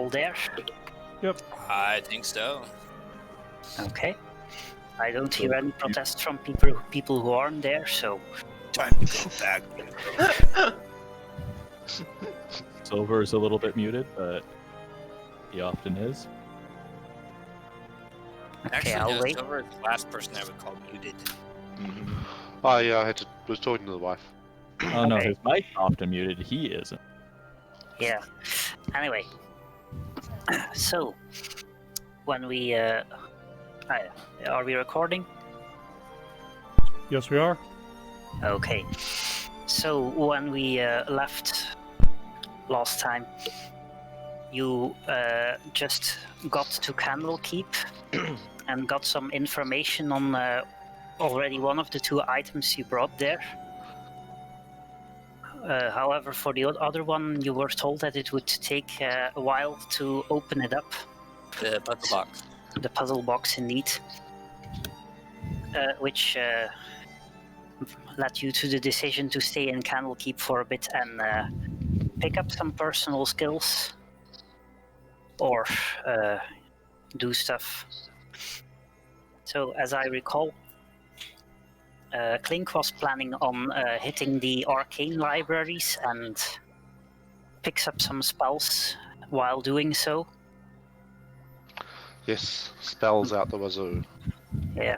all there? Yep. I think so. Okay. I don't hear any protest from people who aren't there, so... Time to go back. Silver is a little bit muted, but he often is. Okay, Actually, I'll no, wait. Silver is the last person I would call muted. I was talking to the wife. Oh no, Okay. his mic's often muted. He isn't. Yeah. Anyway. So, when we... are we recording? Yes, we are. Okay. So, when we left last time, you just got to Candlekeep and got some information on already one of the two items you brought there. However, for the other one, you were told that it would take a while to open it up. The puzzle box. The puzzle box, indeed. Which led you to the decision to stay in Candlekeep for a bit and pick up some personal skills. Or do stuff. So, as I recall, Clink was planning on hitting the arcane libraries and picks up some spells while doing so. Yes, spells out the wazoo. Yeah,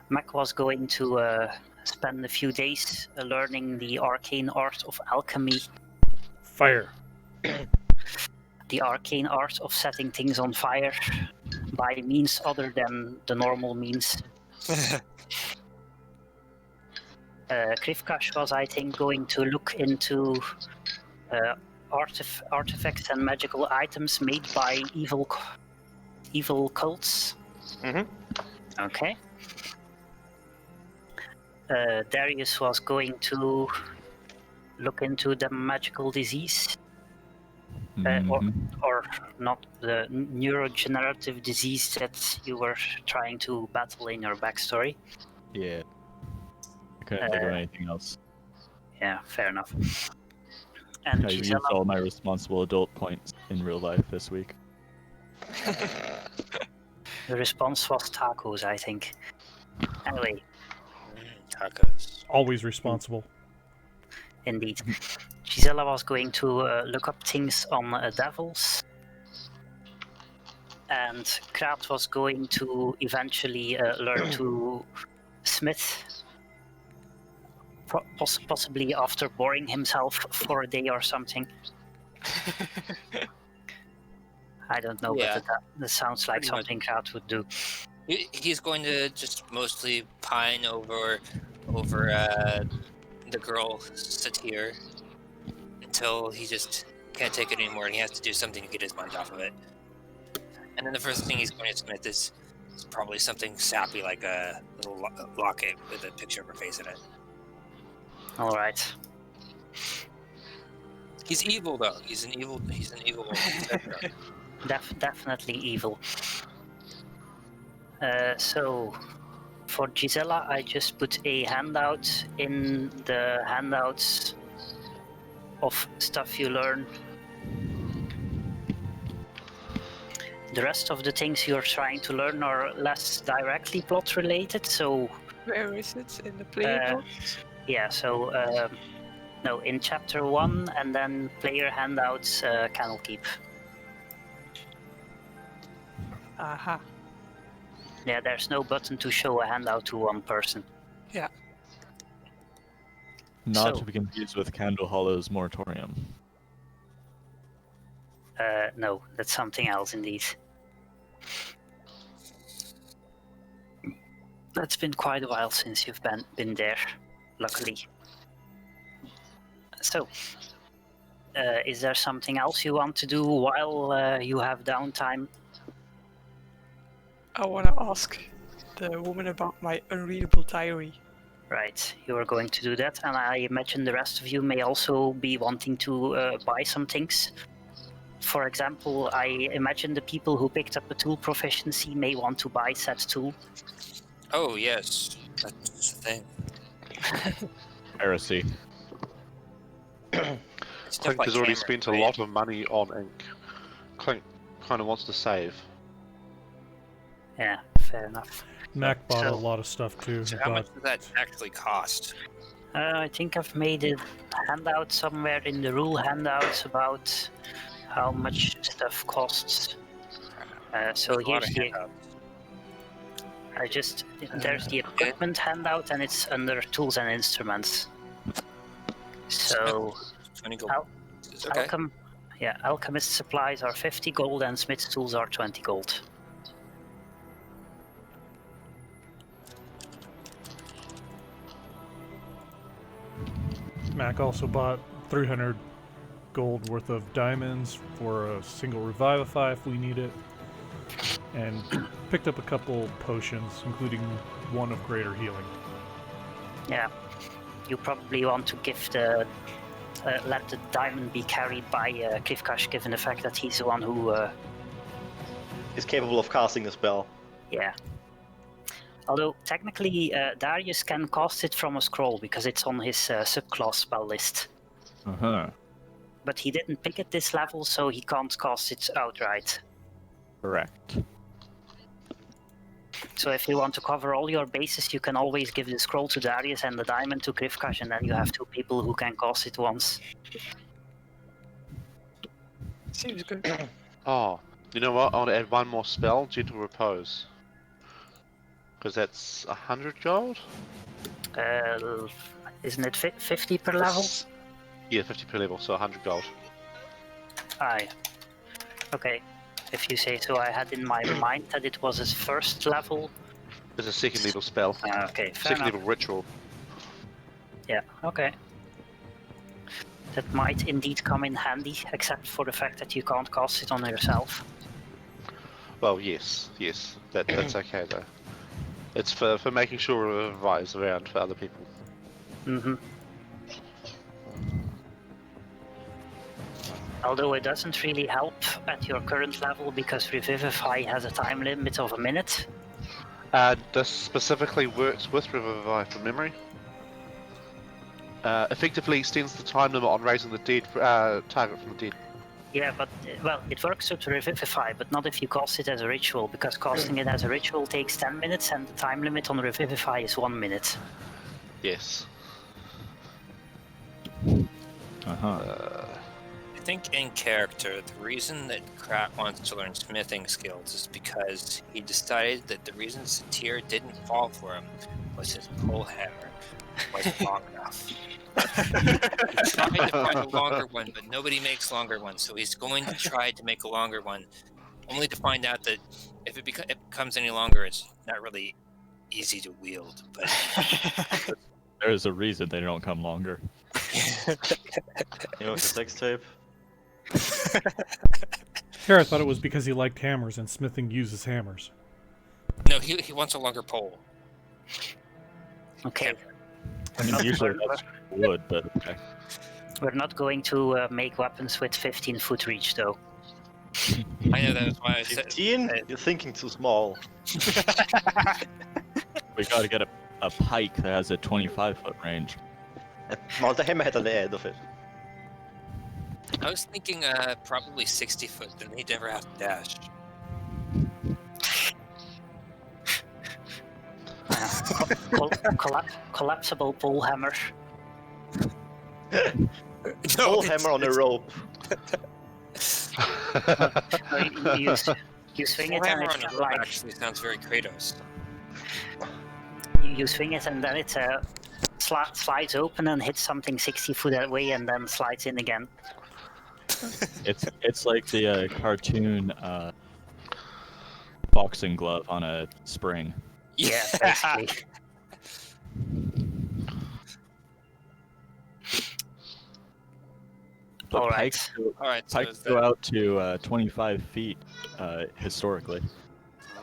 Mac was going to spend a few days learning the arcane art of alchemy. Fire. The arcane art of setting things on fire by means other than the normal means. Krivkash was, I think, going to look into artifacts and magical items made by evil cults. Mhm. Okay. Darius was going to look into the magical disease. Or not the neurodegenerative disease that you were trying to battle in your backstory. Yeah. I couldn't think of anything else. Yeah, fair enough. And I used Gisela, all my responsible adult points in real life this week. the response was tacos, I think. Anyway, Tacos. Always responsible. indeed. Gisela was going to look up things on devils. And Kraat was going to eventually learn to smith. Possibly after boring himself for a day or something. I don't know, Yeah. but that sounds like Pretty something Kraat would do. He's going to just mostly pine over the girl Satir until he just can't take it anymore and he has to do something to get his mind off of it. And then the first thing he's going to smith is probably something sappy like a little locket with a picture of her face in it. All right. He's evil though. He's an evil. Definitely evil. So, for Gisela, I just put a handout in the handouts of stuff you learn. The rest of the things you're trying to learn are less directly plot related, so... Where is it? In the player notes? Yeah, so... no, in chapter 1 and then player handouts, Candlekeep. Aha. Yeah, there's no button to show a handout to one person. Yeah. Not So- to be confused with Candle Hollow's moratorium. No, that's something else indeed. It's been quite a while since you've been there, luckily. So, is there something else you want to do while you have downtime? I want to ask the woman about my unreadable diary. Right, you are going to do that, and I imagine the rest of you may also be wanting to buy some things. For example, I imagine the people who picked up a tool proficiency may want to buy said tool. Oh yes, that's the thing. Heresy. Stuff Clink like has already cameras, spent a right? lot of money on ink. Clink, kind of wants to save. Yeah, fair enough. Mac bought a So- lot of stuff too. So He how much bought- does that actually cost? I think I've made a handout somewhere in the rule handouts about how much stuff costs. So There's a lot here's of the. handouts. There's the equipment handout, and it's under tools and instruments. So 20 gold. Al- It's okay. alchemist supplies are 50 gold, and smith's tools are 20 gold. Mac also bought 300 gold worth of diamonds for a single revivify if we need it, and picked up a couple potions, including one of greater healing. Yeah, you probably want to give the let the diamond be carried by Kivkash, given the fact that he's the one who. Is capable of casting a spell. Yeah. Although technically Darius can cast it from a scroll because it's on his subclass spell list. Uh-huh. But he didn't pick at this level, so he can't cast it outright. Correct. So if you want to cover all your bases, you can always give the scroll to Darius and the diamond to Krivkash, and then you have two people who can cast it once. Seems good. Oh, you know what? I want to add one more spell, Gentle Repose. Because that's 100 gold? Isn't it 50 per level? Yeah, 50 per level, so 100 gold. Aye. Okay. If you say so, I had in my mind that it was his first level. It's a second level spell. Okay, fair Second enough. level ritual. Yeah, okay. That might indeed come in handy, except for the fact that you can't cast it on yourself. Well, yes. That's okay though. It's for making sure it revives around for other people. Mm-hmm. Although it doesn't really help at your current level because Revivify has a time limit of a minute. This specifically works with Revivify from memory. Effectively extends the time limit on raising the dead target from the dead. Yeah, but, well, it works with Revivify, but not if you cast it as a ritual, because casting it as a ritual takes 10 minutes and the time limit on Revivify is 1 minute. Yes. Uh-huh. I think in character, the reason that Krat wants to learn smithing skills is because he decided that the reason Satir didn't fall for him was his pole hammer wasn't long enough. He tried to find a longer one, but nobody makes longer ones, so he's going to try to make a longer one, only to find out that if it becomes any longer, it's not really easy to wield. But There's a reason they don't come longer. You know, the sex tape. Here, I thought it was because he liked hammers and smithing uses hammers. no, he wants a longer pole. Okay, I mean, usually that's wood, but okay. we're not going to make weapons with 15-foot reach, though. I know that was why I said. 15? You're thinking too small. We gotta get a pike that has a 25-foot range. Mount a hammerhead on the end of it. I was thinking probably 60 foot, then he'd never have to dash. Collapsible pole hammer. Full hammer on a rope. You swing it and Hammer on it's a rope like actually sounds very Kratos. you swing it and then it slides open and hits something 60 foot away and then slides in again. It's like the cartoon boxing glove on a spring. Yeah, basically. But All right. pikes go, All right, so pikes is go that out to 25 feet historically.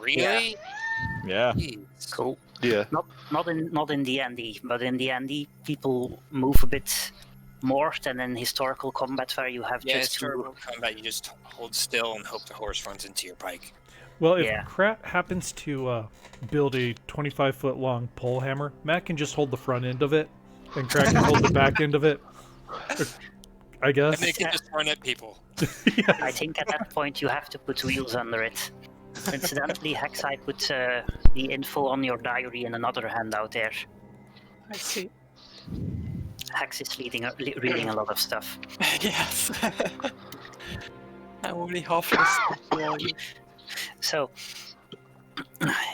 really? Yeah. Jeez. Cool. Yeah. Not in D&D, but in D&D people move a bit more than in historical combat where you have Yeah, just historical combat, you just hold still and hope the horse runs into your pike. Well, if Yeah. Krat happens to build a 25-foot long pole hammer, Matt can just hold the front end of it, and Krat can hold the back end of it. I guess. And they can just run at people. I think at that point you have to put wheels under it. Incidentally, Hex, I put the info on your diary in another handout there. I see. Hex is reading a lot of stuff. Yes. I'm only half listening to all you. So,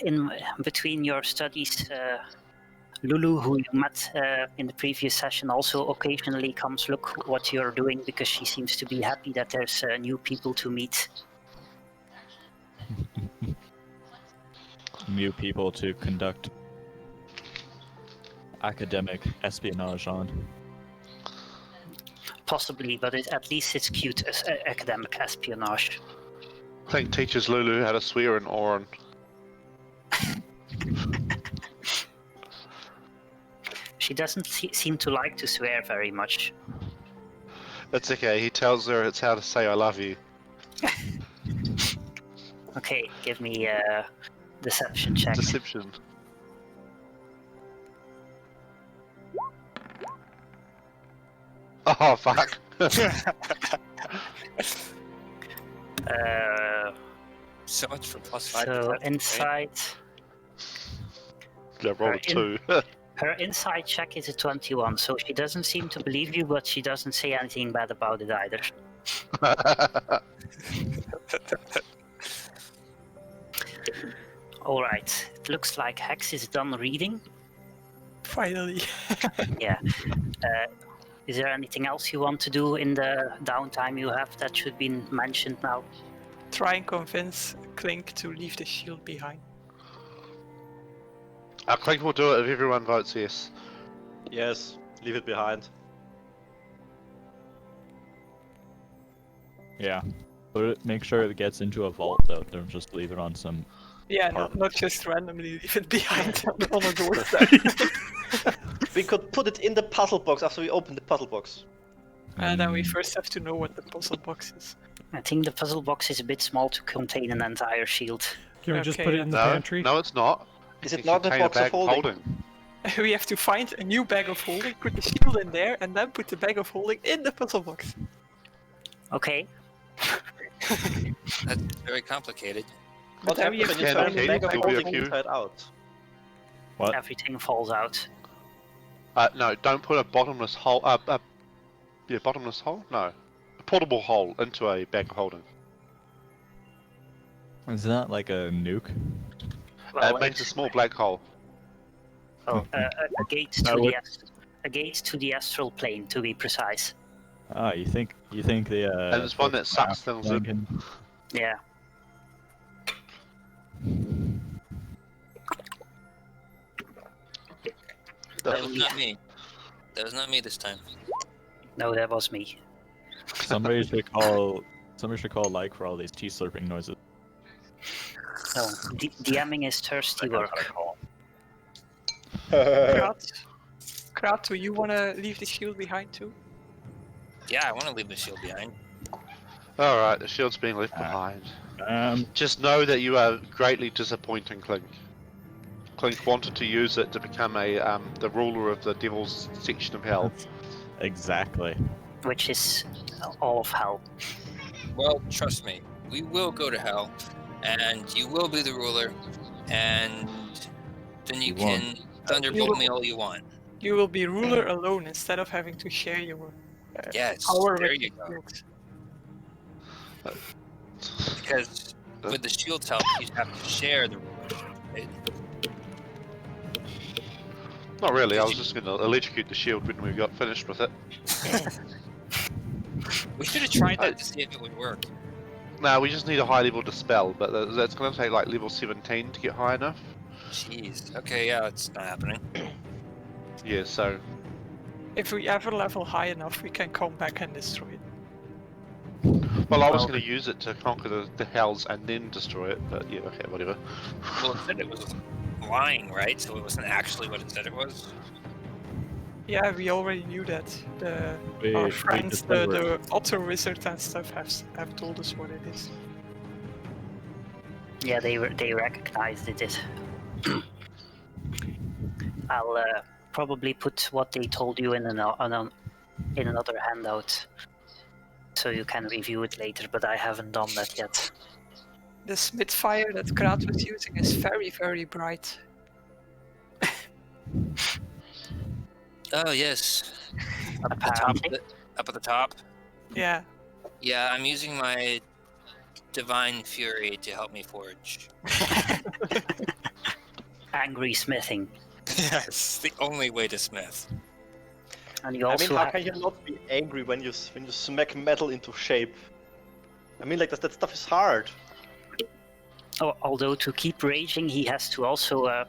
in between your studies, Lulu, who you met in the previous session, also occasionally comes look what you're doing because she seems to be happy that there's new people to meet. New people to conduct academic espionage on. Possibly, but at least it's cute as academic espionage. I think teaches Lulu how to swear in Oran. She doesn't seem to like to swear very much. It's okay, he tells her it's how to say I love you. Okay, give me a deception check. Deception. Oh, fuck. So much for +5. So inside, I rolled a 2. her inside check is a 21, so she doesn't seem to believe you, but she doesn't say anything bad about it either. Alright, it looks like Hex is done reading. Finally. Yeah. Is there anything else you want to do in the downtime you have that should be mentioned now? Try and convince Clink to leave the shield behind. Clink will do it if everyone votes yes. Yes, leave it behind. Yeah. Make sure it gets into a vault though. Don't just leave it on some. Yeah, not just randomly leave it behind on a doorstep. We could put it in the puzzle box after we open the puzzle box. And then we first have to know what the puzzle box is. I think the puzzle box is a bit small to contain an entire shield. Can we just Okay, put it in the No, pantry? no, it's not. Is it You not a contain box of bag holding? We have to find a new bag of holding, put the shield in there, and then put the bag of holding in the puzzle box. Okay, That's very complicated. What then we happens when you have turn to- the bag of There'll be a holding queue. inside out? What? everything falls out. No, don't put a bottomless hole. Bottomless hole? No, a portable hole into a bag of holding. Is that like a nuke? It makes a small black hole. a gate to That would- a gate to the astral plane, to be precise. Ah, you think the And it's one that sucks things in. can- Yeah. That was not me. That was not me this time. No, that was me. Somebody should call like for all these tea slurping noises. No, DMing is thirsty work. Krat, do you want to leave the shield behind too? Yeah, I want to leave the shield behind. Alright, the shield's being left behind. Just know that you are greatly disappointing Clink. Clink wanted to use it to become the ruler of the Devil's section of hell. Exactly. Which is all of hell. Well, trust me, we will go to hell, and you will be the ruler, and then you You can won't. thunderbolt me all you want. You will be ruler alone instead of having to share your Yes, power there with you the go. shield. Because with the shield's help, you have to share the. Right? Not really, I was just going to electrocute the shield when we got finished with it. We should have tried that to see if it would work. Now we just need a high level dispel, but that's going to take like level 17 to get high enough. Jeez. Okay, yeah, it's not happening. Yeah, so If we ever level high enough, we can come back and destroy it. well, I was going to use it to conquer the hells and then destroy it, but yeah, okay, whatever. Well, it said it was lying, right? So it wasn't actually what it said it was. Yeah, we already knew that. We Our friends, discovered- the Otter Wizard and stuff have told us what it is. Yeah, they recognized it. I'll probably put what they told you in another handout. so you can review it later, but I haven't done that yet. The Smith fire that Kraat was using is very, very bright. Oh yes, up at the top. Apparently. Up at the top. Yeah. Yeah, I'm using my divine fury to help me forge. Angry smithing. Yes, the only way to smith. And you I also mean, how have... can you not be angry when you smack metal into shape? I mean, like that stuff is hard. Although to keep raging, he has to also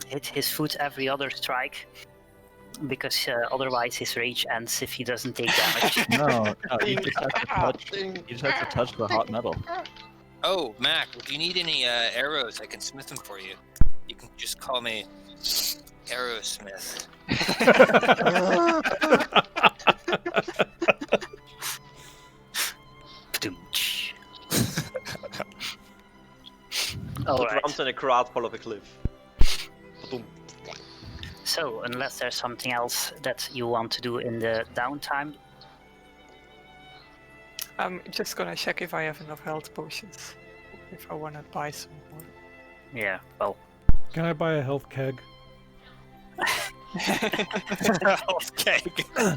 hit his foot every other strike, because otherwise his rage ends if he doesn't take damage. No, you just have to touch. You just have to touch the hot metal. Oh, Mac, if you need any arrows, I can smith them for you. You can just call me Arrowsmith. Alright, Runs in a Kraat fall off a cliff. Ba-dum. so unless there's something else that you want to do in the downtime, I'm just gonna check if I have enough health potions. If I wanna buy some more. yeah, well, Can I buy a health keg? Okay.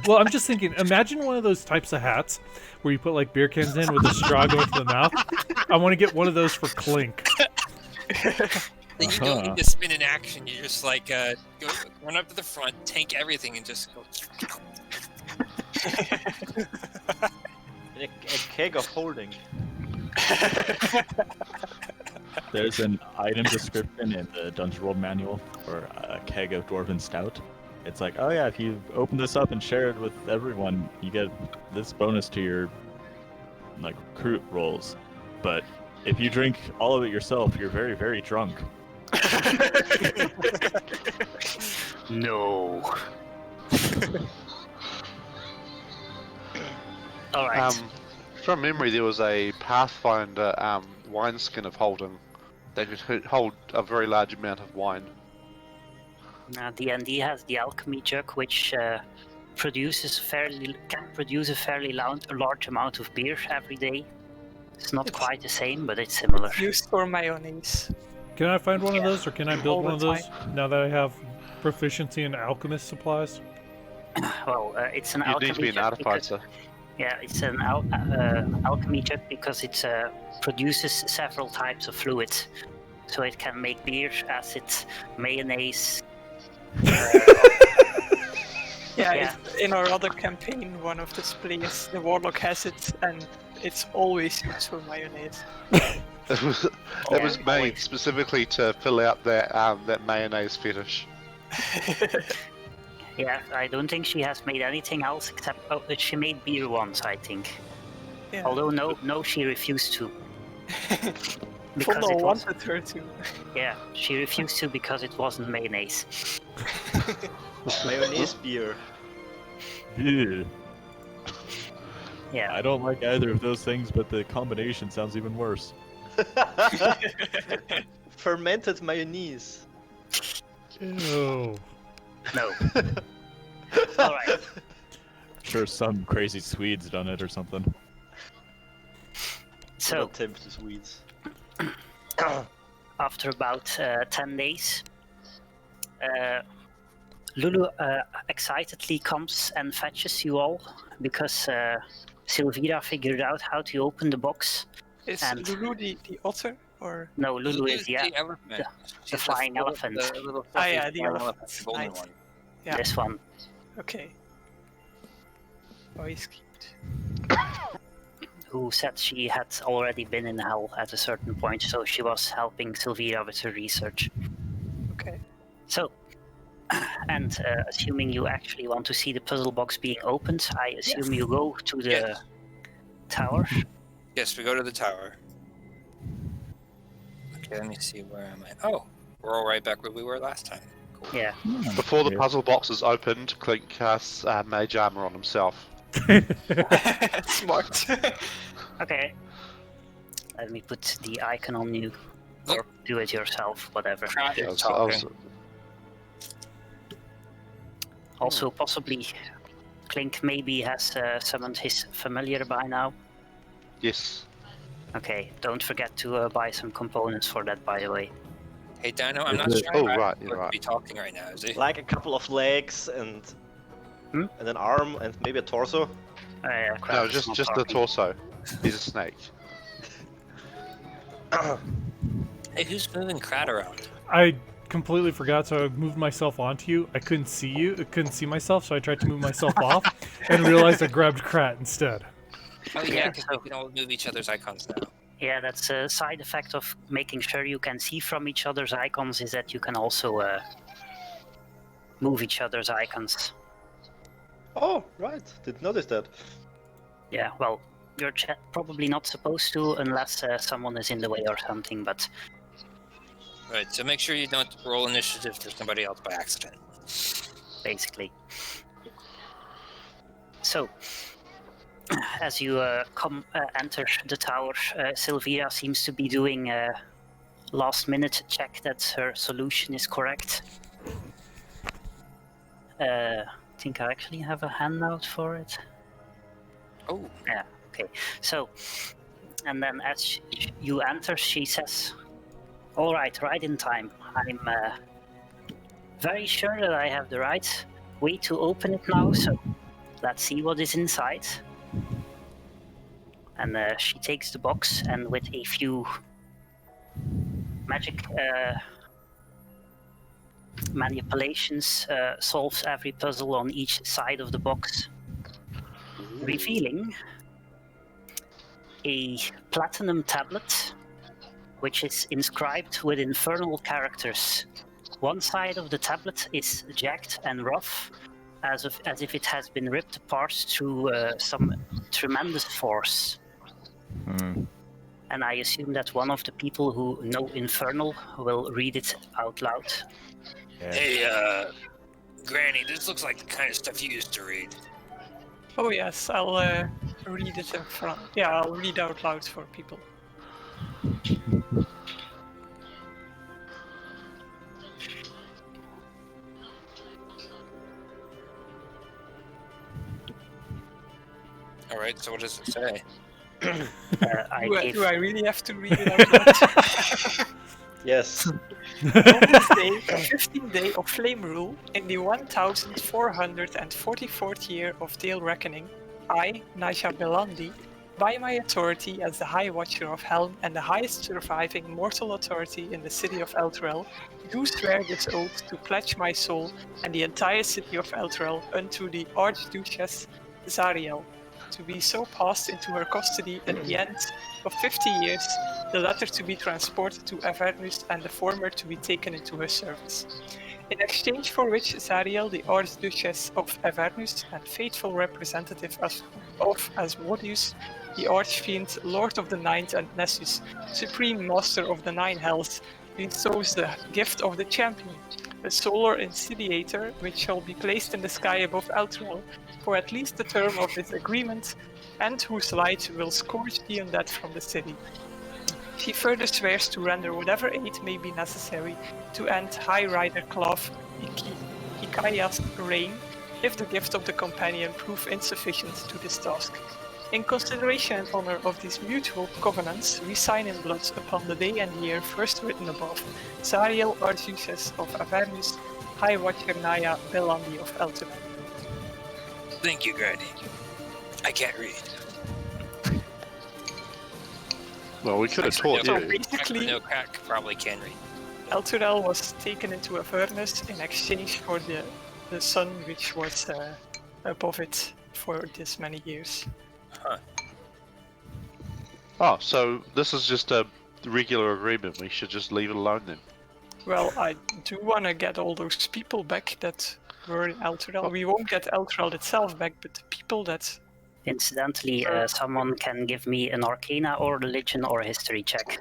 Well, I'm just thinking, imagine one of those types of hats where you put like beer cans in with a straw going to the mouth. I want to get one of those for Clink. Then you don't need to spin in action. You just like go run up to the front, tank everything, and just go. A keg of holding. There's an item description in the Dungeon World manual for a keg of Dwarven Stout. It's like, oh yeah, if you open this up and share it with everyone, you get this bonus to your like recruit rolls. But if you drink all of it yourself, you're very, very drunk. no. Alright, From memory, there was a Pathfinder wineskin of holding that could hold a very large amount of wine. D&D has the alchemy jug, which can produce a fairly large amount of beer every day. It's not quite the same, but it's similar. Used for mayonnaise. Can I find one of Yeah. those, or can I build All one of the those now that I have proficiency in alchemist supplies? Well, it's an You alchemy need to be an jug because- artificer. Yeah, it's an alchemy jug because it produces several types of fluids. So it can make beer, acid, mayonnaise. Yeah. In our other campaign, one of the displays, the warlock has it, and it's always used for mayonnaise. It was made specifically to fill out that mayonnaise fetish. Yeah, I don't think she has made anything else except she made beer once, I think. Yeah. Although no, she refused to. Because Fondo it was, wanted her to. yeah, she refused to because it wasn't mayonnaise. Mayonnaise beer. Ew. Yeah, I don't like either of those things, but the combination sounds even worse. Fermented mayonnaise. Ew. no. Alright, Sure, some crazy Swede's done it or something. so Attempt to Swedes. after about 10 days, Lulu excitedly comes and fetches you all because Sylvira figured out how to open the box. Is And- Lulu the otter? Or No, Lulu is the elephant. the flying elephant. The little Ah, yeah, fluffy the flying elephant. the golden Nice. one. Yeah. this one. okay. Oh, he's cute. Who said she had already been in hell at a certain point, so she was helping Sylvira with her research. Okay. So, and assuming you actually want to see the puzzle box being opened, I assume you go to the Yes. tower. Yes, we go to the tower. Okay, let me see, where am I? Oh, we're all right back where we were last time. Cool. Yeah. Before the Yeah. puzzle box is opened, Clink casts mage armor on himself. Smart. Okay. Let me put the icon on you, or do it yourself, whatever. Kraat I is was- talking. Also, possibly Clink maybe has summoned his familiar by now. Yes. Okay, don't forget to buy some components for that, by the way. Hey, Dino, I'm Is not it- sure Oh, I'm right, you're supposed to right. be talking right now, is he? Like a couple of legs and Hmm? and an arm and maybe a torso. Yeah, crap, No, it's just not the talking. torso. He's a snake. Hey, who's moving Krat around? I completely forgot, so I moved myself onto you. I couldn't see you. I couldn't see myself, so I tried to move myself off and realized I grabbed Krat instead. Oh yeah, Yeah, because we can all move each other's icons now. Yeah, that's a side effect of making sure you can see from each other's icons, is that you can also move each other's icons. Oh, right. Didn't notice that. Yeah, well, you're probably not supposed to unless someone is in the way or something, but Right, so make sure you don't roll initiative for somebody else by accident. basically. So, as you enter the tower, Sylvia seems to be doing a last-minute check that her solution is correct. I think I actually have a handout for it. Oh, Yeah, okay. So, and then as you enter, she says, "All right, right in time. I'm very sure that I have the right way to open it now, so let's see what is inside." And she takes the box and with a few magic manipulations solves every puzzle on each side of the box, revealing a platinum tablet which is inscribed with infernal characters. One side of the tablet is jagged and rough, as if it has been ripped apart through some tremendous force. And I assume that one of the people who know Infernal will read it out loud. Yeah. hey, Granny, this looks like the kind of stuff you used to read. Oh yes, I'll read it in front. Yeah, I'll read out loud for people. Alright, so what does it say? Do I really have to read it out loud? Yes. On this day, 15th day of Flame Rule, in the 1444th year of Dale Reckoning, I, Naja Belandi, by my authority as the High Watcher of Helm and the highest surviving mortal authority in the city of Elturel, do swear this oath to pledge my soul and the entire city of Elturel unto the Archduchess Zariel, to be so passed into her custody at the end of 50 years, the latter to be transported to Avernus and the former to be taken into her service. In exchange for which Zariel, the Archduchess of Avernus and faithful representative of Asmodeus, the Archfiend, Lord of the Ninth and Nessus, Supreme Master of the Nine Hells, bestows the gift of the Champion, a solar incendiator which shall be placed in the sky above Elturel for at least the term of this agreement, and whose light will scourge the undead from the city. She further swears to render whatever aid may be necessary to end High Rider Clav Ikaya's reign, if the gift of the companion prove insufficient to this task. In consideration and honor of these mutual covenants, we sign in blood upon the day and year first written above, Zariel Archduchess of Avernus, High Watcher Naya Belandi of Elturel. Thank you, Granny. I can't read. Well, we could have Actually, taught no, you. Basically, No, Crack probably can read. Elturel was taken into Avernus in exchange for the sun which was above it for this many years. Oh, so this is just a regular agreement. We should just leave it alone then. Well, I do want to get all those people back that were in Elturel. We won't get Elturel itself back, but the people that... Incidentally, someone can give me an Arcana or Religion or History check.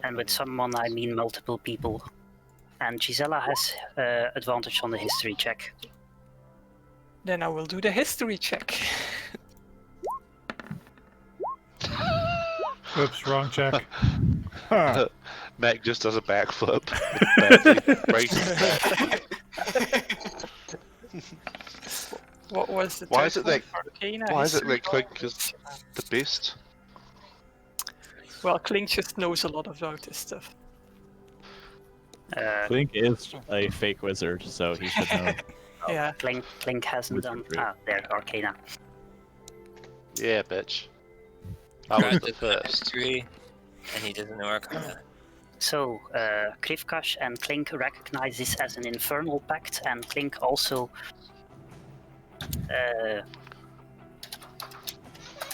And with someone, I mean multiple people. And Gisela has advantage on the History check. Then I will do the history check. Oops, wrong check. Mac just does a backflip. Badly breaks his back. What was the Why third is it one that- for Arcana? Why is it History that Clink is the best? Well, Clink just knows a lot about this stuff. Clink is a fake wizard, so he should know. Yeah. Clink hasn't done. Wizardry. There, Arcana. Yeah, bitch. I was the first. History, and he doesn't know Arcana. So, Krivkash and Clink recognize this as an infernal pact, and Clink also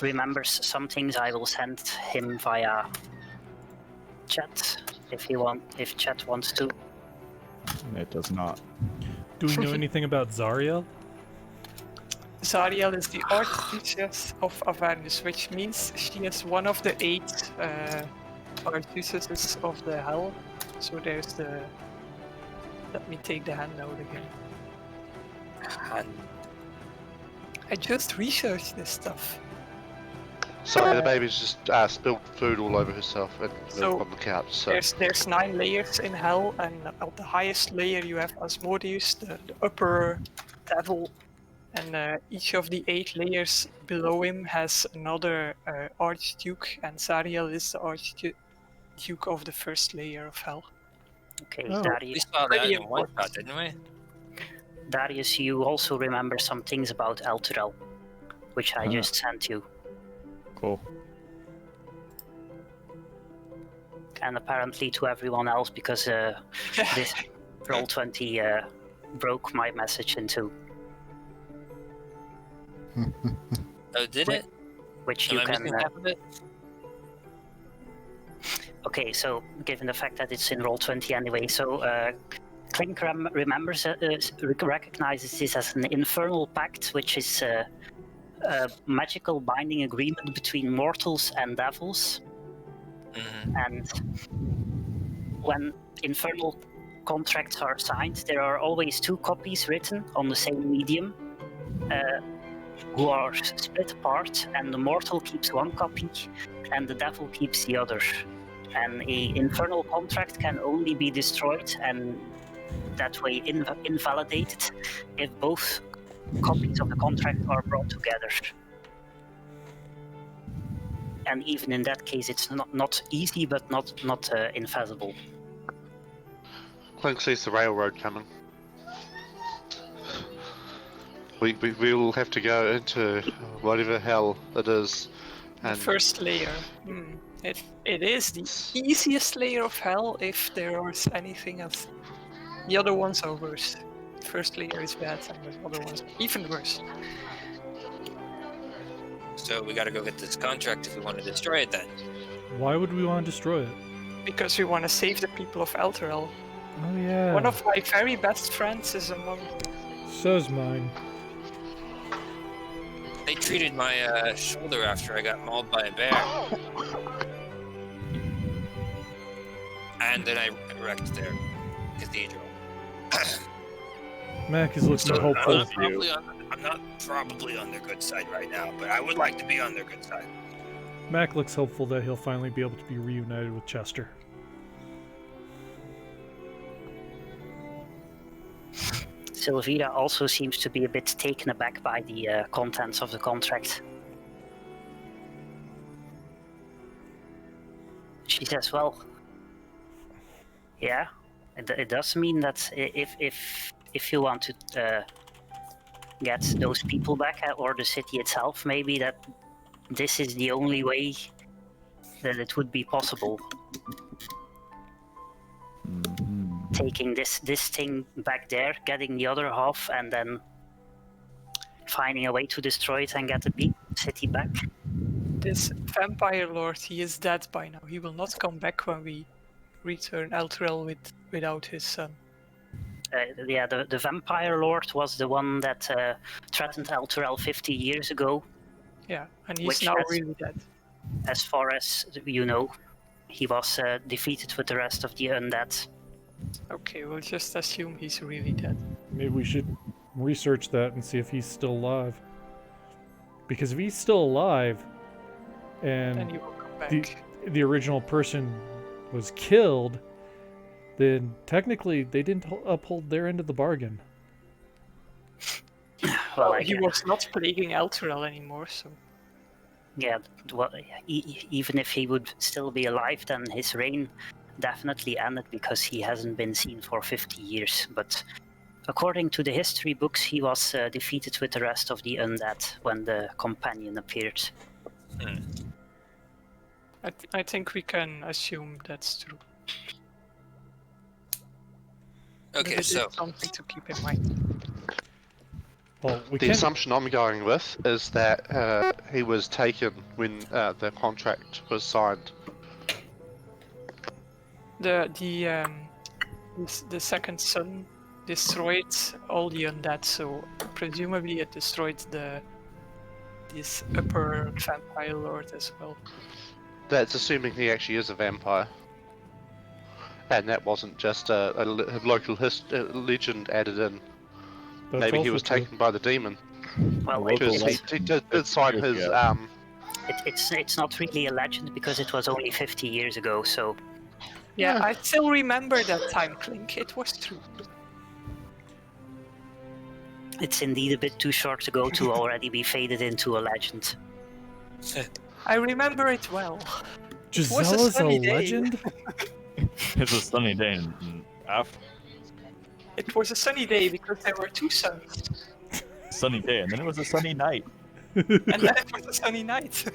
remembers some things. I will send him via chat if chat wants to. It does not. Do we know anything about Zariel? Zariel is the Archduchess of Avernus, which means she is one of the 8 Archduchesses of the Hell. So there's the... Let me take the handout again. I just researched this stuff. Sorry, the baby's just spilled food all over herself and So, on the couch. So There's 9 layers in Hell, and at the highest layer you have Asmodeus, the upper devil, and each of the 8 layers below him has another Archduke, and Zariel is the Archduke of the first layer of Hell. Okay, Oh. We Darius. saw that Pretty in one important. shot, didn't we? Darius, you also remember some things about Elturel, which I just sent you. Cool. And apparently to everyone else, because this Roll20 broke my message in two, Oh, did it? which Am you I can. missing half of it? Okay, so given the fact that it's in Roll20 anyway, so Clink recognizes this as an infernal pact, which is a magical binding agreement between mortals and devils. Mm-hmm. And when infernal contracts are signed, there are always 2 copies written on the same medium, who are split apart, and the mortal keeps 1 copy and the devil keeps the other. And a infernal contract can only be destroyed and that way invalidated if both copies of the contract are brought together. And even in that case, it's not easy, but not infeasible. Clink sees the railroad coming. We'll have to go into whatever hell it is. The And first layer. It is the easiest layer of Hell if there is anything else. The other ones are worse. First layer is bad, and the other ones are even worse. So we gotta go get this contract if we want to destroy it then. Why would we want to destroy it? Because we want to save the people of Elturel. Oh yeah. One of my very best friends is among them. So's mine. They treated my shoulder after I got mauled by a bear. And then I wrecked their cathedral. Mac is looking hopeful. I'm not probably on their good side right now, but I would like to be on their good side. Mac looks hopeful that he'll finally be able to be reunited with Chester. Sylvira also seems to be a bit taken aback by the contents of the contract. She says, well, yeah, it does mean that if you want to get those people back, or the city itself, maybe that this is the only way that it would be possible. Taking this thing back there, getting the other half, and then finding a way to destroy it and get the city back. This vampire lord, he is dead by now. He will not come back when we return Elturel without his son. Yeah, the vampire lord was the one that threatened Elturel 50 years ago. Yeah, and he's Which now has- really dead. As far as you know, he was defeated with the rest of the undead. Okay, we'll just assume he's really dead. Maybe we should research that and see if he's still alive. Because if he's still alive, Then and he will come back. the original person was killed, then technically they didn't uphold their end of the bargain. well, Well, I he guess, was not plaguing Elturel anymore, so... yeah. Well, even if he would still be alive, then his reign definitely ended because he hasn't been seen for 50 years. But according to the history books, he was defeated with the rest of the undead when the companion appeared. I think we can assume that's true. Okay, But it so is something to keep in mind. Well, we The can't. assumption I'm going with is that he was taken when the contract was signed. The second sun destroyed all the undead, so presumably it destroyed this upper vampire lord as well. That's assuming he actually is a vampire. And that wasn't just a local legend added in. That's Maybe he also was true. taken by the demon. Well, local Because legend. he did sign his... it's not really a legend because it was only 50 years ago. So Yeah, Yeah. I still remember that time, Clink. It was true. it's indeed a bit too short ago to already be faded into a legend. I remember it well. It was a Gisella's a sunny day. legend? It's a sunny day in after It was a sunny day because there were two suns, sunny day, and then it was a sunny night. and then it was a sunny night.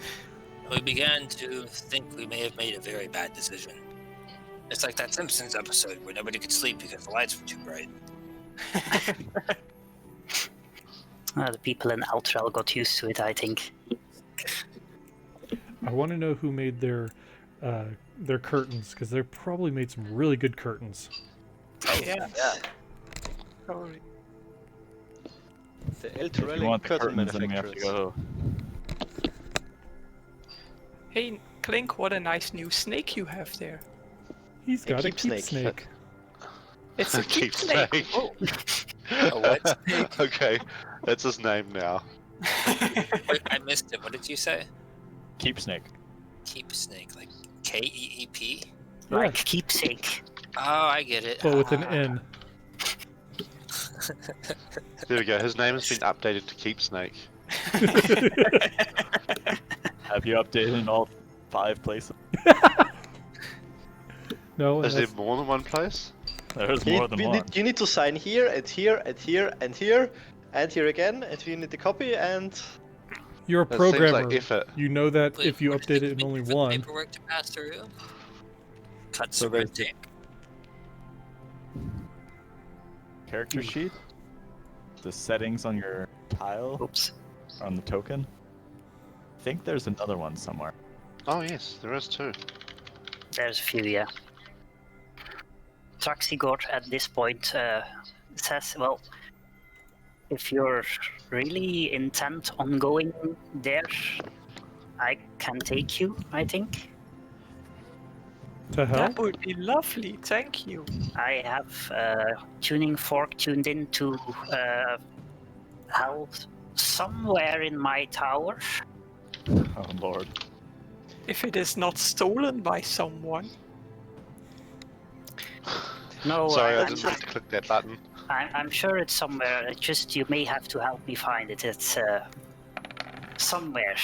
we began to think we may have made a very bad decision. It's like that Simpsons episode where nobody could sleep because the lights were too bright. The people in Elturel got used to it, I think. I want to know who made their curtains, because they probably made some really good curtains. Yeah. Yeah. Probably. The If you Elturelian want the curtain curtains, then we have to manufacturers. go. Hey, Clink, what a nice new snake you have there. He's A got a keep keep snake. snake. It's a keep Keep snake. snake. Oh. A what snake? Okay, that's his name now. Wait, I missed it. What did you say? Keep snake. Keep snake, like Keep? Like keepsake. Oh, I get it. But with an Ah. N. There we go, his name has been updated to Keep Snake. Have you updated in all 5 places? No, Is there that's- more than one place? There's more than one. You need to sign here, and here, and here, and here, and here again, and you need the copy, and... you're a That seems programmer. like effort. You know that Wait, if you what update did it in you only wait for the one. paperwork to pass through. Cut So some red there's- tape. Character sheet? The settings on your tile, Oops. on the token? I think there's another one somewhere. Oh yes, there is too. There's a few, yeah. Traxigor at this point says, well, if you're really intent on going there, I can take you, I think. To hell? That would be lovely, thank you. I have tuning fork tuned into hell somewhere in my tower. Oh lord. If it is not stolen by someone. No, Sorry, I I'm, didn't mean to click that button. I'm sure it's somewhere. It's just you may have to help me find it. It's somewhere.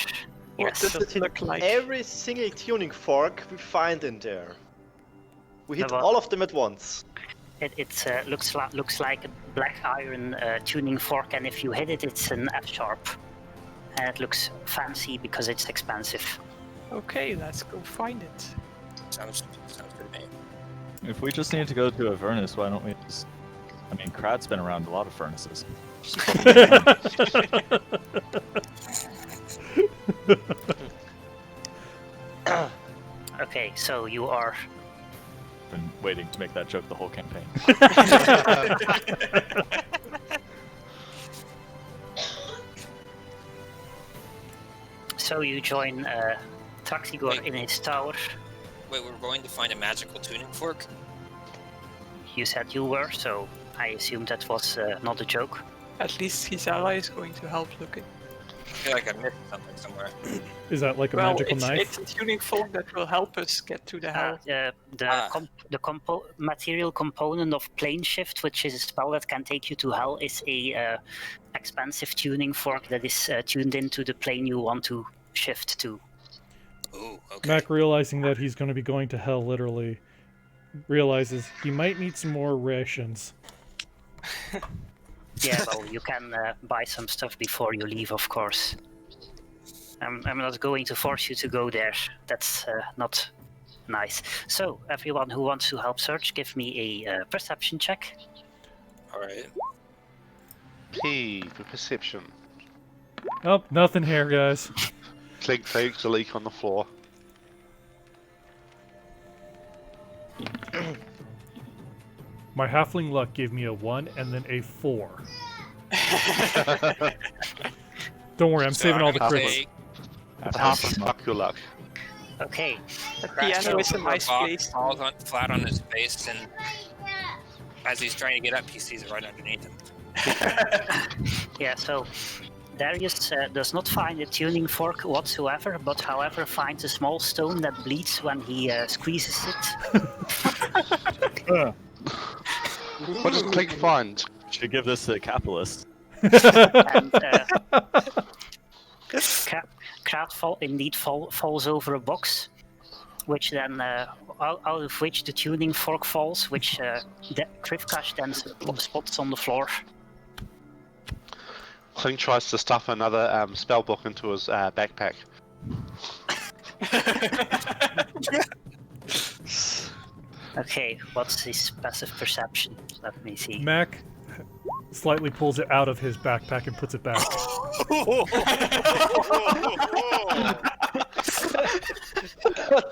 What Yes. does it look like? Every single tuning fork we find in there. We hit Yeah, but- all of them at once. It looks like a black iron tuning fork, and if you hit it, it's an F sharp, and it looks fancy because it's expensive. Okay, let's go find it. Sounds good to me. If we just need to go to Avernus, why don't we just... I mean, Krat's been around a lot of furnaces. Okay, so you are. Been waiting to make that joke the whole campaign. So you join Traxigor Wait. in his tower. Wait, we're going to find a magical tuning fork? You said you were, so I assume that was not a joke. At least his ally is going to help looking. feel like I missed something somewhere. Is that like a Well, magical knife? it's a tuning fork that will help us get to the hell. The material component of plane shift, which is a spell that can take you to hell, is a expensive tuning fork that is tuned into the plane you want to shift to. Ooh, okay. Mac, realizing that he's going to be going to hell literally, realizes he might need some more rations. Yeah, well, you can buy some stuff before you leave, of course. I'm not going to force you to go there. That's not nice. So, everyone who wants to help search, give me a perception check. Alright. P for perception. Oh, nothing here, guys. Clink takes a leak on the floor. My halfling luck gave me a 1 and then a 4. Don't worry, I'm saving all the crits. Half and fuck your luck. Okay. The piano is a nice place. Falls flat on his face, and as he's trying to get up, he sees it right underneath him. Yeah, so Darius does not find a tuning fork whatsoever, but however finds a small stone that bleeds when he squeezes it. What does Clink find? Should give this to Capitalist. And Krat falls over a box, which then out of which the tuning fork falls, which Krivkash then spots on the floor. Clink tries to stuff another spellbook into his backpack. Okay, what's his passive perception? Let me see. Mac slightly pulls it out of his backpack and puts it back.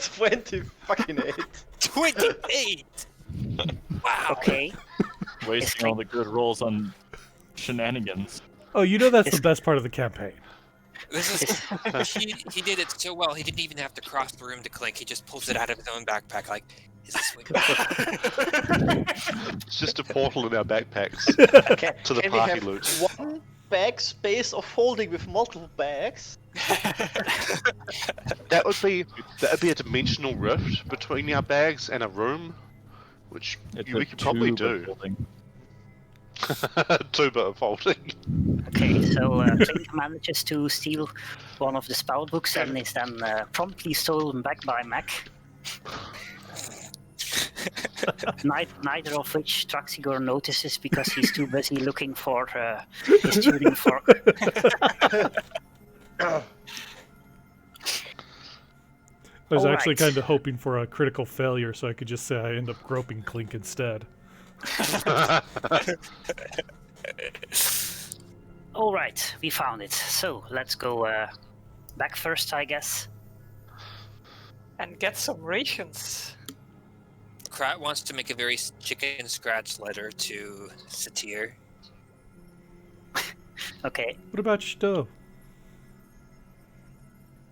20 fucking 8. 28! Wow! Okay. Wasting all the good rolls on shenanigans. Oh, you know that's the best part of the campaign. This is he did it so well. He didn't even have to cross the room to Clink. He just pulls it out of his own backpack. Like, is this way? It's just a portal in our backpacks to the Can we party have loot. one bag space of holding with multiple bags? That would be a dimensional rift between our bags and a room, which we could probably do. Tuba of folding. Okay, so Clink manages to steal one of the spell books and is then promptly stolen back by Mac. Neither of which Traxigor notices because he's too busy looking for his tuning fork. I was actually Alright. kind of hoping for a critical failure so I could just say I end up groping Clink instead. Alright, we found it. So, let's go back first, I guess. And get some rations. Krat wants to make a very chicken scratch letter to Satir. Okay. What about Stowe?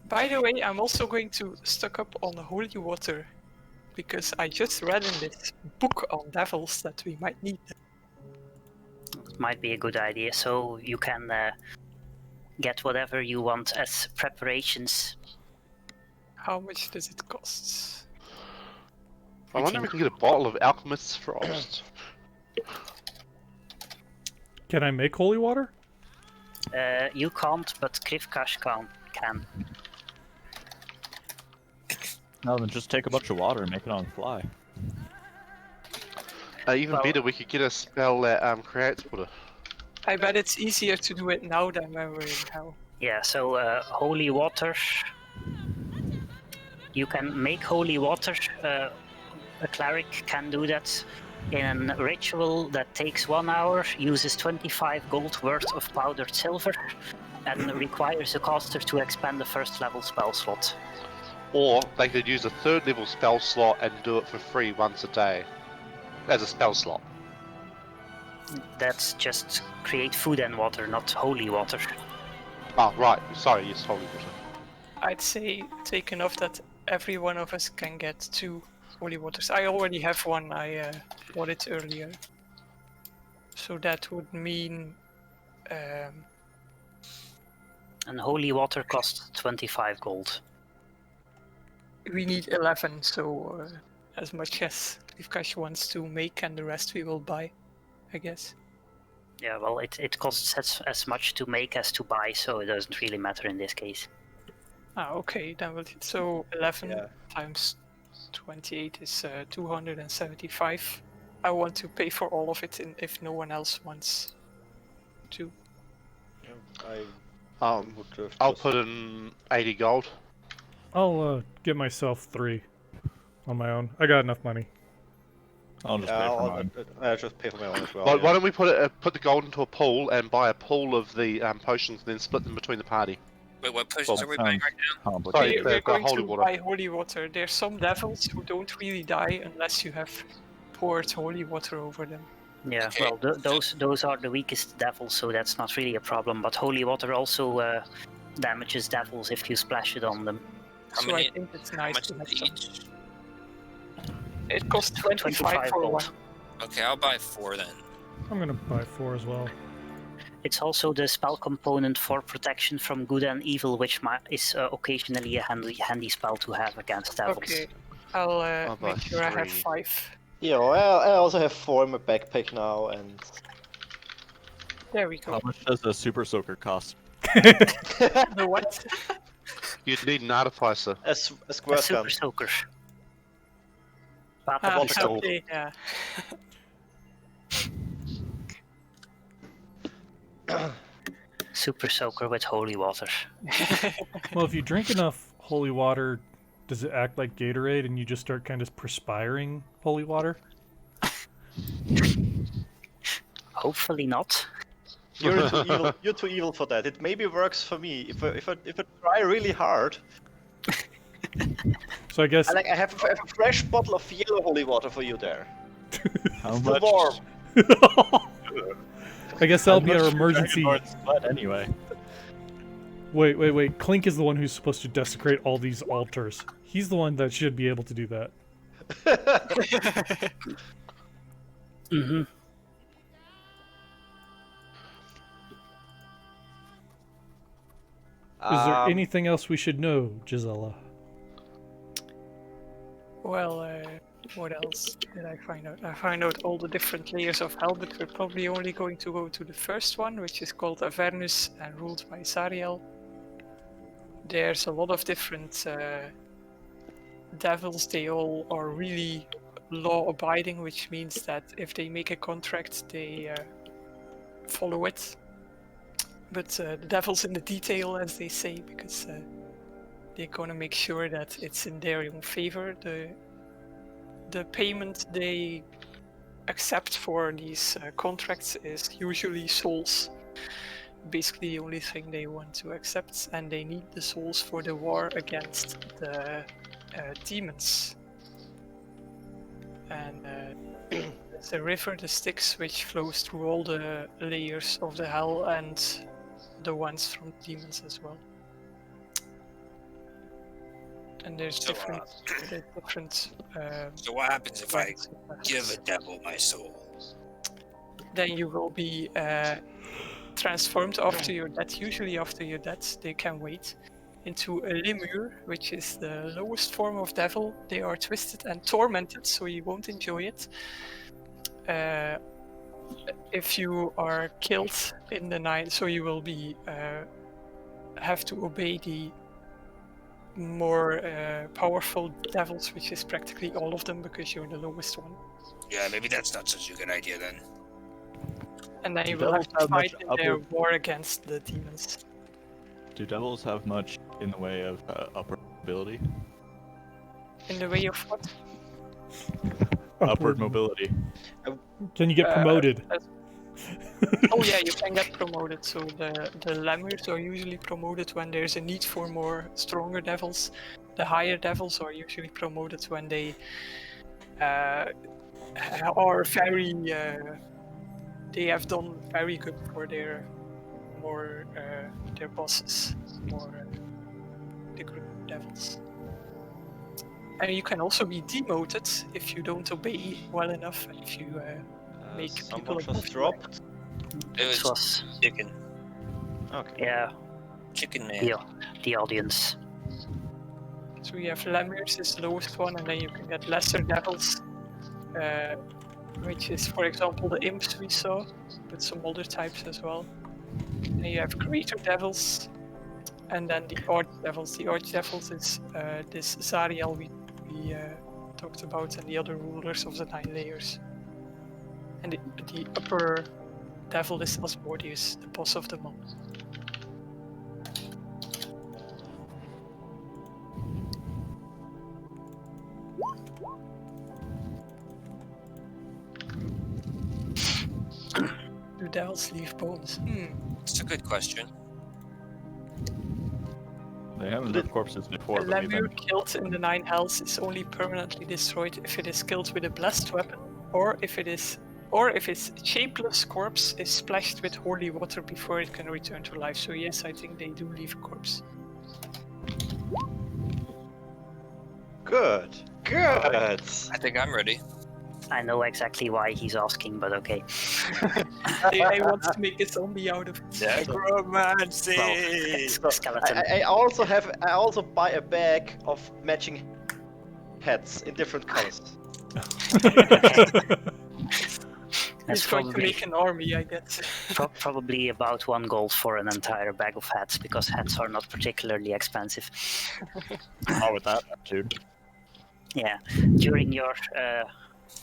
By the way, I'm also going to stock up on holy water, because I just read in this book on devils that we might need them. Might be a good idea, so you can get whatever you want as preparations. How much does it cost? I wonder if we can get a bottle of Alchemist's Frost. Can I make holy water? You can't, but Krivkash can. No, then just take a bunch of water and make it on the fly. Even better, we could get a spell that creates water. I bet it's easier to do it now than when we're in hell. Yeah, so holy water. You can make holy water. A cleric can do that in a ritual that takes 1 hour, uses 25 gold worth of powdered silver, and requires a caster to expend the first level spell slot. Or they could use a 3rd level spell slot and do it for free once a day. As a spell slot. That's just create food and water, not holy water. Oh, right. Sorry, yes, holy water. I'd say take enough that every one of us can get 2 holy waters. I already have one, I bought it earlier. So that would mean And holy water costs 25 gold. We need 11, so as much as Livkash wants to make, and the rest we will buy, I guess. Yeah, well, it costs as much to make as to buy, so it doesn't really matter in this case. Ah, okay, then so 11 Yeah. times 28 is 275. I want to pay for all of it if no one else wants to. I'll put in 80 gold. I'll get myself 3 on my own. I got enough money. I'll just pay for mine. I'll just pay for my own as well. Why don't we put the gold into a pool and buy a pool of the potions, and then split them between the party? Wait, what potions are we buying right now? Sorry, We're the going holy to water. buy holy water. There's some devils who don't really die unless you have poured holy water over them. Yeah, Okay. well, those are the weakest devils, so that's not really a problem. But holy water also damages devils if you splash it on them. How So many- I think it's How nice much to have is some. each? It costs 25 for gold. one. Okay, I'll buy 4 then. I'm gonna buy 4 as well. It's also the spell component for protection from good and evil, which is occasionally a handy spell to have against devils. Okay, I'll buy make sure I have 3. 5. Yeah, well, I also have 4 in my backpack now, and There we go. How much does a super soaker cost? The what? You'd need an artificer. a A squirt gun. super soaker. Ah, water gun. okay, yeah. Super soaker with holy water. Well, if you drink enough holy water, does it act like Gatorade and you just start kind of perspiring holy water? Hopefully not. You're too evil. You're too evil for that. It maybe works for me if I try really hard. So I guess I have a fresh bottle of yellow holy water for you there. How Still much? warm. I guess that'll how be our much do emergency. Dragonlords sweat anyway. Wait. Clink is the one who's supposed to desecrate all these altars. He's the one that should be able to do that. Mm-hmm. Is there anything else we should know, Gisela? Well, what else did I find out? I found out all the different layers of hell, but we're probably only going to go to the first one, which is called Avernus and ruled by Zariel. There's a lot of different devils. They all are really law-abiding, which means that if they make a contract, they follow it. But the devil's in the detail, as they say, because they're gonna make sure that it's in their own favor. The payment they accept for these contracts is usually souls. Basically, the only thing they want to accept, and they need the souls for the war against the demons. And there's a river, the Styx, which flows through all the layers of the hell and the ones from demons as well. And there's So, different. So what happens if I ranks of devils. give a devil my soul? Then you will be transformed after your death. Usually after your death, they can wait into a lemur, which is the lowest form of devil. They are twisted and tormented, so you won't enjoy it. If you are killed in the night, so you will be have to obey the more powerful devils, which is practically all of them because you're the lowest one. Yeah, maybe that's not such a good idea then. And then you Do will have devils to have much fight in their upward- war against the demons. Do devils have much in the way of upward mobility? In the way of what? Upward mobility. Can you get promoted? Oh yeah, you can get promoted. So the lemurs are usually promoted when there's a need for more stronger devils. The higher devils are usually promoted when they are very. They have done very good for their more their bosses, more the group devils. And you can also be demoted if you don't obey well enough, and if you make people Someone above just you. dropped. It It was was, chicken. Okay. yeah. Chicken Man. the audience. So you have Lemirs is the lowest one, and then you can get lesser devils, which is, for example, the imps we saw, but some other types as well. And you have greater devils, and then the archdevils. The archdevils is this Zariel we talked about, and the other rulers of the 9 layers. And the upper devil is Asmodeus, the boss of them all. Do devils leave bones? It's a good question. They haven't left corpses before, A but we've Lemur been... killed in the 9 hells is only permanently destroyed if it is killed with a blessed weapon, or if its shapeless corpse is splashed with holy water before it can return to life. So yes, I think they do leave a corpse. Good. I think I'm ready. I know exactly why he's asking, but okay. I want to make a zombie out of it. Necromancy! Well, skeleton. I also buy a bag of matching hats in different colors. That's He's going to probably, make an army, I guess. probably about 1 gold for an entire bag of hats, because hats are not particularly expensive. Oh, with that attitude. Yeah. During your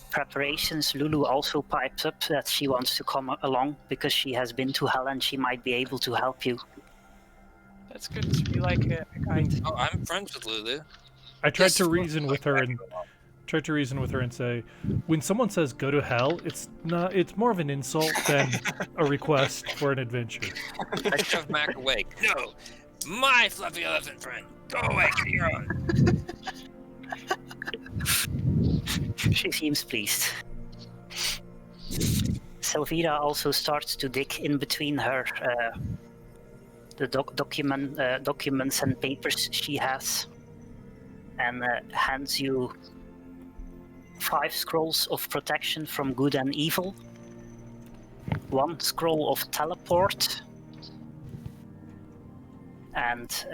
preparations, Lulu also pipes up that she wants to come along because she has been to hell and she might be able to help you. That's good to be like a guide. Oh, I'm friends with Lulu. I tried Yes, to reason with her and say, when someone says go to hell, it's more of an insult than a request for an adventure. I shove Mac away. No! My fluffy elephant friend! Go away, get your own! She seems pleased. Selvira also starts to dig in between her the documents and papers she has, and hands you 5 scrolls of protection from good and evil, 1 scroll of teleport, and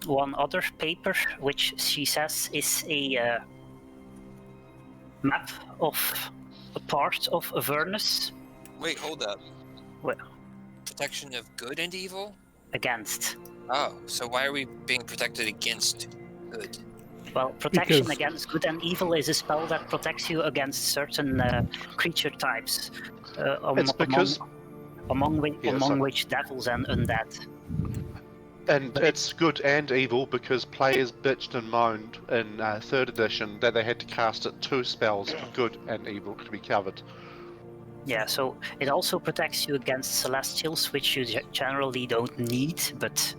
1 other paper, which she says is a map of a part of Avernus. Wait, hold up. Well, Protection of good and evil? against. Oh, so why are we being protected against good? Well, protection Because- against good and evil is a spell that protects you against certain creature types. It's because among sorry. which devils and undead. And it's good and evil because players bitched and moaned in 3rd edition that they had to cast it 2 spells for good and evil to be covered. Yeah, so it also protects you against celestials, which you generally don't need, but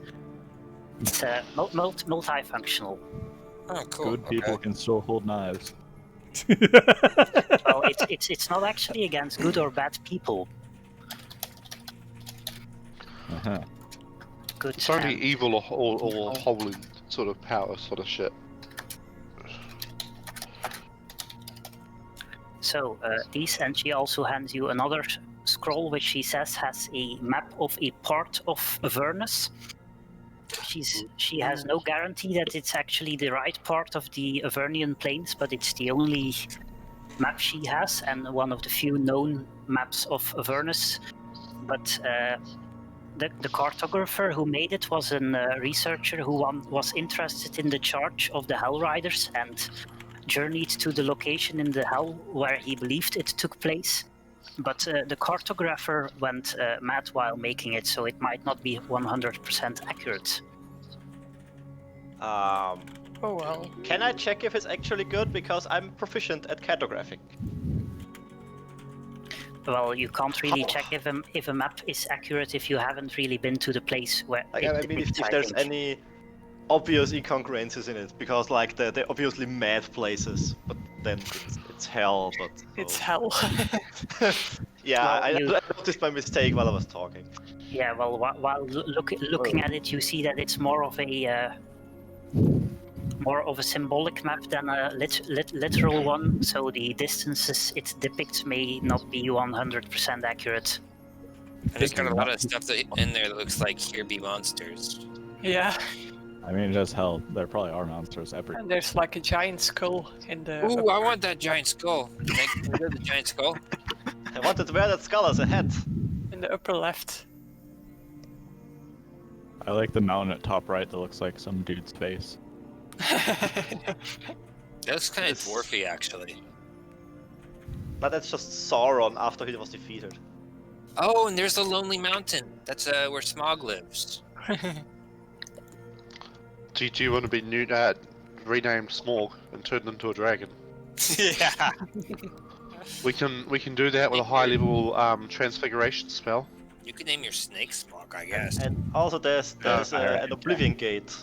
it's multifunctional. Oh, cool. Good people Okay. can still hold knives. Well, it's not actually against good or bad people. Uh-huh. Good. It's only and- evil or holy sort of power sort of shit. So these, and she also hands you another scroll, which she says has a map of a part of Avernus. She has no guarantee that it's actually the right part of the Avernian plains, but it's the only map she has, and one of the few known maps of Avernus. But the cartographer who made it was a researcher who was interested in the charge of the Hell Riders and journeyed to the location in the Hell where he believed it took place. But the cartographer went mad while making it, so it might not be 100% accurate. Oh well. Can I check if it's actually good? Because I'm proficient at cartographing. Well, you can't really check if a map is accurate if you haven't really been to the place where Like, it I mean, if depicts, I there's think. any obvious incongruences in it, because like they're obviously mad places, but then it's hell. But It's hell. yeah, Well, I you- noticed my mistake while I was talking. Yeah, well, while looking at it, you see that it's more of a symbolic map than a literal one. So the distances it depicts may not be 100% accurate. And it's got a lot of stuff in there that looks like here be monsters. Yeah, I mean, it does help. There probably are monsters everywhere. and there's like a giant skull in the. Ooh, I want that giant skull. Can I get the giant skull? I wanted to wear that skull as a hat. In the upper left. I like the mountain at top right that looks like some dude's face. That's kind of It's- dwarfy, actually. But that's just Sauron after he was defeated. Oh, and there's the Lonely Mountain. That's where Smog lives. Do you want to be renamed Smorg and turned into a dragon? Yeah. We can do that with a high level transfiguration spell. You can name your snake Smog, I guess. And also there's alright. an Oblivion Gate.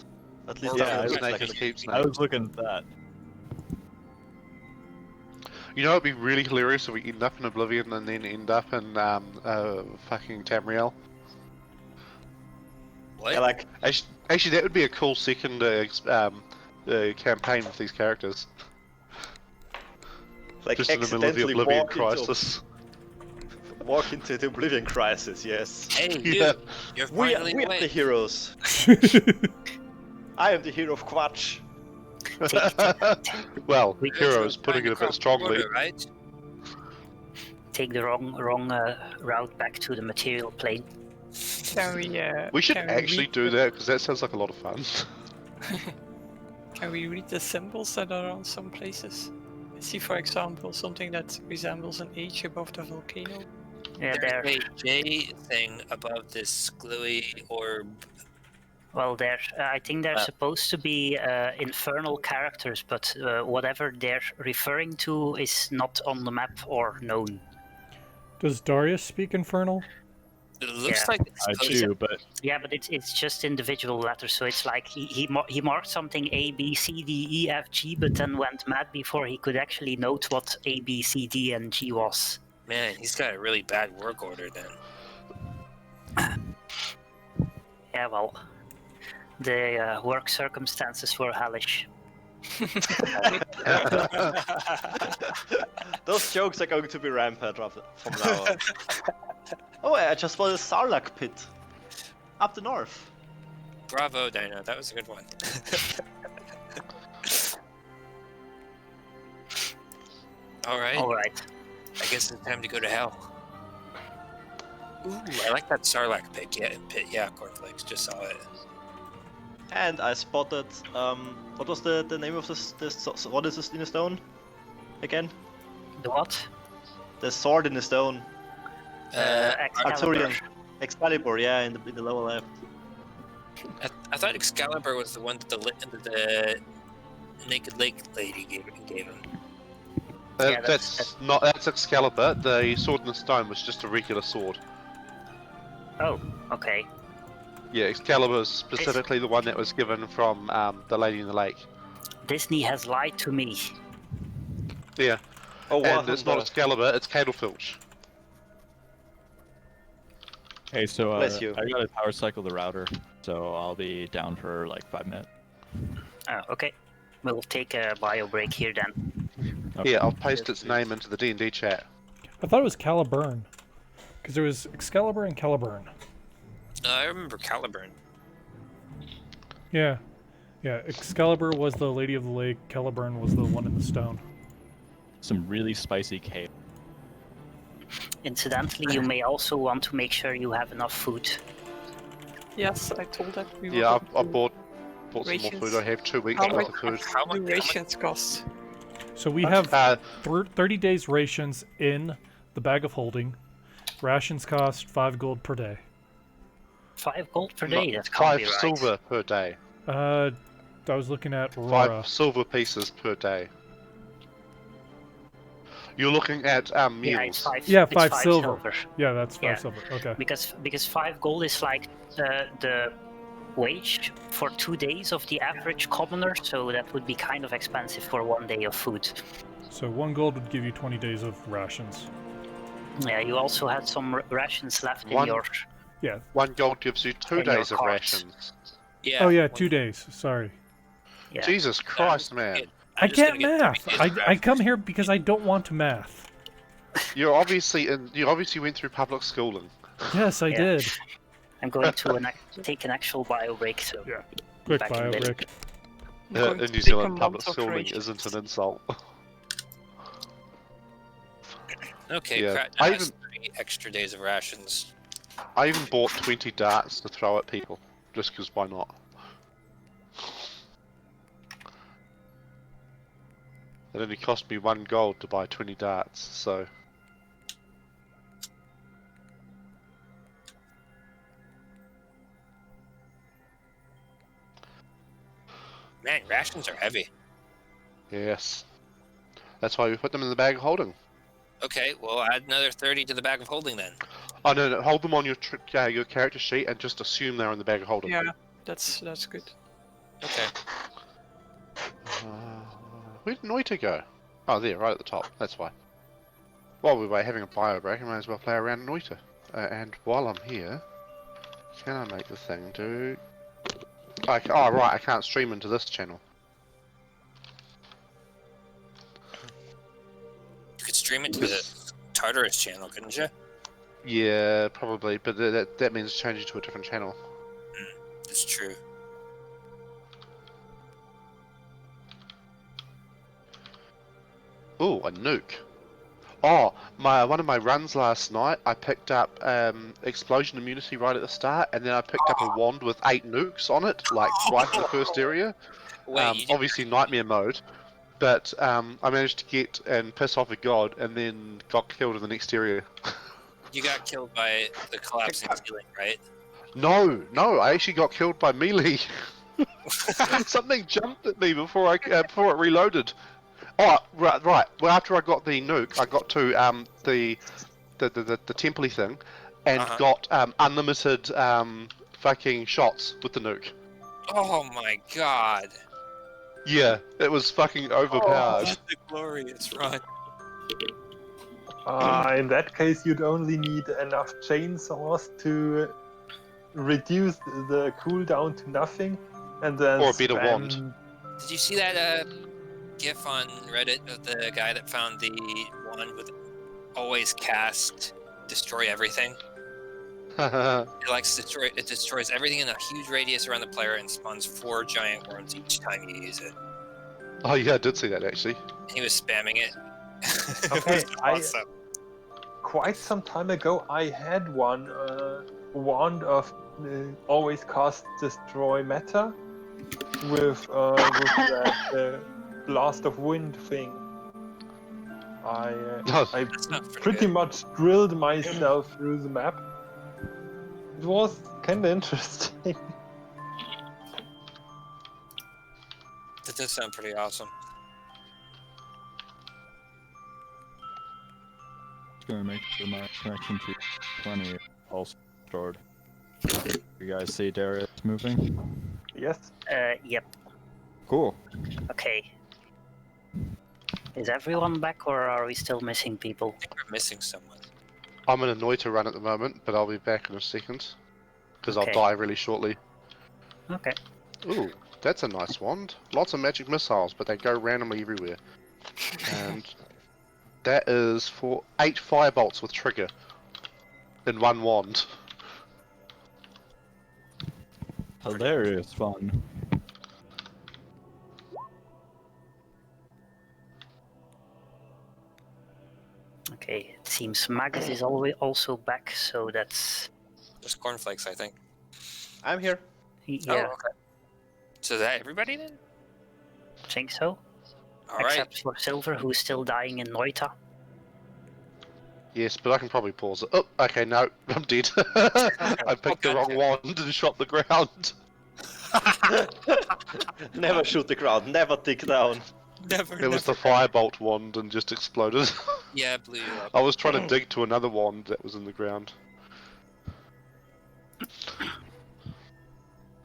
At least Yeah, that Yeah, looks snake like is an keep I snake. was looking at that. You know, it'd be really hilarious if we end up in Oblivion and then end up in fucking Tamriel. What? Yeah, like Actually, that would be a cool second campaign with these characters. like Just in the middle of the accidentally Oblivion walk into the Oblivion Crisis. Yes. Hey, dude, Yeah. you're We finally are the awake. heroes. I am the hero of Quatch. Well, We- heroes, Trying putting to it a cross bit the strongly. border, right? Take the wrong route back to the material plane. Can we? We should can we actually read do the- that because that sounds like a lot of fun. Can we read the symbols that are on some places? See, for example, something that resembles an H above the volcano. Yeah, there. There's a J thing above this gluey orb. Well, there. I think they're Uh. supposed to be infernal characters, but whatever they're referring to is not on the map or known. Does Darius speak Infernal? It looks Yeah. like it's I supposed do, but Yeah, but it's just individual letters, so it's like he marked something A B C D E F G, but then went mad before he could actually note what A B C D and G was. Man, he's got a really bad work order then. Yeah, well, the work circumstances were hellish. Those jokes are going to be rampant from now on. Oh, I just saw the Sarlacc pit. Up the north. Bravo, Dino. That was a good one. All right. All right. I guess it's time to go to hell. Ooh, I like that Sarlacc pit. Yeah, cornflakes. Just saw it. And I spotted, what was the name of this what is this in the stone? Again? The what? The sword in the stone. Excalibur. Arthurian. Excalibur, yeah, in the lower left. I thought Excalibur was the one that the Naked Lake lady gave him. Yeah, That's Excalibur. The sword in the stone was just a regular sword. Oh, okay. Yeah, Excalibur is specifically the one that was given from the Lady in the Lake. Disney has lied to me. Yeah, Oh, and it's not Excalibur, it's Cadelfilch. hey, so Bless you. I gotta power cycle the router, so I'll be down for like 5 minutes. Oh, okay. We'll take a bio break here then. Okay. Yeah, I'll paste its name into the D&D chat. I thought it was Caliburn. Because there was Excalibur and Caliburn. I remember Caliburn. Yeah. Yeah, Excalibur was the Lady of the Lake, Caliburn was the one in the stone. Some really spicy cake. Incidentally, you may also want to make sure you have enough food. Yes, I told that we were Yeah, going I to- bought some more rations. food. I have 2 weeks How worth much of food. How do much? rations cost? So we have Uh, 30 days rations in the bag of holding. Rations cost 5 gold per day. 5 gold per day, that can't 5 be right. silver per day. I was looking at 5 Aurora. silver pieces per day. You're looking at Yeah, it's meals. 5, Yeah, it's 5 silver. Yeah, that's 5 Yeah. silver. Okay. Because 5 gold is like the wage for 2 days of the average commoner, so that would be kind of expensive for 1 day of food. So 1 gold would give you 20 days of rations. Yeah, you also had some rations left in One- your... 1 gold gives you 2 And your days of carts. rations. Yeah. Oh yeah, 2 days. Sorry. Yeah. Jesus Christ, man. I can't math. I come here because I don't want to math. You obviously went through public schooling. Yes, I Yeah. did. I'm going to take an actual bio break, so Yeah. Quick back in a bio bit. break. I'm going In to New take a Zealand, month public of schooling rations. isn't an insult. Okay, Yeah, Pratt I now has even- 3 extra days of rations. I even bought 20 darts to throw at people, just because why not? It only cost me 1 gold to buy 20 darts, so... Man, rations are heavy. Yes. That's why we put them in the bag of holding. Okay, well, add another 30 to the bag of holding then. Oh no, hold them on your character sheet and just assume they're in the bag of holding. Yeah, that's good. Okay. Where did Noita go? Oh, there, right at the top. That's why. While we were having a bio break, I might as well play around Noita. And while I'm here, can I make the thing do... Oh, right, I can't stream into this channel. You could stream it to the Tartarus channel, couldn't you? Yeah, probably, but that means changing to a different channel. It's true. Ooh, a nuke. Oh, one of my runs last night, I picked up explosion immunity right at the start, and then I picked up a wand with 8 nukes on it, like right in the first area. Wait, you did Obviously nightmare mode, but I managed to get and piss off a god, and then got killed in the next area. You got killed by the collapsing ceiling, right? No, I actually got killed by melee. Something jumped at me before it reloaded. Oh, right. Well, after I got the nuke, I got to the temple thing, and got unlimited fucking shots with the nuke. Oh my god. Yeah, it was fucking overpowered. What the glorious run. In that case, you'd only need enough chainsaws to reduce the cooldown to nothing, and then Or a better spam... wand. Did you see that GIF on Reddit of the guy that found the one with always cast destroy everything? It destroys everything in a huge radius around the player and spawns 4 giant worms each time you use it. Oh yeah, I did see that actually. He was spamming it. Okay, It was awesome. Quite some time ago, I had one wand of always cast destroy matter with that blast of wind thing. I That sounds pretty good. much drilled myself through the map. It was kinda interesting. That does sound pretty awesome. Just gonna make sure my connection to 20 is also stored. You guys see Darius moving? Yes. Yep. Cool. Okay. Is everyone back, or are we still missing people? I think we're missing someone. I'm in a Noita run at the moment, but I'll be back in a second. Because Okay. I'll die really shortly. Okay. Ooh, that's a nice wand. Lots of magic missiles, but they go randomly everywhere. And that is for 8 firebolts with trigger in one wand. Hilarious fun. Okay. It seems Magus is also back, so that's There's cornflakes, I think. I'm here. yeah. Oh, okay. So is that everybody then? I think so. All right. Except for Silver, who's still dying in Noita. Yes, but I can probably pause it. Oh, okay, no, I'm dead. I picked the wrong wand and shot the ground. Never shoot the ground, never dig down. Never. It was the firebolt wand and just exploded. Yeah, blew you up. I was trying to dig to another wand that was in the ground.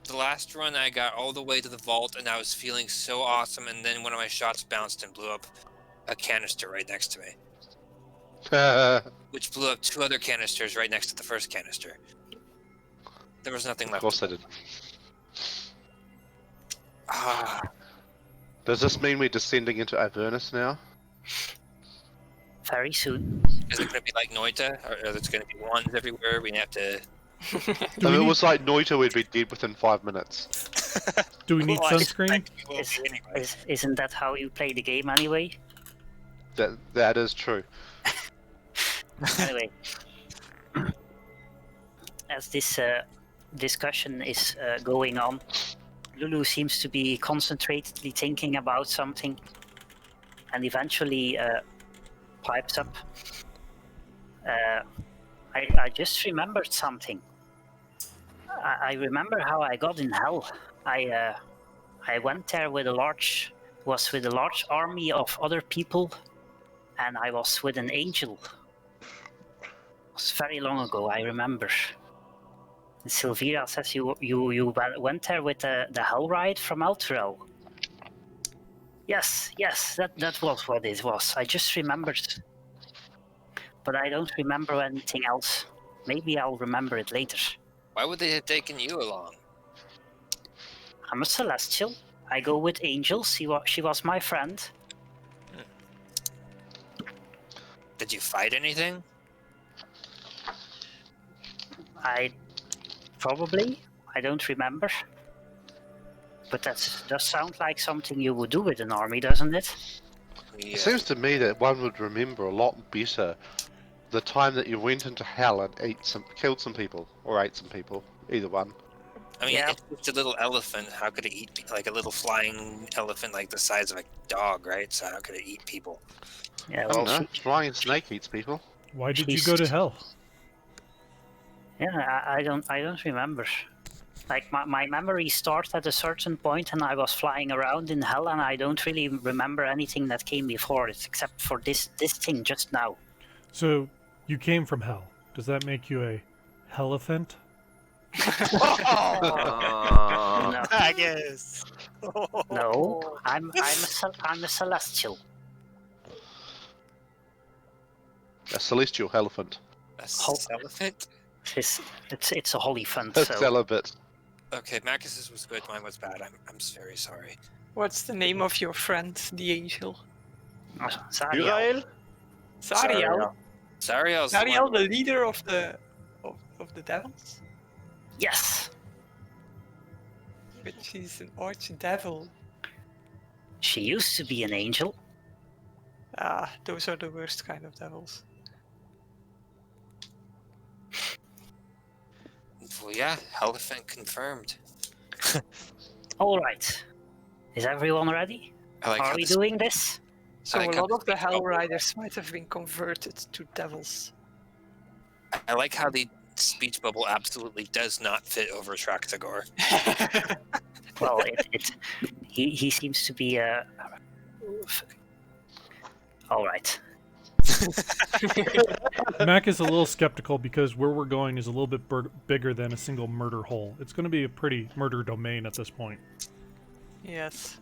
The last run, I got all the way to the vault, and I was feeling so awesome. And then one of my shots bounced and blew up a canister right next to me, which blew up 2 other canisters right next to the first canister. There was nothing Of left. course I did. Ah, Does this mean we're descending into Avernus now? very soon. Is it going to be like Noita, or is it going to be wands everywhere? We have to. If it was like Noita, we'd be dead within 5 minutes. Do we need Well, I sunscreen? expect we will be anyway. Isn't that how you play the game anyway? That is true. Anyway, as this discussion is going on, Lulu seems to be concentratedly thinking about something, and eventually pipes up. I just remembered something. I remember how I got in hell. I went there with a large army of other people, and I was with an angel. It was very long ago, I remember. And Sylvira says you went there with the Hell Ride from Elturel. Yes, that was what it was. I just remembered. But I don't remember anything else. Maybe I'll remember it later. Why would they have taken you along? I'm a celestial. I go with angels. She was my friend. Did you fight anything? I don't remember. But that does sound like something you would do with an army, doesn't it? Yeah. It seems to me that one would remember a lot better the time that you went into hell and killed some people, or ate some people. Either one. I mean, Yeah. it's just a little elephant. How could it eat like a little flying elephant, like the size of a dog, right? So how could it eat people? Yeah, I don't well, know. Flying snake eats people. Why did you go to hell? yeah, I don't remember. Like my memory starts at a certain point, and I was flying around in hell, and I don't really remember anything that came before it, except for this thing just now. So, you came from hell. Does that make you a helephant? No. I guess. No, I'm a celestial. A celestial elephant. A Hol- elephant? It's a holy fund. A So celibate. Okay, Marcus's was good. Mine was bad. I'm very sorry. What's the name of your friend, the angel? Zariel. Urael? Zariel. Zariel's the Zariel, one- the leader of the devils? Yes, But she's an archdevil. she used to be an angel. Ah, those are the worst kind of devils. Well, yeah, elephant confirmed. All right, is everyone ready? I like Are how we this- doing this? So like a how lot of the this- Hell Riders might have been converted to devils. I like how the speech bubble absolutely does not fit over Traktagor. Well, he seems to be all right. Mac is a little skeptical because where we're going is a little bit bigger than a single murder hole. It's going to be a pretty murder domain at this point. Yes.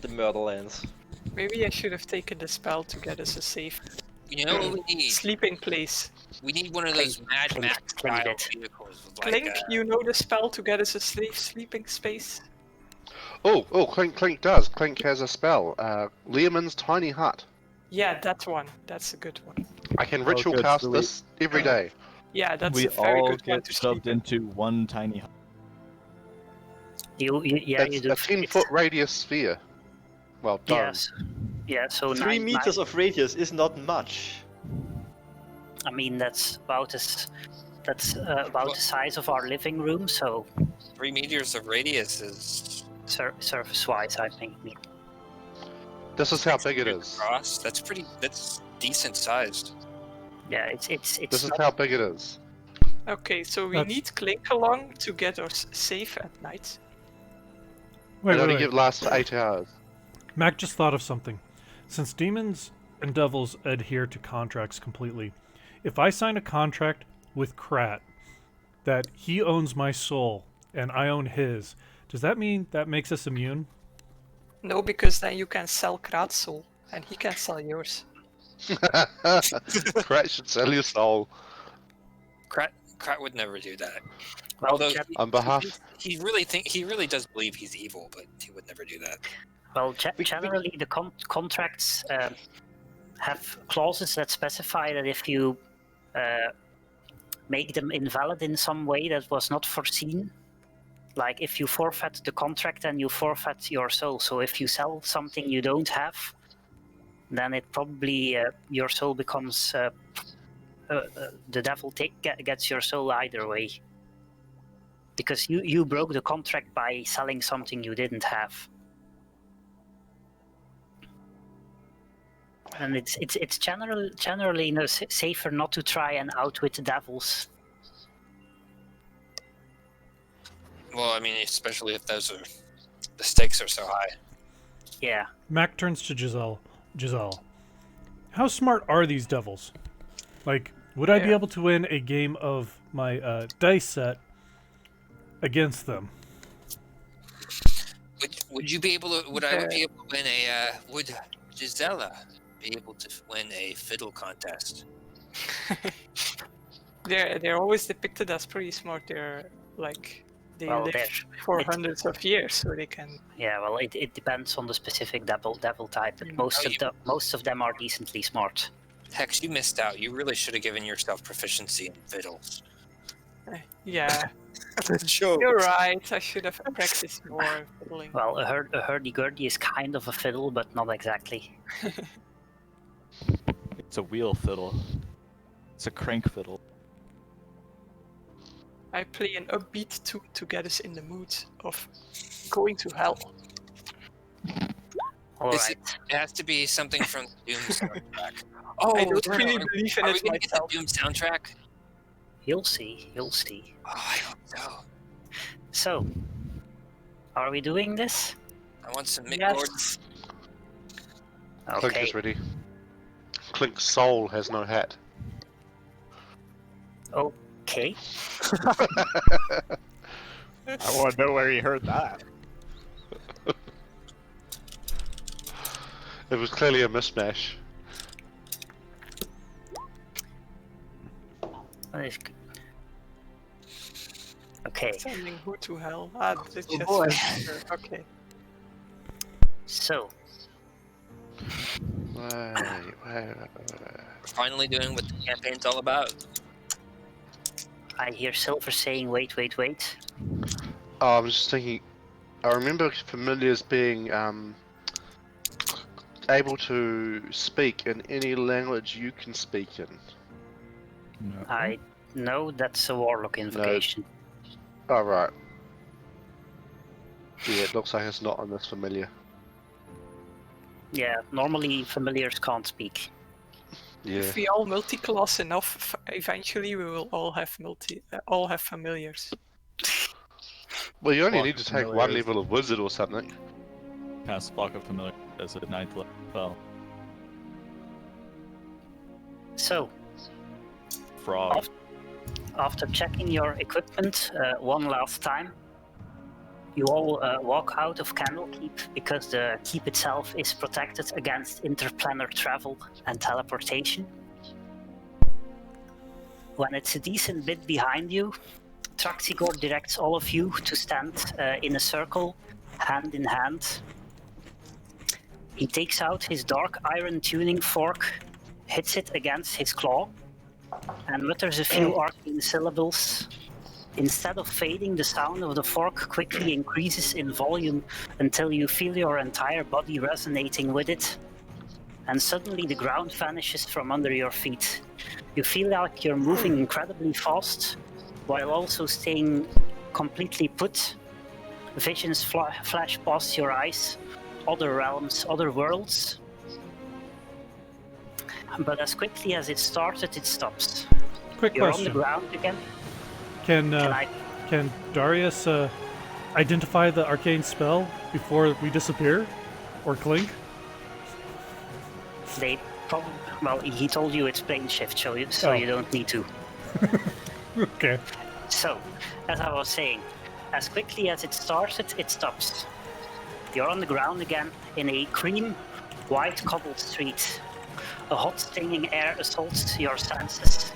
The Murderlands. Maybe I should have taken the spell to get us a safe You know what we need? sleeping place. We need one of those Mad Clink, Max clink style it. vehicles with Clink, like you know the spell to get us a safe sleeping space? Oh, Clink does. Clink has a spell. Learman's Tiny Hut. Yeah, that one. That's a good one. I can ritual good, cast so we- this every day. Yeah, that's we a very all good one get to shoved sleep in. into one tiny hut. You It's do. a 10-foot radius sphere. Well, dome. Yes. Yeah. So 3 meters of radius is not much. I mean, that's about the size of our living room. So 3 meters of radius is surface-wise, I think. This is how big it is. across. That's decent sized. Yeah, it's This is not- how big it is. Okay, so we That's- need Clink along to get us safe at night. Wait, It only wait. lasts for 8 hours. Mac just thought of something. Since demons and devils adhere to contracts completely, if I sign a contract with Krat that he owns my soul and I own his, does that mean that makes us immune? No, because then you can sell Krat's soul, and he can sell yours. Krat should sell your soul. Krat would never do that. well, Although On behalf... he really does believe he's evil, but he would never do that. generally the contracts have clauses that specify that if you make them invalid in some way that was not foreseen, like if you forfeit the contract, then you forfeit your soul. So if you sell something you don't have, then it probably your soul becomes the devil gets your soul either way, because you broke the contract by selling something you didn't have. And it's generally safer not to try and outwit the devils. Well, I mean, especially if the stakes are so high. Yeah. Mac turns to Giselle. Giselle, how smart are these devils? Like, would I be able to win a game of my dice set against them? Would you be able to? Would I be able to win a? Would Gisela be able to win a fiddle contest? They're always depicted as pretty smart. They're like they live for hundreds of years, so they can. Yeah, well, it depends on the specific devil type, but most of them are decently smart. Hex, you missed out. You really should have given yourself proficiency in fiddles. Yeah. You're right. I should have practiced more fiddling. Well, a hurdy-gurdy is kind of a fiddle, but not exactly. It's a wheel fiddle. It's a crank fiddle. I play an upbeat to get us in the mood of going to hell. Alright. It has to be something from the Doom soundtrack. I don't really believe in Are it we gonna get the myself. Doom soundtrack? You'll see. Oh, I hope so. So, are we doing this? I want some Mick Yes. Gordon's. Clink is ready. Clink's soul has no hat. Okay. I want to know where he heard that. It was clearly a mismatch. Okay. Sending who to hell? It's just boy. Okay. So, Wait. Finally doing what the campaign's all about. I hear Silver saying, wait. Oh, I'm just thinking. I remember familiars being able to speak in any language you can speak in. No. I know that's a warlock invocation. Oh, right. Yeah, it looks like it's not on this familiar. Yeah, normally familiars can't speak. Yeah. If we all multi-class enough, eventually we will all have familiars. Well, you only Block need to of take one familiars. level of wizard or something. Cast Block of Familiar as a 9th level spell. So, Frog. after checking your equipment one last time, you all walk out of Candlekeep because the keep itself is protected against interplanar travel and teleportation. When it's a decent bit behind you, Traxigor directs all of you to stand in a circle, hand in hand. He takes out his dark iron tuning fork, hits it against his claw, and mutters a few arcane syllables. Instead of fading, the sound of the fork quickly increases in volume until you feel your entire body resonating with it. And suddenly the ground vanishes from under your feet. You feel like you're moving incredibly fast, while also staying completely put. Visions flash past your eyes, other realms, other worlds. But as quickly as it started, it stops. Quick You're question. on the ground again. Can Darius identify the arcane spell before we disappear? Or Clink? They probably, well, he told you it's plane shift, so you don't need to. Okay. So, as I was saying, as quickly as it started, it stops. You're on the ground again in a cream, white cobbled street. A hot, stinging air assaults your senses.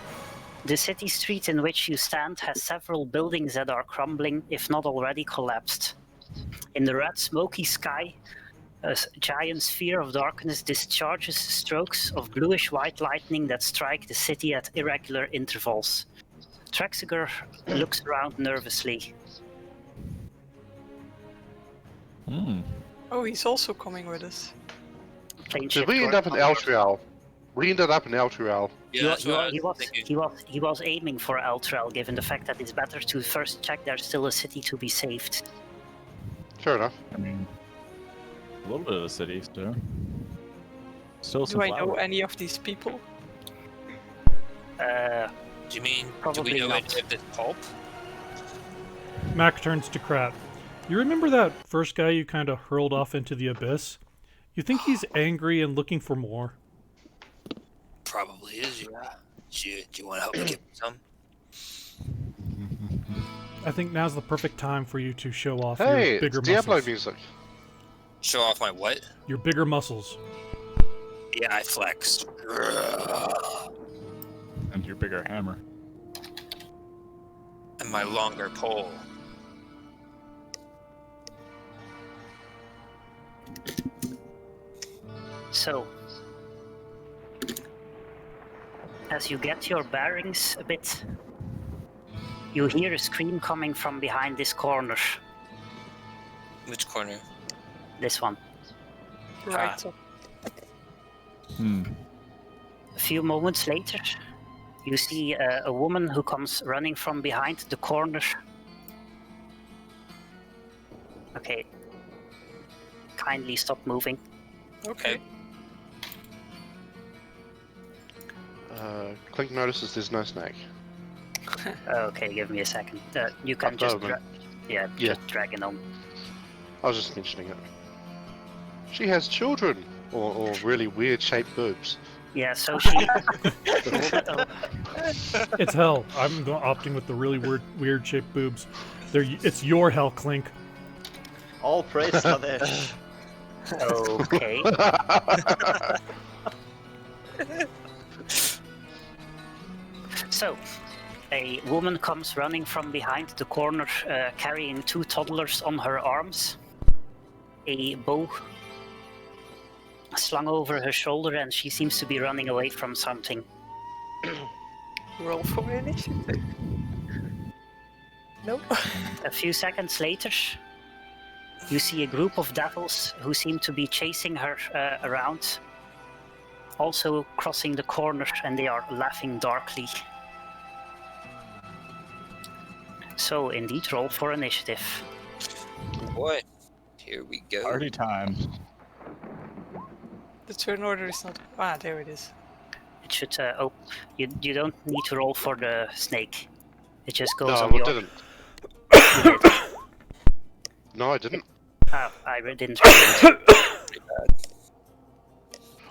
The city street in which you stand has several buildings that are crumbling, if not already collapsed. In the red, smoky sky, A giant sphere of darkness discharges strokes of bluish-white lightning that strike the city at irregular intervals. Traxiger looks around nervously. Oh, he's also coming with us. Did we end up in Eltrial? We ended up in Eltrial. Yeah, that's what I was thinking. He was aiming for Eltrel, given the fact that it's better to first check there's still a city to be saved. Fair enough. I mean, a little bit of a city, so. Still some Do I know flowers. any of these people? Do you mean, do Probably we know not. any of this pulp? Mac turns to Krat. You remember that first guy you kind of hurled off into the abyss? You think he's angry and looking for more? Probably is, yeah. Do you want to help me get some? I think now's the perfect time for you to show off Hey, your bigger it's Diablo muscles. music. Show off my what? Your bigger muscles. Yeah, I flexed. And your bigger hammer. And my longer pole. So, as you get your bearings a bit, you hear a scream coming from behind this corner. Which corner? This one. Right. up. A few moments later, you see a woman who comes running from behind the corner. Okay. Kindly stop moving. Okay. Clink notices there's no snake. Okay, give me a second. You can Up just over. yeah, Yeah. just drag it on. I was just mentioning it. She has children, or really weird shaped boobs. Yeah, so she. It's hell. I'm opting with the really weird shaped boobs. It's your hell, Clink. All praise Slanesh. Okay. So, a woman comes running from behind the corner, carrying two toddlers on her arms, a bow slung over her shoulder, and she seems to be running away from something. Roll for initiative. Nope. A few seconds later, you see a group of devils who seem to be chasing her around, also crossing the corner, and they are laughing darkly. So, indeed, roll for initiative. Boy, here we go. Party time. The turn order is not. Ah, there it is. It should. You don't need to roll for the snake. It just goes No, on I your. didn't. You did. No, I didn't. Oh, didn't read it.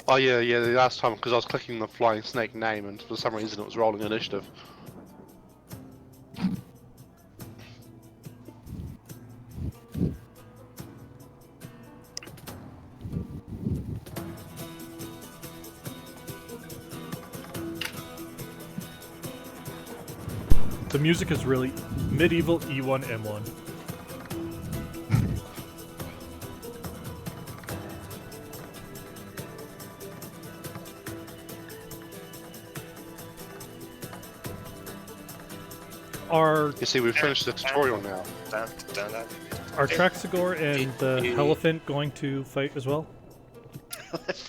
Oh yeah, the last time, because I was clicking the flying snake name, and for some reason it was rolling initiative. The music is really medieval E1 M1. You see, we've finished the tutorial now. Are Traxigor and the elephant going to fight as well?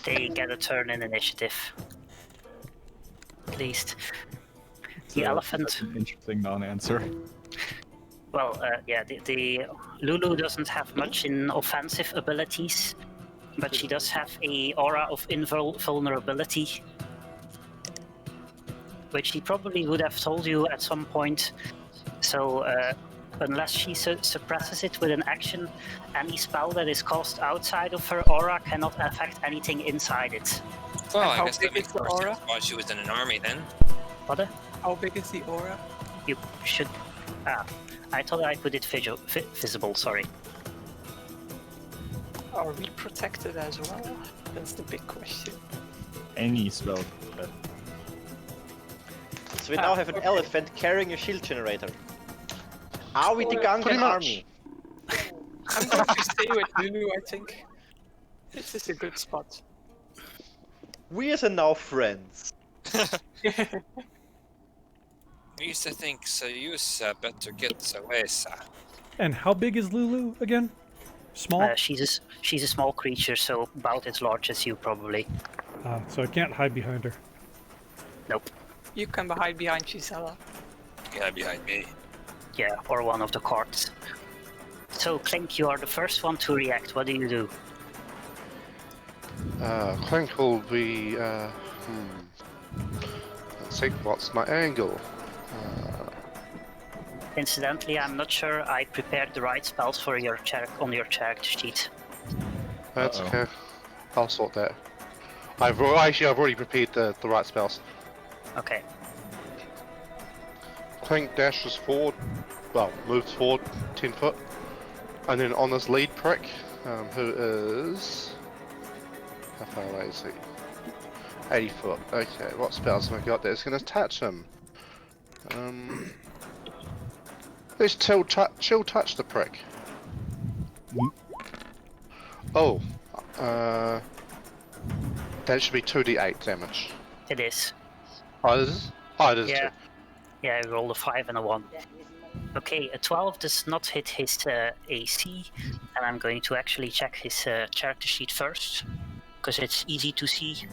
They get a turn in initiative. At least. The elephant. That's an interesting non-answer. Well, yeah, the Lulu doesn't have much in offensive abilities, but she does have a aura of invulnerability, which she probably would have told you at some point. So, unless she suppresses it with an action, any spell that is cast outside of her aura cannot affect anything inside it. Well, And I how guess big that makes is the more aura? sense why she was in an army then. What? How big is the aura? You should. I thought I put it visible. Sorry. Are we protected as well? That's the big question. Any spell. So we now have an elephant carrying a shield generator. Are we the Pretty Gungan much. army? I'm going to stay with Lulu, I think. This is a good spot. We are now friends. We used to think so. You better get away, sir. And how big is Lulu again? Small? She's a small creature, so about as large as you probably. So I can't hide behind her. Nope. You can hide behind Gisela. Yeah, behind me. Yeah, or one of the carts. So Clink, you are the first one to react. What do you do? Clink will be. Let's see, what's my angle? Incidentally, I'm not sure I prepared the right spells for your on your character sheet. That's okay. I'll sort that. I've already prepared the right spells. Okay. Clink dashes forward, well, moves forward 10 foot, and then on this lead prick, who is. How far away is he? 80 foot. Okay, what spells have I got that's going to touch him? Let's chill touch the prick. Oh, that should be 2d8 damage. It is. Oh, it is? Oh, it is Yeah. too. Yeah, I rolled a 5 and a 1. Okay, a 12 does not hit his AC, and I'm going to actually check his character sheet first, because it's easy to see,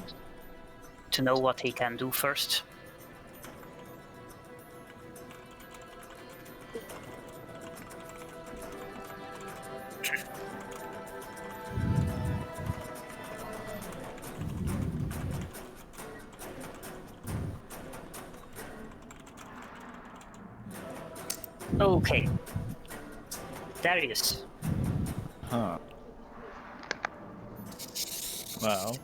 to know what he can do first. Okay. Darius. Huh. Well.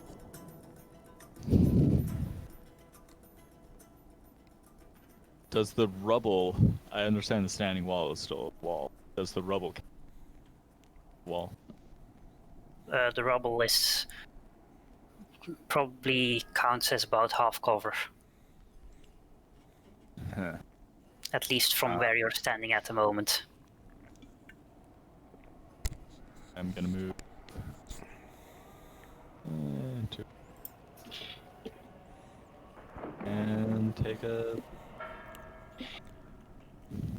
Does the rubble... I understand the standing wall is still a wall. Does the rubble... wall? The rubble is probably counts as about half cover, Huh. at least from where you're standing at the moment. I'm gonna move... two. And take a...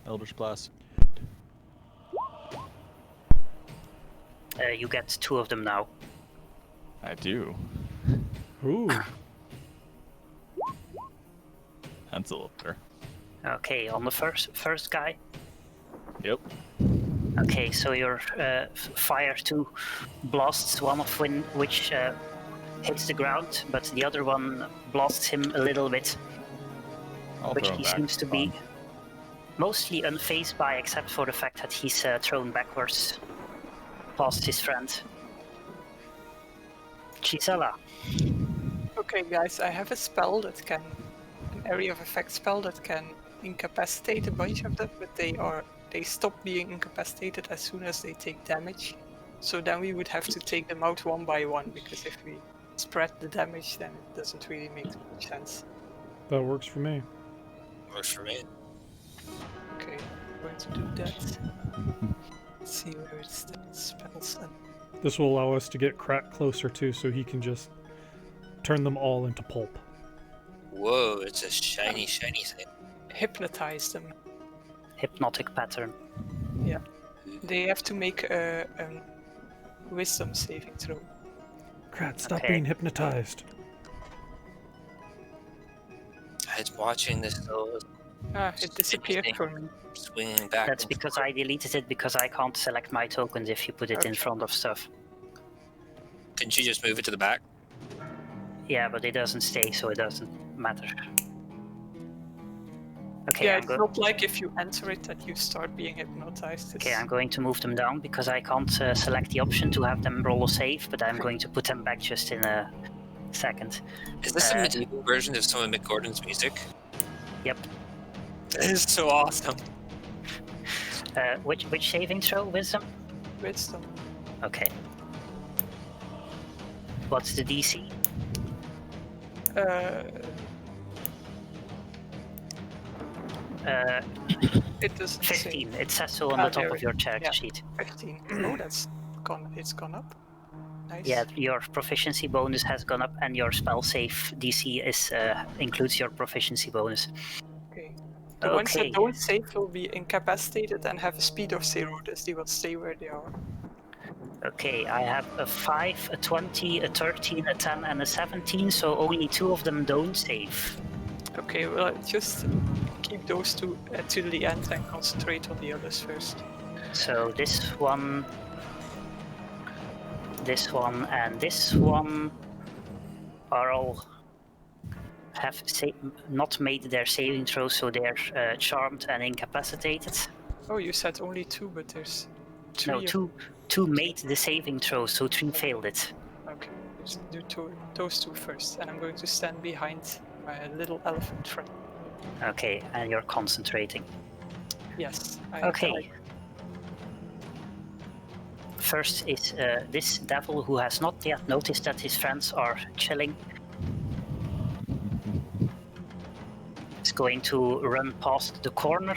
Eldritch Blast. You get 2 of them now. I do. Ooh. That's a little better. Okay, on the first guy. Yep. Okay, so your fire 2 blasts, one of which hits the ground, but the other one blasts him a little bit, I'll which throw him he back. seems to be mostly unfazed by, except for the fact that he's thrown backwards past his friend. Gisela. Okay, guys, I have a spell that can, an area of effect spell that can incapacitate a bunch of them, but they stop being incapacitated as soon as they take damage. So then we would have to take them out one by one, because if we spread the damage, then it doesn't really make too much sense. That works for me. Works for me. Okay, I'm going to do that. Let's see where it's the spells and This will allow us to get Crack closer too, so he can just turn them all into pulp. Whoa, it's a shiny thing. hypnotize them. Hypnotic pattern. Yeah. They have to make a wisdom saving throw. Crat, stop Okay. being hypnotized. I was watching this though, It disappeared for me. swinging back. That's and because forth. I deleted it because I can't select my tokens if you put it in Okay. front of stuff. Couldn't you just move it to the back? Yeah, but it doesn't stay, so it doesn't matter. Okay, Yeah, I'm it's go- not like if you enter it that you start being hypnotized. Okay, I'm going to move them down because I can't select the option to have them roll a save, but I'm going to put them back just in a second. Is this a medieval version of some of Mick Gordon's music? Yep. That is so awesome. Which saving throw? Wisdom? Wisdom. Okay. What's the DC? It doesn't 15. say. It says so on Ah, the top there of your character yeah. sheet. 15. Oh, it's gone up. Nice. Yeah, your proficiency bonus has gone up, and your spell save DC is includes your proficiency bonus. Okay. The ones that Okay. don't save will be incapacitated and have a speed of 0, thus they will stay where they are. Okay, I have a 5, a 20, a 13, a 10, and a 17, so only 2 of them don't save. Okay, well, just keep those 2 till the end and concentrate on the others first. So this one, and this one are all have not made their saving throw, so they're charmed and incapacitated. Oh, you said only 2, but there's 3. No, two made the saving throw, so 3 failed it. Okay, just do those 2 first, and I'm going to stand behind my little elephant friend. Okay, and you're concentrating. Yes. Okay. First is this devil who has not yet noticed that his friends are chilling. Is going to run past the corner.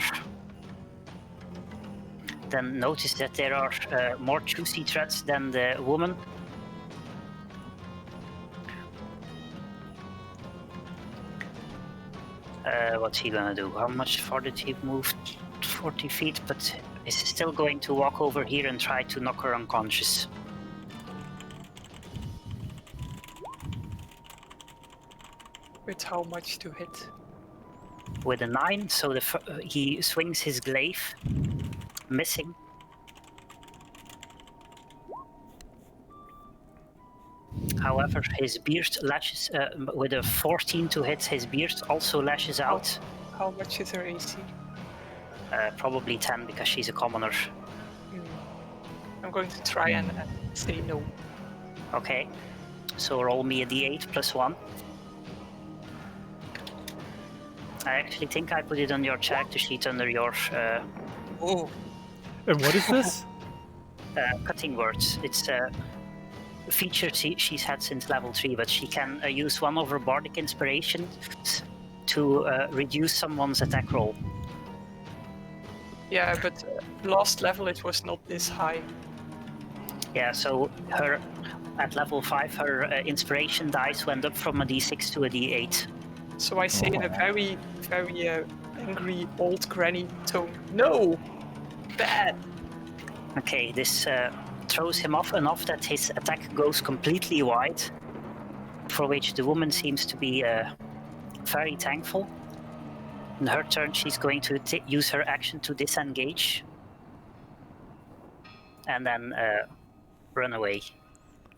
Then notice that there are more juicy threads than the woman. What's he gonna do? How much further did he move? 40 feet, but is still going to walk over here and try to knock her unconscious. With how much to hit? With a 9, so he swings his glaive, missing. However, his beard lashes, with a 14 to hit, his beard also lashes out. How much is her AC? Probably 10 because she's a commoner. I'm going to try and say no. Okay, so roll me a d8 plus 1. I actually think I put it on your character sheet under your Oh. And what is this? cutting words. It's a feature she's had since level 3, but she can use one of her bardic inspirations to reduce someone's attack roll. Yeah, but last level it was not this high. Yeah, so her at level 5, her inspiration dice went up from a d6 to a d8. So I say in a very, very angry old granny tone, no! Bad! Okay, this throws him off enough that his attack goes completely wide, for which the woman seems to be very thankful. In her turn, she's going to use her action to disengage and then run away.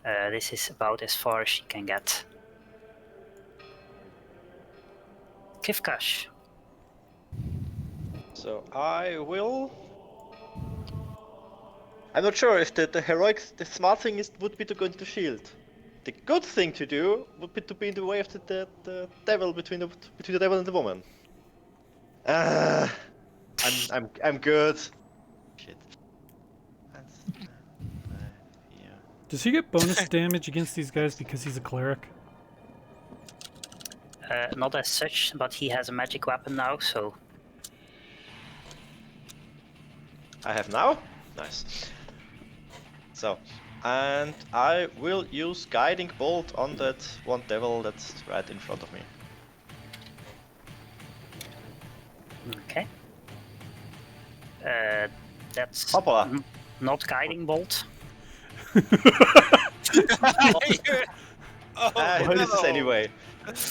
This is about as far as she can get. Kivkash. So I will. I'm not sure if the heroic, the smart thing would be to go into the shield. The good thing to do would be to be in the way of the devil between the devil and the woman. I'm good. Shit. Yeah. Does he get bonus damage against these guys because he's a cleric? Not as such, but he has a magic weapon now, so... I have now? Nice. So, and I will use Guiding Bolt on that one devil that's right in front of me. Okay. That's Hoppala. not Guiding Bolt. What is this anyway?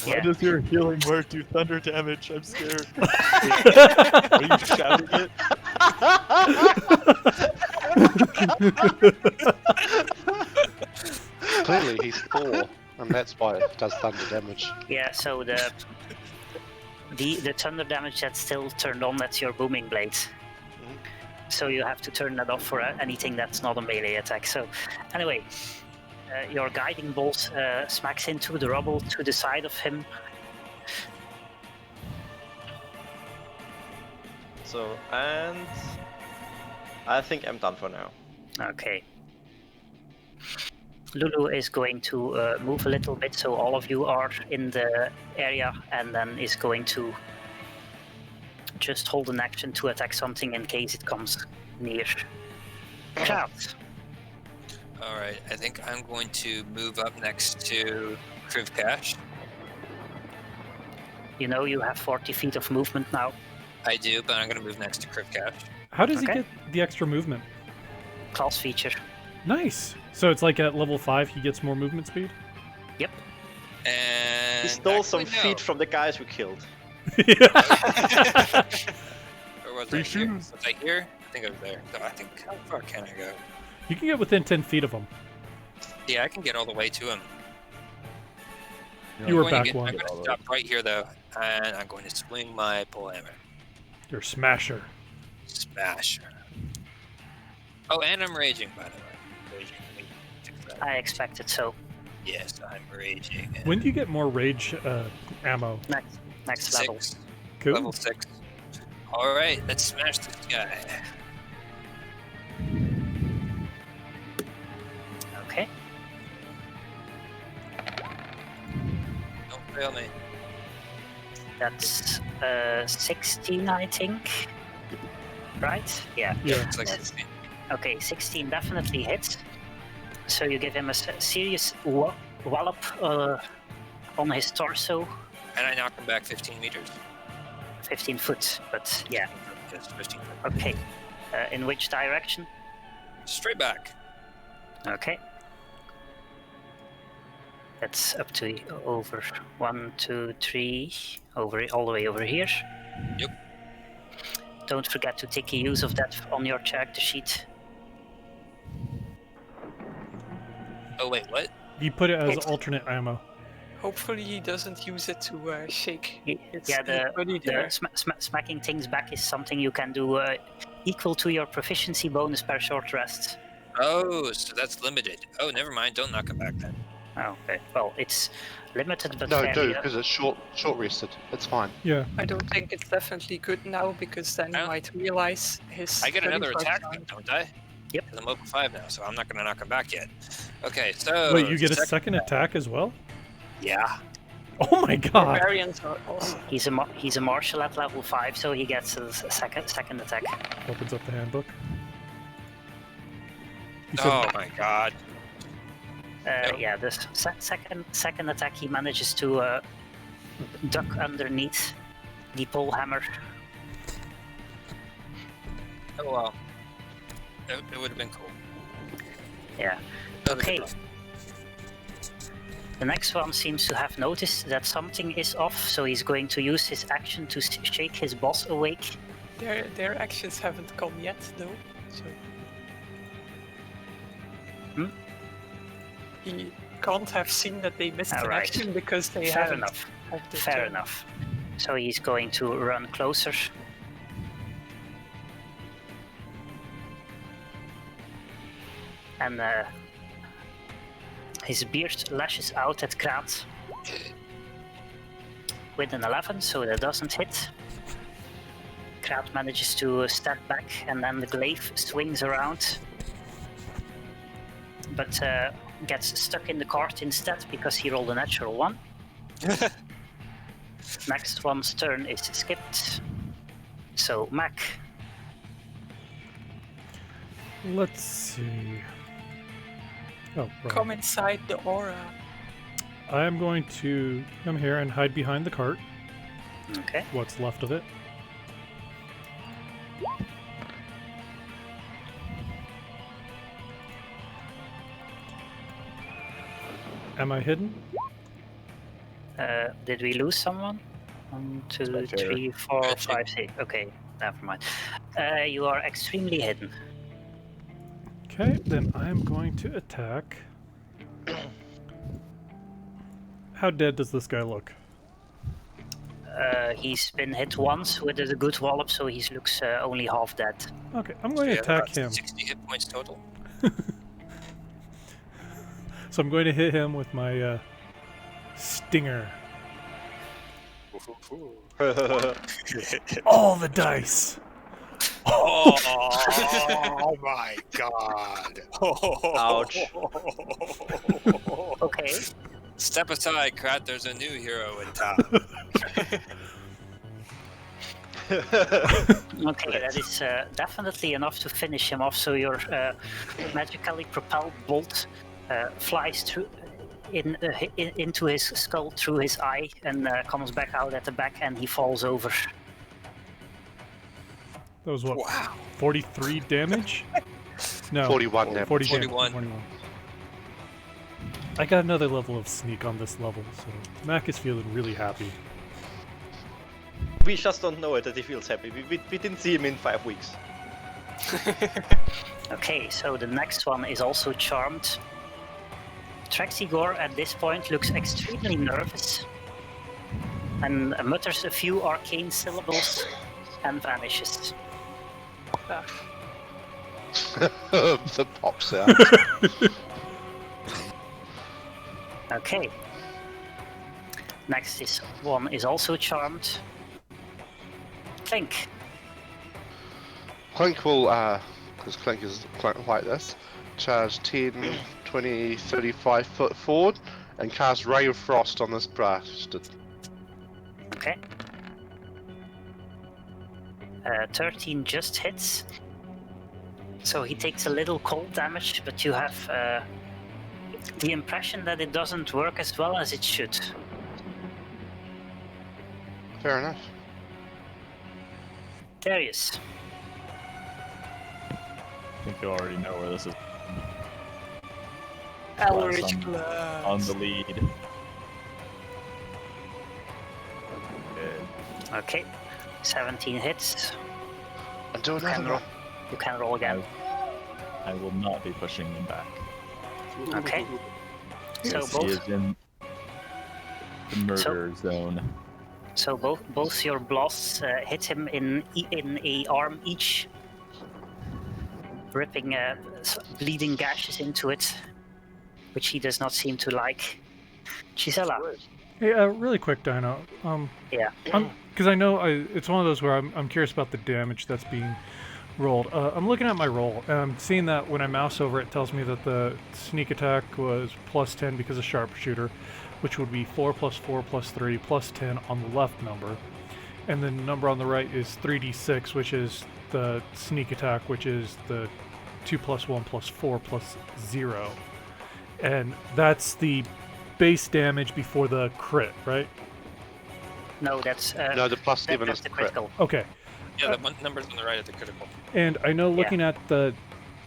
Why does your healing word do thunder damage? I'm scared. Are you shouting it? Clearly he's 4, and that's why it does thunder damage. Yeah, so the thunder damage that's still turned on, that's your booming blade. So you have to turn that off for anything that's not a melee attack. So anyway, your guiding bolt smacks into the rubble to the side of him. So, and I think I'm done for now. Okay. Lulu is going to move a little bit so all of you are in the area, and then is going to just hold an action to attack something in case it comes near. Shout. Alright, I think I'm going to move up next to Krivkash. You know you have 40 feet of movement now. I do, but I'm going to move next to Krivkash. How does he Okay. get the extra movement? Class feature. Nice. So it's like at level 5 he gets more movement speed? Yep. And He stole some actually, no. feet from the guys we killed. Or was Free I here? shoes. Was I here? I think I was there. So I think, how far can I go? You can get within 10 feet of him. Yeah, I can get all the way to him. You were I'm going back to one. I'm going to stop right here, though, and I'm going to swing my pole hammer. Your smasher. Smasher. Oh, and I'm raging, by the way. Raging. Let me fix that. I expected so. Yes, I'm raging. When do you get more rage ammo? Next level. 6. Cool. Level 6. Alright, let's smash this guy. Okay. Don't fail me. That's 16, I think. Right? Yeah. Yeah. It's like 16. Okay, 16 definitely hits. So you give him a serious wallop on his torso. And I knock him back 15 meters. 15 foot, but yeah. Yes, 15. Okay. In which direction? Straight back. Okay. That's up to over 1, 2, 3, over all the way over here. Yep. Don't forget to take use of that on your character sheet. Oh, wait, what? You put it as alternate ammo. Hopefully he doesn't use it to shake his Yeah, buddy there. smacking things back is something you can do equal to your proficiency bonus per short rest. Oh, so that's limited. Oh, never mind. Don't knock him back then. Oh, okay. Well, it's limited, but No, fairly, do, because it's short rested. It's fine. Yeah. I don't think it's definitely good now because then he Oh. might realize his. I get another 35 attack, round- don't I? Yep. 'Cause I'm level 5 now, so I'm not going to knock him back yet. Okay, so... Wait, you get a second attack as well? Yeah. Oh my god! Barbarians are awesome. he's a martial at level 5, so he gets a second attack. Opens up the handbook. You said Oh my god. Yeah, this second attack he manages to duck underneath the pole hammer. Oh well. It would have been cool. Yeah. Another Okay. good one. The next one seems to have noticed that something is off, so he's going to use his action to shake his boss awake. Their actions haven't come yet, though. So he can't have seen that they missed an Alright. action because they Fair haven't. enough. had the Fair turn. enough. So he's going to run closer. And his beard lashes out at Kraat with an 11, so that doesn't hit. Kraat manages to step back, and then the glaive swings around, but gets stuck in the cart instead because he rolled a natural 1. Next one's turn is skipped. So Mac, Let's see. Oh, right. Come inside the aura. I am going to come here and hide behind the cart. okay. What's left of it. Am I hidden? Did we lose someone? 1, 2, Spectator. 3, 4, Magic. 5, 6. Okay, never mind. You are extremely hidden. Okay, then I am going to attack. How dead does this guy look? He's been hit once with a good wallop, so he looks only half dead. Okay, I'm going to Yeah, attack about him. 60 hit points total. So I'm going to hit him with my stinger. All the dice. Oh my god. Ouch. Okay. Step aside, Krat. There's a new hero in town. Okay, that is definitely enough to finish him off. So your magically propelled bolt flies through into his skull through his eye and comes back out at the back, and he falls over. That was what? Wow. 43 damage? No. 41 damage. 41. 41. I got another level of sneak on this level, so Mac is feeling really happy. We just don't know it that he feels happy. We didn't see him in 5 weeks. Okay, so the next one is also charmed. Trexigor at this point looks extremely nervous and mutters a few arcane syllables and vanishes. The pop sound. Okay. Next is one is also charmed. Clink. Clink will, because Clink is like this, charge 10, 20, 35 foot forward and cast Ray of Frost on this bastard. Okay. 13 just hits. So he takes a little cold damage, but you have the impression that it doesn't work as well as it should. Fair enough. Darius. I think you already know where this is. Eldritch on Blast. the lead. Okay. 17 hits. And do You another can one. roll. You can roll again. I will not be pushing him back. Okay. So Because he is both in the murder zone. so both your blasts hit him in a arm each, ripping bleeding gashes into it, which he does not seem to like. Gisela. Hey, really quick, Dino. Yeah. Because I know it's one of those where I'm curious about the damage that's being rolled. I'm looking at my roll, and I'm seeing that when I mouse over it tells me that the sneak attack was plus 10 because of sharpshooter, which would be 4 plus 4 plus 3 plus 10 on the left number. And the number on the right is 3d6, which is the sneak attack, which is the 2 plus 1 plus 4 plus 0. And that's the base damage before the crit, right? No, that's No, the plus 7 that's is the the crit. critical. Okay. Yeah, the one numbers on the right at the critical. And I know looking at the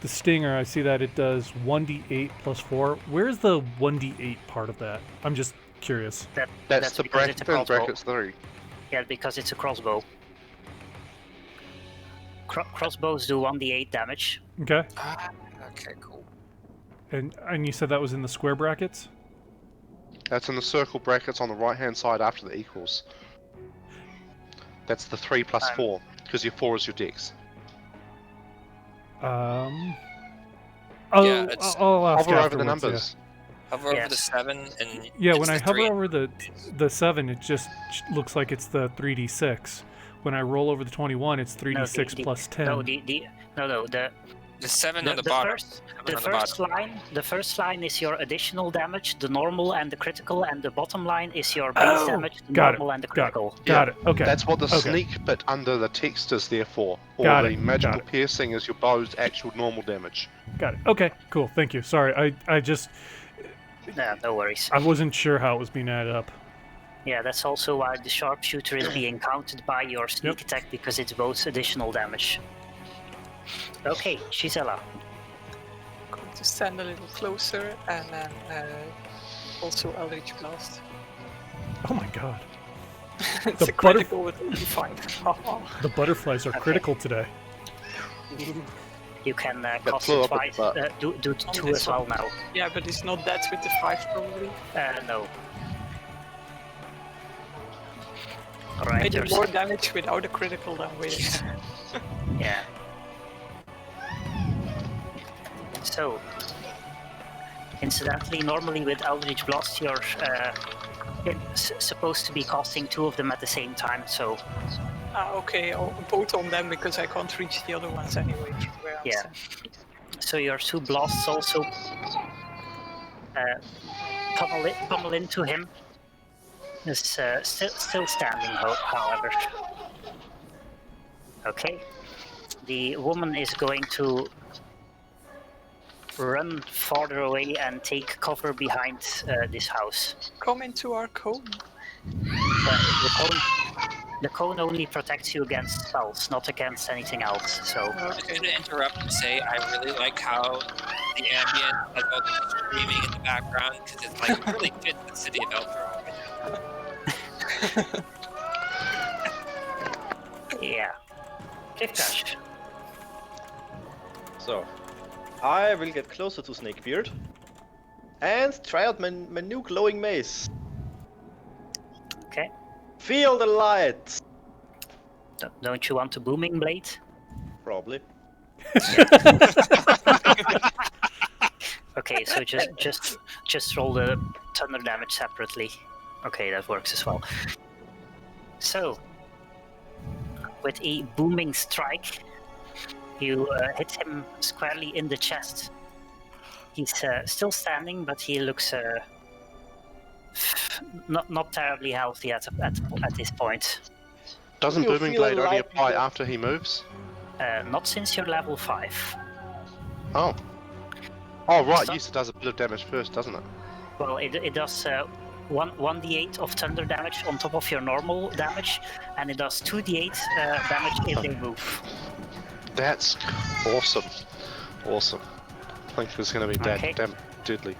stinger, I see that it does 1d8 plus 4. Where's the 1d8 part of that? I'm just curious. That's the because it's a crossbow. brackets 3. Yeah, because it's a crossbow. Crossbows do 1d8 damage. Okay. Okay, cool. And you said that was in the square brackets? That's in the circle brackets on the right hand side after the equals. That's the 3 plus 4, because your 4 is your dex. Oh, Yeah, it's- I'll ask Hover over the afterwards, numbers. Hover over the Yes. 7 and Yeah, it's when I the hover 3. over the 7, it just looks like it's the 3d6. When I roll over the 21, it's 3d6 plus 10. No, The 7 on the the bottom. first, Seven the on the first bottom. line, the first line is your additional damage, the normal and the critical, and the bottom line is your base damage, the got it, normal and the got it. critical. Got it. Okay. That's what the Okay. sneak bit under the text is there for. Or Got the it, magical got it. piercing is your bow's actual normal damage. Got it. Okay, cool. Thank you. Sorry, I just Yeah, no worries. I wasn't sure how it was being added up. Yeah, that's also why the sharpshooter is being counted by your sneak Yep. attack, because it's both additional damage. Okay, Gisela. Going to stand a little closer and then also Eldritch Blast. Oh my god. It's The a critical with 85. The butterflies are Okay. critical today. You can cost flew it up at twice. the butt. Do 2 as well now. Yeah, but he's not dead with the 5 probably. No. I Alright, did more damage without a critical than with it. yeah. So, incidentally, normally with Eldritch Blast, you're supposed to be casting 2 of them at the same time, so Okay, both on them because I can't reach the other ones anyway from where I'm Yeah. standing. so your 2 blasts also pummel into him. Is still standing, however. Okay. The woman is going to run farther away and take cover behind this house. Come into our cone. The cone only protects you against spells, not against anything else. So I'm just going to interrupt and say I really like how the ambient has all the screaming in the background because it's like it really fits the city of Elturel right now. yeah, cliff touch. So, I will get closer to Snakebeard and try out my new glowing mace. Okay. Feel the light. Don't you want a booming blade? Probably. Okay, so just roll the thunder damage separately. Okay, that works as well. So, with a booming strike, you hit him squarely in the chest. He's still standing, but he looks not terribly healthy at this point. Doesn't You Booming feel Blade only like apply you- after he moves? Not since you're level 5. Oh. Oh, right, So- yes, it does a bit of damage first, doesn't it? Well, it does 1d8 of thunder damage on top of your normal damage, and it does 2d8 damage if they move. That's awesome. Awesome. Clink is going to be Okay. deadly.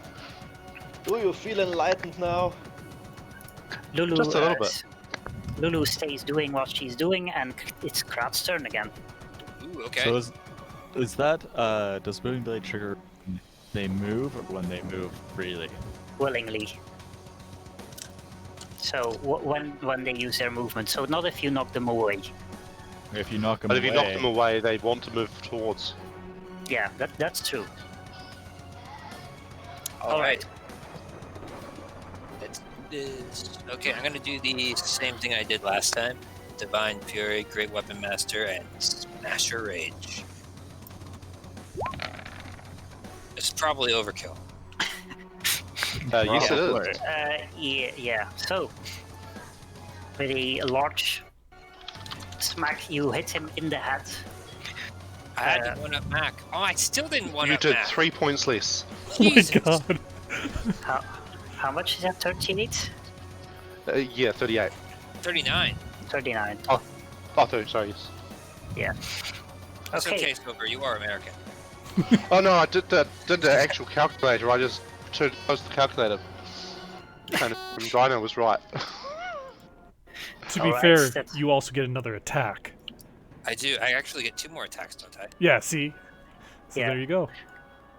Do you feel enlightened now? Lulu, Just a little bit. Lulu stays doing what she's doing, and it's Krat's turn again. Ooh, okay. So is that does Booming Blade trigger when they move or when they move freely? Willingly. So when they use their movement. So not if you knock them away. If you knock them But away. if you knock them away, they want to move towards. Yeah, that's true. All right. Let's do this. Okay, I'm gonna do the same thing I did last time. Divine Fury, Great Weapon Master, and Smasher Rage. It's probably overkill. Yes, it is. Yeah. So with a large smack, you hit him in the head. I had to one up Mac. Oh, I still didn't one You up did Mac. 3 points less. Oh my Jesus. god. How much is that? 38? Yeah, 38. 39. 39. Oh, 30, sorry, yes. It's okay, Okay. Silver. You are American. Oh no, I did the actual calculator. I just closed the calculator. And Dino was right. To be Alright, fair, that's- you also get another attack. I do. I actually get 2 more attacks, don't I? Yeah, see? So Yeah. there you go.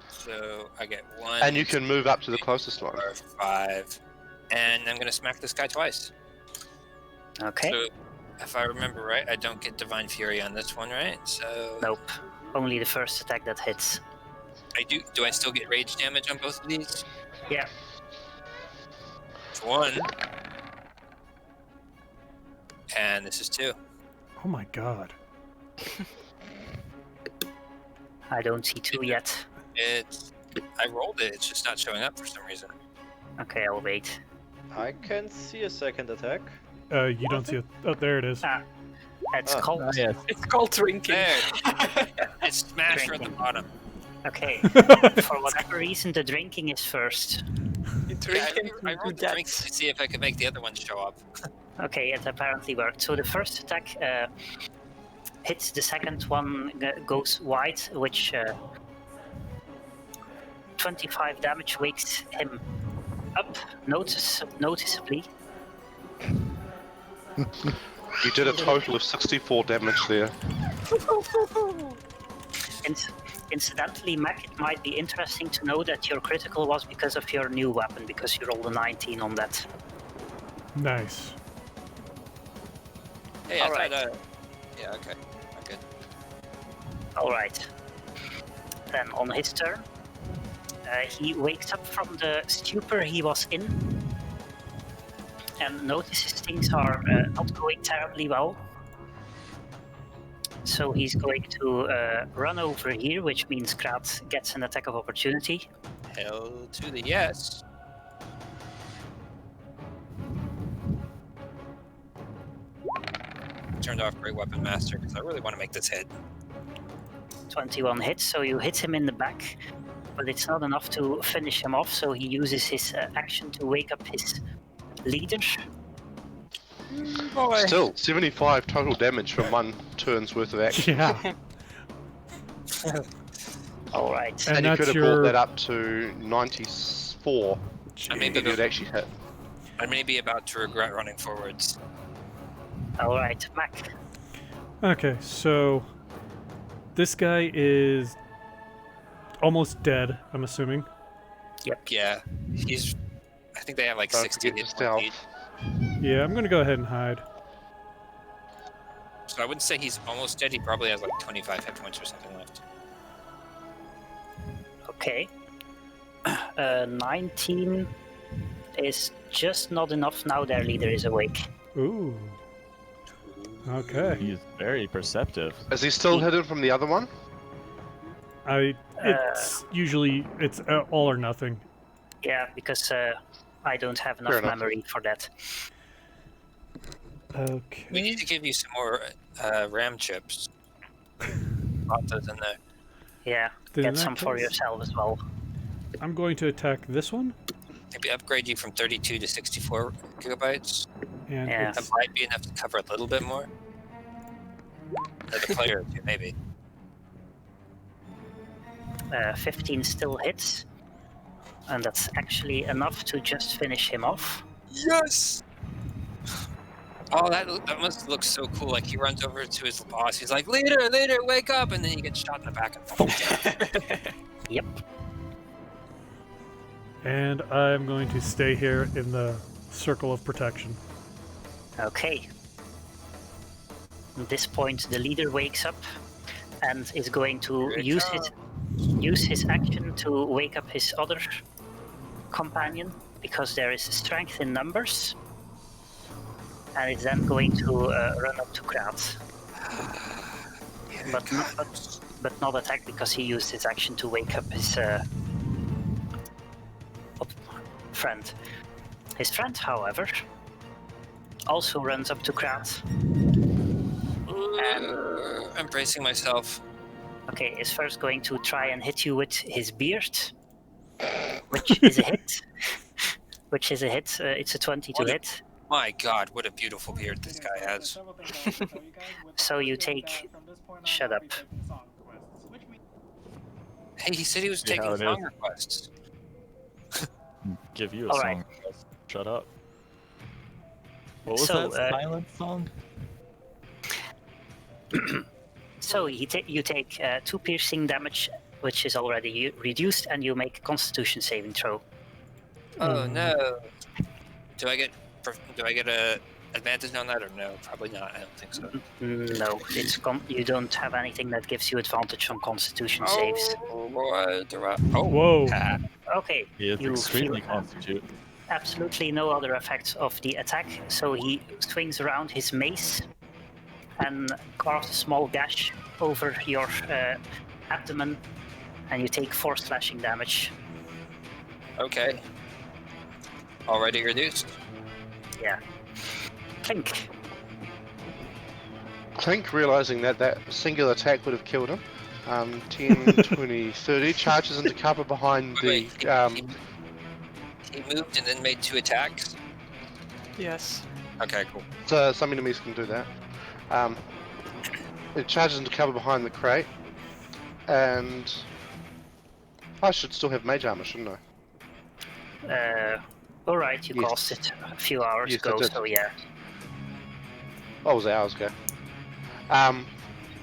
So I get 1. And you can move up to the closest one. 4, 5. And I'm gonna smack this guy twice. Okay. So, if I remember right, I don't get Divine Fury on this one, right? So Nope. Only the first attack that hits. I do. Do I still get rage damage on both of these? Yeah. It's 1. And this is 2. Oh my god. I don't see 2 yet. I rolled it. It's just not showing up for some reason. Okay, I'll wait. I can see a second attack. You don't see it. Oh, there it is. It's called. Ah, yes. It's called drinking. There. It's Smasher at the Drinking. bottom. Okay. For whatever reason, the drinking is first. You Yeah, drink I and rolled do the drinks that. to see if I could make the other ones show up. Okay, it apparently worked. So the first attack hits, the second one goes wide, which 25 damage wakes him up noticeably. You did a total of 64 damage there. Incidentally, Mac, it might be interesting to know that your critical was because of your new weapon, because you rolled a 19 on that. Nice. Hey, I Alright. thought. Yeah. Okay. I'm good. Alright. Then on his turn, he wakes up from the stupor he was in and notices things are not going terribly well. So he's going to run over here, which means Krat gets an attack of opportunity. Hell to the yes. turned off Great Weapon Master because I really want to make this hit. 21 hits, so you hit him in the back, but it's not enough to finish him off, so he uses his action to wake up his leader. Boy. Still, 75 total damage from one turn's worth of action. Yeah. Alright. And And you that's could have your- brought that up to 94 I may if be, you'd actually hit. I may be about to regret running forwards. Alright, Mac. Okay, so this guy is almost dead, I'm assuming. Yeah, he's. I think they have like Don't 60 forget hit to stealth. points each. Yeah, I'm gonna go ahead and hide. So I wouldn't say he's almost dead. He probably has like 25 hit points or something left. Okay. 19 is just not enough now their leader is awake. Ooh. Okay. He's very perceptive. Is he still hidden from the other one? It's usually all or nothing. Yeah, because I don't have enough Fair enough. memory for that. Okay. We need to give you some more RAM chips. Pop those in there. Yeah, Then in get that some for case- yourself as well. I'm going to attack this one, Maybe upgrade you from 32 to 64 gigabytes. and Yeah. it's That might be enough to cover a little bit more. As a player, too, maybe. 15 still hits. And that's actually enough to just finish him off. Yes! Oh, that must look so cool. Like, he runs over to his boss. He's like, Leader, wake up! And then he gets shot in the back and falls down. Yep. and I'm going to stay here in the circle of protection. Okay. At this point, the leader wakes up and is going to Here it use his action to wake up his other companion, because there is strength in numbers, and is then going to run up to Kraat. But not attack, because he used his action to wake up his friend. His friend, however, also runs up to Kraat. I'm bracing myself. Okay, is first going to try and hit you with his beard, which is a hit. It's a 20 to hit. My god, what a beautiful beard this guy has. So you take... Shut up. Hey, he said he was See how taking it song is. requests. Give you a All song. right. Shut up. What was So, that silent song? So you take 2 piercing damage, which is already reduced, and you make a Constitution saving throw. Oh no. Do I get a advantage on that or no? Probably not. I don't think so. No, you don't have anything that gives you advantage on Constitution saves. Oh, boy, oh. Whoa. Ah, Okay, He is you extremely feel constitute. absolutely no other effects of the attack, so he swings around his mace and carves a small gash over your abdomen, and you take 4 slashing damage. okay. Already reduced. Yeah. Clink. Clink, realizing that that single attack would have killed him. 10, 20, 30, charges into cover behind the... Wait, he moved and then made 2 attacks? Yes. Okay, cool. So some enemies can do that. It charges into cover behind the crate, and I should still have mage armor, shouldn't I? Alright, you Yes. cast it a few hours Yes, I ago, did. so yeah. Oh, it was hours ago. And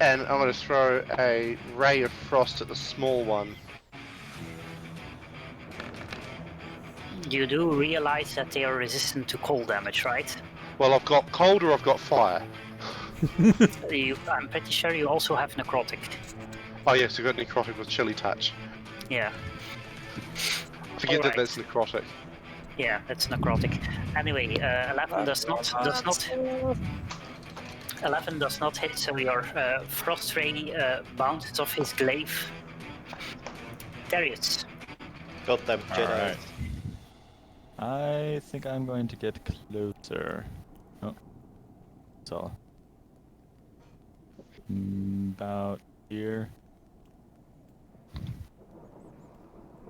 I'm going to throw a ray of frost at the small one. You do realize that they are resistant to cold damage, right? Well, I've got cold or I've got fire. I'm pretty sure you also have necrotic. Oh yes, I've got necrotic with chilly touch. Yeah, Forget Alright. that that's necrotic. yeah, that's necrotic. Anyway, 11 does not 11 does not hit, so your frost ray bounces off his glaive. Darius. Goddamn Jedi. Alright. I think I'm going to get closer. Oh. So, About here.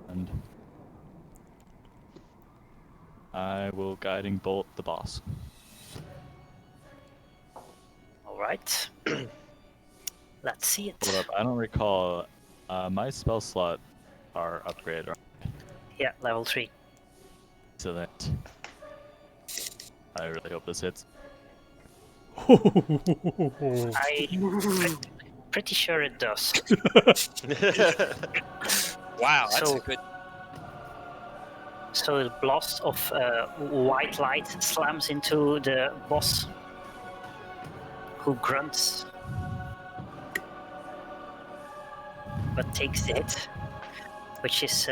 And I will guiding bolt the boss. All right. Let's see it. Hold up, I don't recall. My spell slot are upgraded. Right? Yeah, level 3. Excellent. I really hope this hits. I'm pretty sure it does. Wow, that's So- a good. So the blast of white light slams into the boss, who grunts, but takes the hit, which is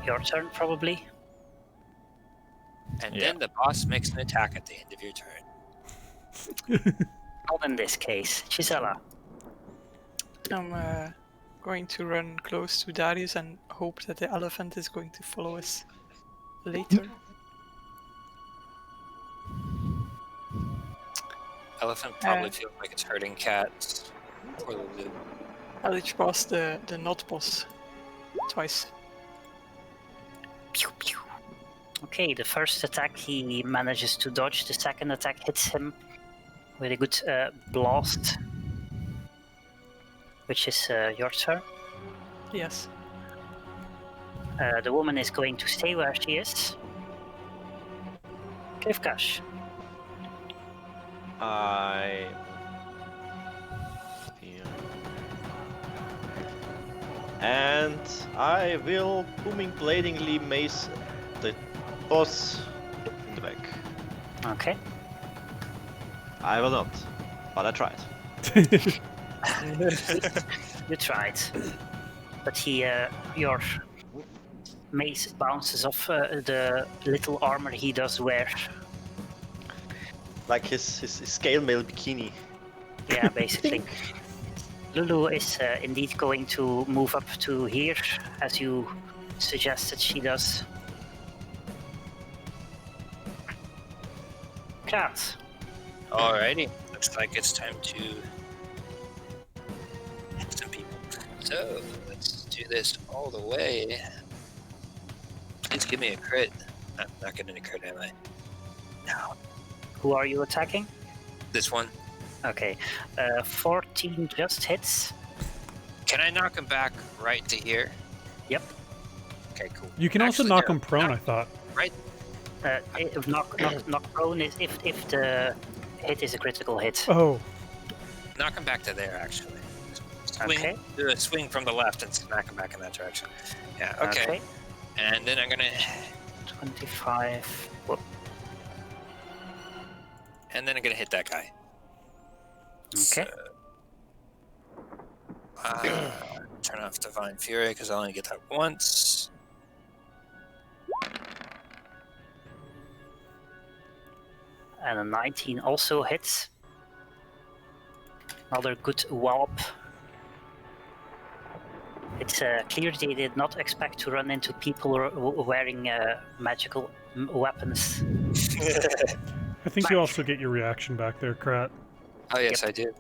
your turn probably. And Yeah. then the boss makes an attack at the end of your turn. Not in this case. Gisela. I'm going to run close to Darius and hope that the elephant is going to follow us later. Elephant probably feels like it's hurting cats. Poor Lulu. Eldritch Boss the not boss twice. Pew, pew. Okay, the first attack he manages to dodge. The second attack hits him with a good blast, which is your turn. Yes. The woman is going to stay where she is. Kivkash. I. And I will booming bladingly mace the boss in the back. Okay. I will not, but I tried. You tried, but your mace bounces off the little armor he does wear. Like his scale mail bikini. Yeah, basically. Lulu is indeed going to move up to here, as you suggested she does. Cat. Alrighty, looks like it's time to hit some people. So, let's do this all the way. Please give me a crit. I'm not getting a crit, am I? No. Who are you attacking? This one. Okay. 14 just hits. Can I knock him back right to here? Yep. Okay, cool. You can also Actually, knock no, him prone, no, I thought. Right. If knock prone is if the hit is a critical hit. Oh, Knock him back to there, actually. Swing, Okay. do a swing from the left and smack him back in that direction. Yeah, okay. And then I'm gonna... 25. Whoop. And then I'm gonna hit that guy. Okay. Turn off Divine Fury because I only get that once. And a 19 also hits. Another good wallop. It's clear they did not expect to run into people wearing magical weapons. I think you also get your reaction back there, Krat. Oh yes, I did.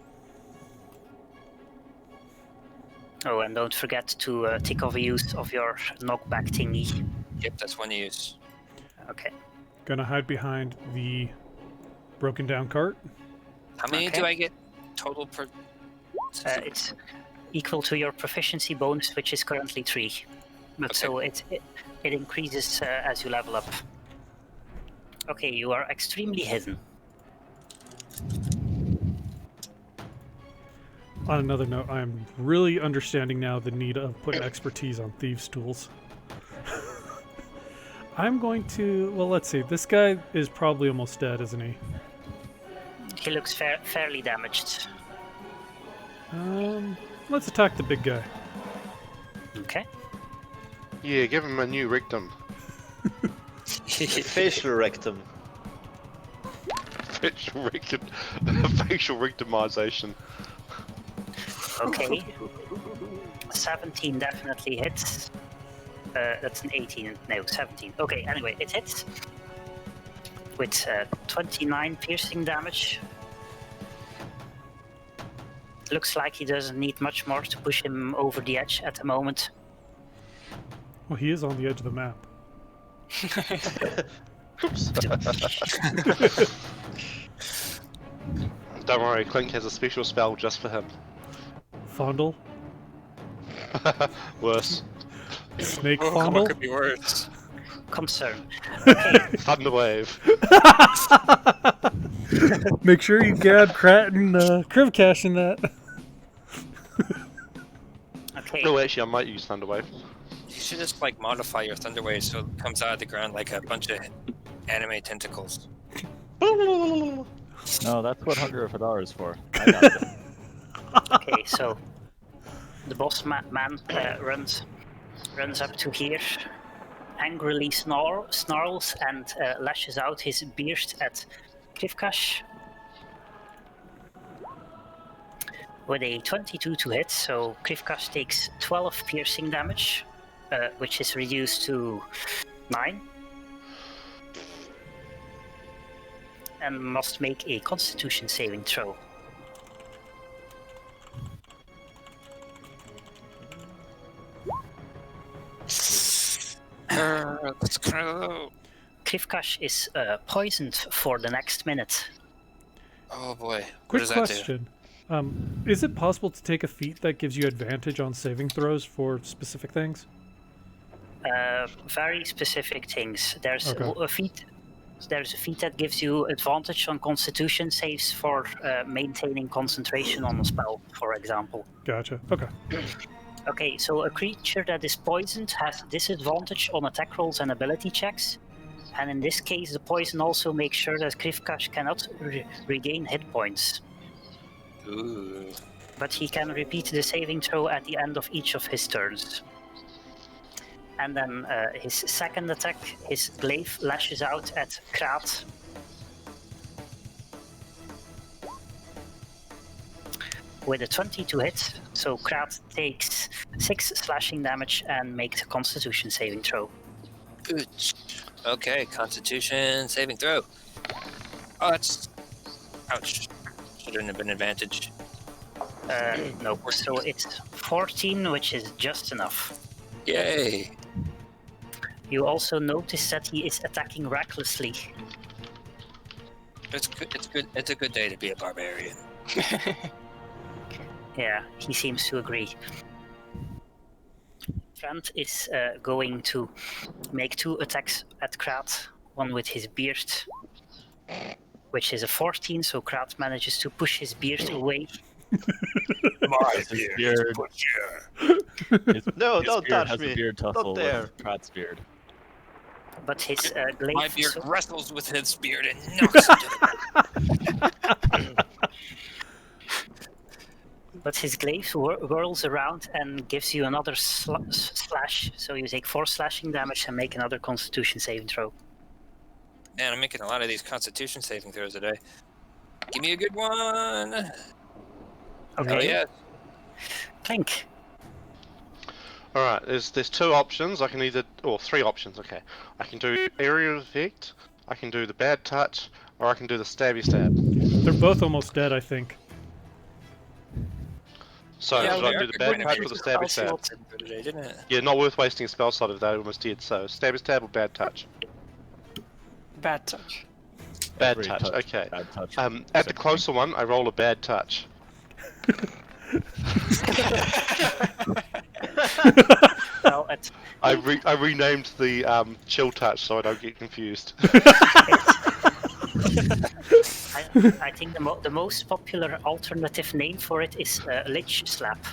Oh, and don't forget to tick off a use of your knockback thingy. Yep, that's one use. Okay. Gonna hide behind the broken down cart. How many Okay. do I get total per... It's equal to your proficiency bonus, which is currently 3. But Okay. so it increases as you level up. Okay, you are extremely hidden. On another note, I'm really understanding now the need of putting expertise on thieves' tools. I'm going to... Well, let's see. This guy is probably almost dead, isn't he? He looks fairly damaged. Let's attack the big guy. Okay. Yeah, give him a new rectum. Facial rectum. Facial rectum. Facial rectumization. Okay. 17 definitely hits. That's an 18. No, 17. Okay, anyway, it hits. With 29 piercing damage. looks like he doesn't need much more to push him over the edge at the moment. Well, he is on the edge of the map. Oops. Don't worry, Clink has a special spell just for him. Fondle? Worse. Snake Oh, fondle? what could be worse? Concern. Okay, Thunderwave. Make sure you grab Krat and Krivkash in that. okay. No, actually, I might use Thunderwave. You should just like modify your thunder wave so it comes out of the ground like a bunch of anime tentacles. No, that's what Hunger of Hadar is for. I got it. Okay, so the boss man runs up to here, angrily snarls and lashes out his beard at Krivkash with a 22 to hit. So Krivkash takes 12 piercing damage, which is reduced to 9, and must make a Constitution saving throw. Let's go. Krivkash is poisoned for the next minute. Oh boy. What Quick does that do? question. Is it possible to take a feat that gives you advantage on saving throws for specific things? Very specific things. There's Okay. a feat. There's a feat that gives you advantage on Constitution saves for maintaining concentration on a spell, for example. Gotcha. Okay. Okay, so a creature that is poisoned has disadvantage on attack rolls and ability checks, and in this case, the poison also makes sure that Krivkash cannot regain hit points. Ooh. But he can repeat the saving throw at the end of each of his turns. And then his second attack, his glaive lashes out at Krat. With a 20 to hit, so Krat takes 6 slashing damage and makes a Constitution saving throw. Good. Okay, Constitution saving throw. Oh, that's... Ouch. Shouldn't have been advantage. No, so it's 14, which is just enough. Yay. You also notice that he is attacking recklessly. It's good. It's good. It's a good day to be a barbarian. Yeah, he seems to agree. Trent is going to make 2 attacks at Krat, one with his beard, which is a 14, so Krat manages to push his beard away. My beard. No, don't touch has me. a beard tussle Not there. with Krat's beard. But his glaive... My beard wrestles with his beard and knocks him to the ground. But his glaive whirls around and gives you another slash, so you take 4 slashing damage and make another Constitution saving throw. Man, I'm making a lot of these Constitution saving throws today. Give me a good one. Okay. Oh yeah. Clink. Alright, there's 2 options. I can either... or 3 options, okay. I can do Area of Effect, I can do the Bad Touch, or I can do the Stabby Stab. They're both almost dead, I think. So, Yeah, should we I are do the going Bad to Touch or use the the Stabby spell Stab? slot. Today, didn't it? Yeah, not worth wasting a spell slot if they're almost dead, so Stabby Stab or Bad Touch? Bad touch. Bad Every touch, okay. Bad touch. At the closer one, I roll a Bad Touch. Well, at I renamed the Chill Touch so I don't get confused. I think the most popular alternative name for it is Lich Slap.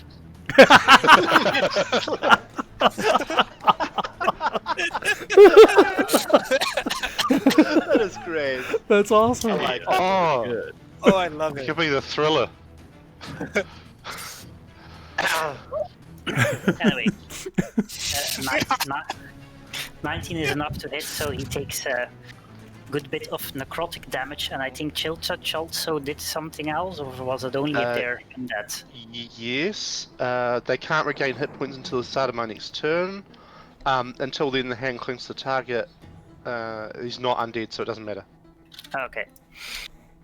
That is great. That's awesome. I like that. Oh, Good. Oh, I love it could be the Thriller. Anyway, 19 is enough to hit, so he takes a good bit of necrotic damage, and I think Chill Touch also did something else, or was it only if they're in that? Yes, they can't regain hit points until the start of my next turn. Until then, the hand clinks the target. He's not undead, so it doesn't matter. Okay.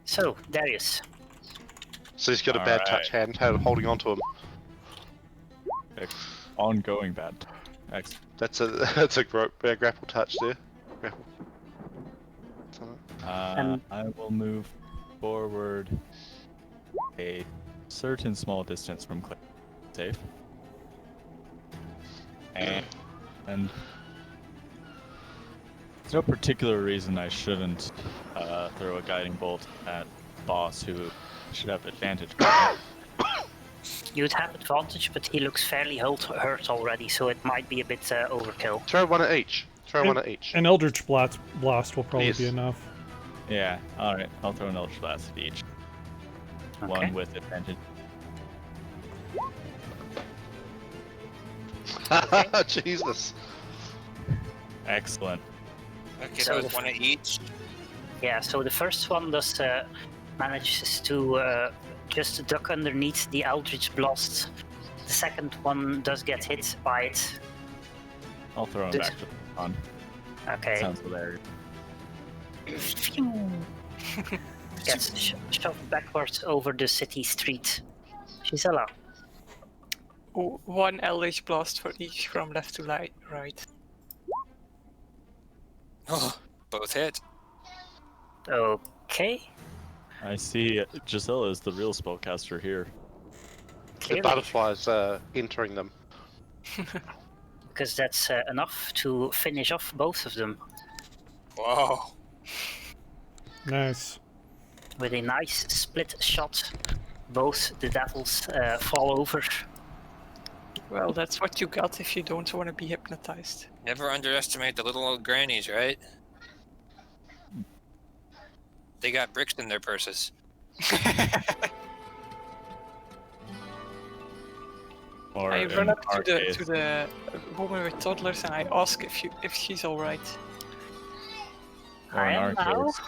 So, Darius. So he's got a bad touch hand holding on to him. Ongoing bad. Excellent. That's a grapple touch there. Grapple. I will move forward a certain small distance from Cliff. Safe. And there's no particular reason I shouldn't throw a guiding bolt at boss who should have advantage. You'd have advantage, but he looks fairly hurt already, so it might be a bit overkill. Throw one at each. One at each. An Eldritch Blast will probably be enough. Yeah, alright. I'll throw an Eldritch Blast at each. Okay. One with advantage. Jesus. Excellent. Okay, So that was one at each. Yeah, so the first one does manages to just duck underneath the Eldritch Blast. The second one does get hit by it. I'll throw him back to the pond. Okay. Sounds hilarious. Phew. Gets shoved backwards over the city street. Gisela. One Eldritch Blast for each from left to right. Oh, both hit. Okay. I see Gisela is the real spellcaster here. Clearly. The butterflies entering them. Because that's enough to finish off both of them. Whoa. Nice. With a nice split shot, both the devils fall over. Well, that's what you got if you don't want to be hypnotized. Never underestimate the little old grannies, right? They got bricks in their purses. Or I run up our to case, the woman with toddlers and I ask if she's all right. or in I our am now. case,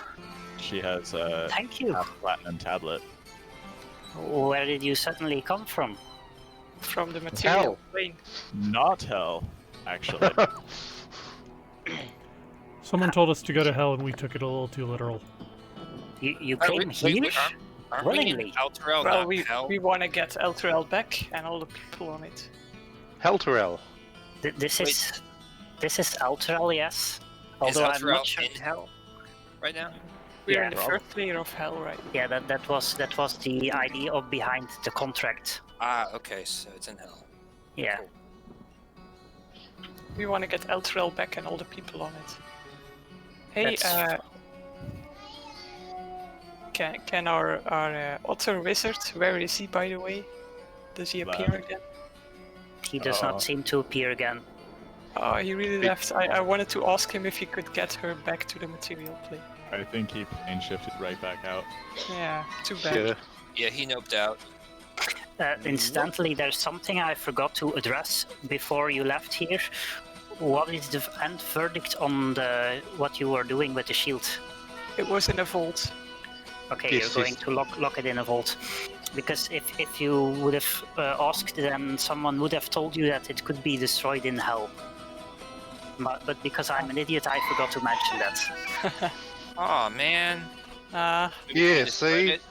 she has a Thank you. platinum tablet. Where did you suddenly come from? From the material Hell. plane. Not hell, actually. Someone told us to go to hell and we took it a little too literal. You came here Aren't we willingly. in Elturel, Well, not hell? we want to get Elturel back and all the people on it. Helterel. This is Elturel, yes. Is Although I'm Elturel not sure. in hell right now? We're Yeah. in the first layer of hell, right? Yeah, that was the idea of behind the contract. Ah, okay, so it's in hell. Yeah. Cool. We want to get Elturel back and all the people on it. Hey, That's- can our otter wizard, where is he, by the way? Does he appear Left. again? He does not seem to appear again. Oh, he really left. I wanted to ask him if he could get her back to the material plane. I think he plane shifted right back out. Yeah, too bad. Yeah. Yeah, he noped out. Incidentally, there's something I forgot to address before you left here. What is the end verdict on what you were doing with the shield? It was in a vault. Okay, Yes, you're going yes. to lock it in a vault. Because if you would have asked, then someone would have told you that it could be destroyed in hell. But because I'm an idiot, I forgot to mention that. Oh man. Yeah, We destroyed see? it.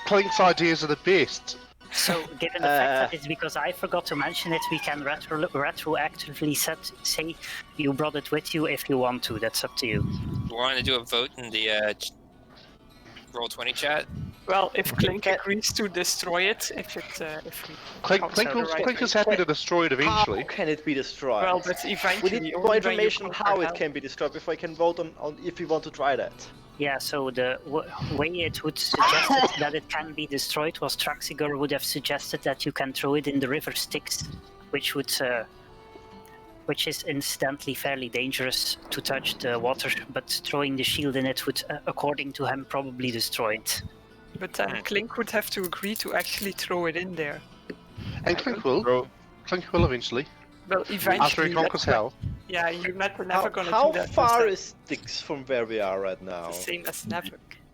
Clink's ideas are the best. So, given the fact that it's because I forgot to mention it, we can retroactively say you brought it with you if you want to. That's up to you. You want to do a vote in the Roll20 chat? Well, if Clink agrees to destroy it, if we Clink, comes Clink, out the was- right Clink way. is happy to destroy it eventually. How can it be destroyed? Well, but eventually. we need only more when you information on conquer how it hell. can be destroyed before I can vote on if we want to try that. Yeah, so the way it would suggest that it can be destroyed was Traxigor would have suggested that you can throw it in the river Styx, which is incidentally fairly dangerous to touch the water, but throwing the shield in it would, according to him, probably destroy it. But then Clink would have to agree to actually throw it in there. And Clink will. Clink will eventually. Well, eventually. After he conquers hell. Yeah, you're never How, gonna how do that. far because is Styx from where we are right now? that's the same as never.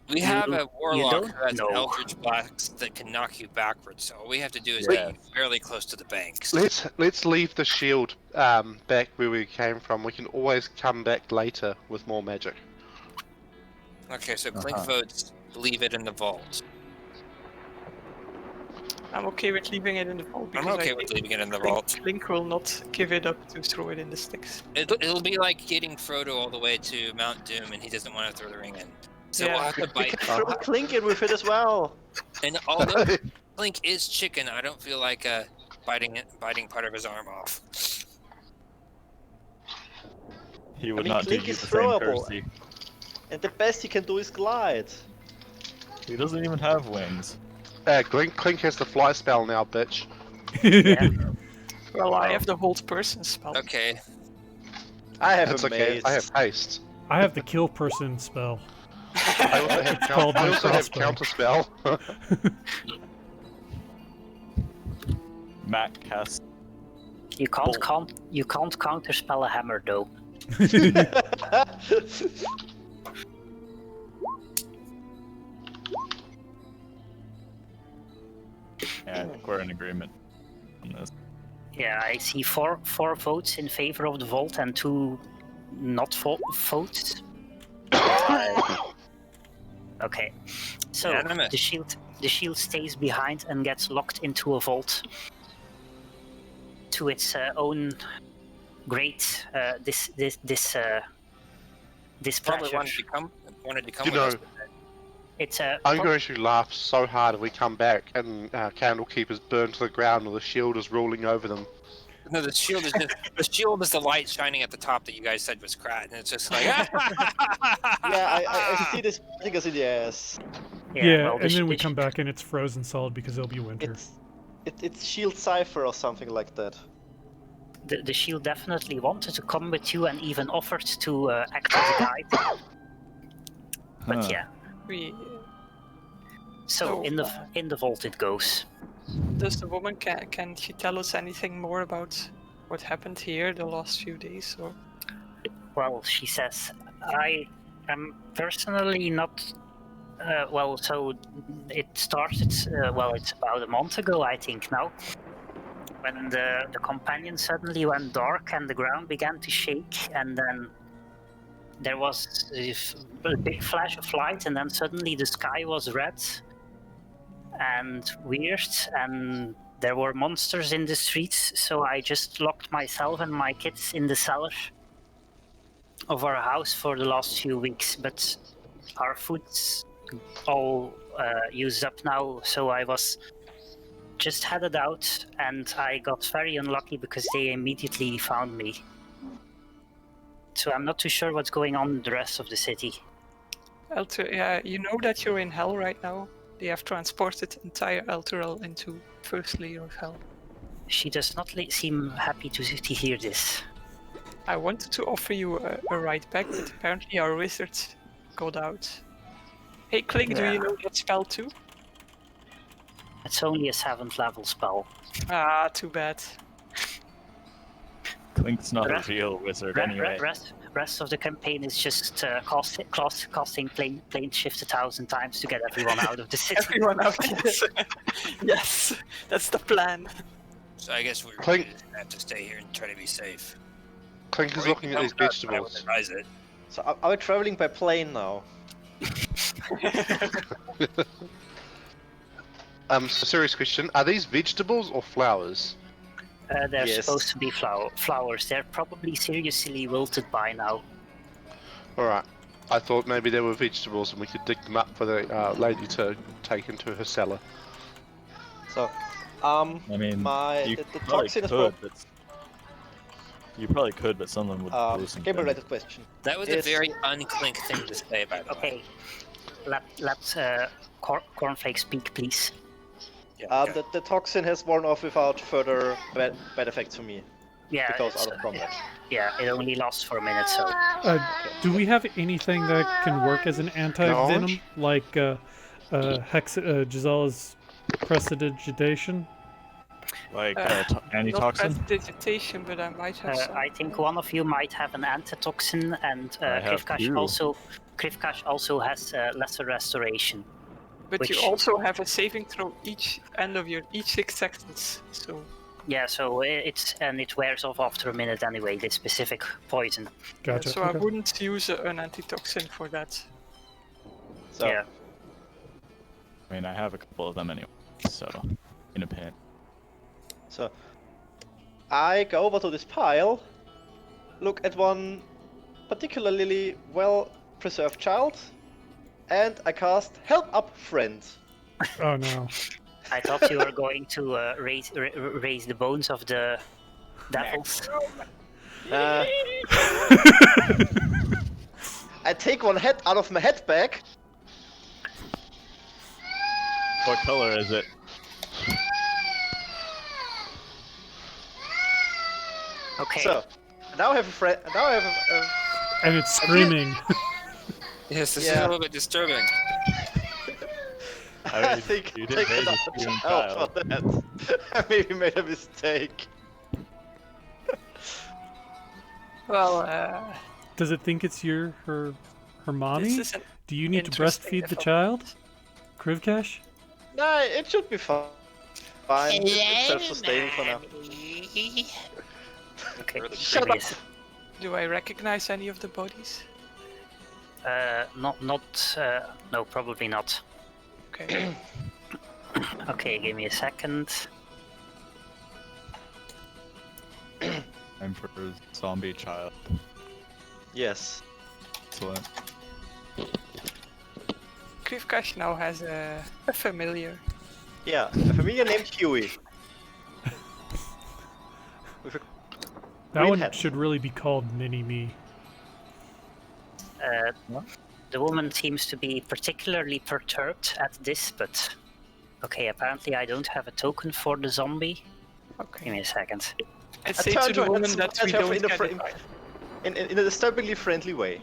We have a warlock don't who has know. an Eldritch Blast that can knock you backwards, so all we have to do is Yeah. get fairly close to the banks. Let's leave the shield back where we came from. We can always come back later with more magic. Okay, so Clink Uh-huh. votes leave it in the vault. I'm okay with leaving it in the vault. I'm because okay I with think leaving it in the vault. Link will not give it up to throw it in the sticks. It'll be like getting Frodo all the way to Mount Doom, and he doesn't want to throw the ring in. So we'll have to We bite. can throw Clink in with it as well. And although Link is chicken, I don't feel like biting part of his arm off. He would I mean, not do Clink you is the same throwable. courtesy. And the best he can do is glide. He doesn't even have wings. Clink has the fly spell now, bitch. Yeah. Well, I have the hold person spell. Okay. I have That's a okay. mace. I have haste. I have the kill person spell. I also have, It's called my crossbow. counter spell. Matt casts. You can't counterspell a hammer though. Yeah, I think we're in agreement on this. Yeah, I see four votes in favor of the vault and 2 not votes. Okay, so Unanimous. the shield stays behind and gets locked into a vault to its own great Probably displeasure. wanted to come You with us. know, It's I'm going to laugh so hard if we come back and Candlekeep is burned to the ground and the shield is rolling over them. No, the shield is just the shield is the light shining at the top that you guys said was cracked, and it's just like. Yeah, I see this hitting us in the ass. Yeah, well, and then we the come back and it's frozen solid because it'll be winter. It's Shield Cipher or something like that. The shield definitely wanted to come with you and even offered to act as a guide. But Huh. yeah, We, so in the vault it goes. does the woman can she tell us anything more about what happened here the last few days? Or Well, she says, I am personally not. Well, so it started. It's about a month ago, I think now, when the companion suddenly went dark and the ground began to shake, and then there was a big flash of light, and then suddenly the sky was red and weird, and there were monsters in the streets. So I just locked myself and my kids in the cellar of our house for the last few weeks, but our food's all used up now, so I was just headed out and I got very unlucky because they immediately found me. So I'm not too sure what's going on in the rest of the city. yeah, you know that you're in hell right now. They have transported entire Elturel into first layer of hell. She does not seem happy to hear this. I wanted to offer you a ride back, but apparently our wizard got out. Hey Clink, do you know that spell too? It's only a 7th level spell. Ah, too bad. Clink's not Rest- a real wizard anyway. Rest of the campaign is just casting plane shift 1,000 times to get everyone out of the city. Everyone out, yes. Yes, that's the plan. So I guess we're Clink- just gonna have to stay here and try to be safe. Clink is Or you looking can at these come with us, but I vegetables. wouldn't advise it. So are we traveling by plane now? Serious question. Are these vegetables or flowers? They're Yes. supposed to be flowers. They're probably seriously wilted by now. Alright. I thought maybe they were vegetables and we could dig them up for the lady to take into her cellar. So, I mean, you the probably toxin is could, but you probably could, but someone would lose them. game-related question. That was Yes. a very unclink thing to say, by the way. Okay, let Cornflake speak, please. Yeah, okay. The toxin has worn off without further bad effects for me Yeah, because it's, out of combat. yeah, it only lasts for a minute, so Do we have anything that can work as an anti-venom, like Giselle's prestidigitation? Like Not antitoxin? prestidigitation, but I might have some. I think one of you might have an antitoxin, and I have two. Krivkash also has lesser restoration. But you which- also have a saving throw each 6 seconds. So Yeah, so it wears off after a minute anyway. This specific poison. Gotcha. so I okay. wouldn't use an antitoxin for that. So, Yeah. I mean, I have a couple of them anyway, so in a pit. So I go over to this pile, look at one particularly well-preserved child, and I cast Help Up Friend. Oh no. I thought you were going to raise the bones of the devils. I take one head out of my head bag. What color is it? Okay. So now I have a friend. Now I have a And it's screaming. Yes, this is Yeah. a little bit disturbing. I think you I did take raise a another screaming child child. for that. I maybe made a mistake. Well, Does it think it's her mommy? this is an Do you need to interesting breastfeed the child? Krivkash? Nah, it should be fine. It's self-sustaining for now. Okay. Shut previous. up. Do I recognize any of the bodies? No, probably not. Okay. Okay, give me a second. I'm for zombie child. Yes. Excellent. Krivkash now has a familiar. Yeah, a familiar named Huey. With a That green one hat. should really be called Mini-Me. The woman seems to be particularly perturbed at this, but okay, apparently I don't have a token for the zombie. Give Okay. me a second. I I say turn to to the her woman and that smash we her don't in the get frame. it. In a disturbingly friendly way.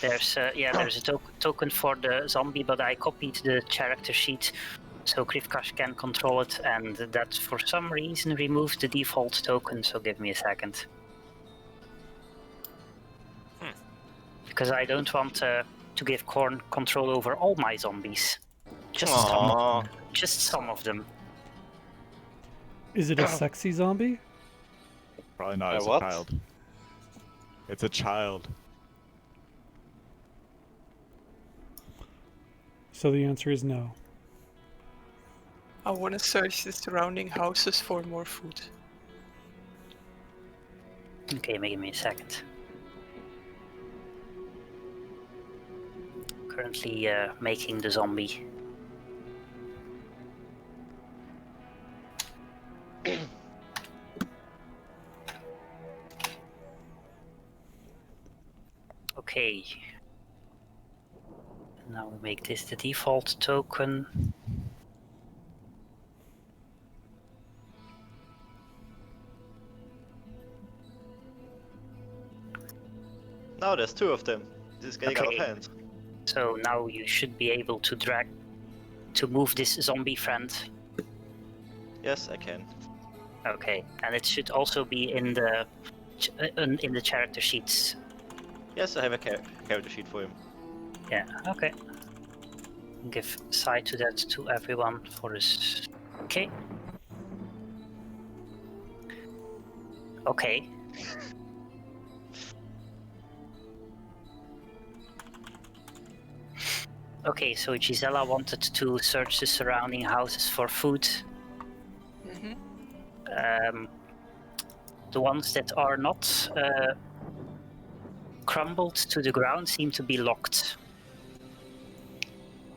There's a token for the zombie, but I copied the character sheet so Krivkash can control it, and that for some reason removed the default token. So give me a second. Because I don't want to give Korn control over all my zombies. Just Aww. some of them. Is it a sexy zombie? Probably not as what? a child. It's a child. So the answer is no. I want to search the surrounding houses for more food. Okay, give me a second. Currently making the zombie. Okay. Now we make this the default token. Now there's two of them. This is getting out of Okay. hand. So now you should be able to move this zombie friend. Yes, I can. Okay, and it should also be in the character sheets. Yes, I have a character sheet for him. Yeah. Okay. Give side to that to everyone for this. Okay. Okay. Okay, so Gisela wanted to search the surrounding houses for food. Mm-hmm. The ones that are not crumbled to the ground seem to be locked.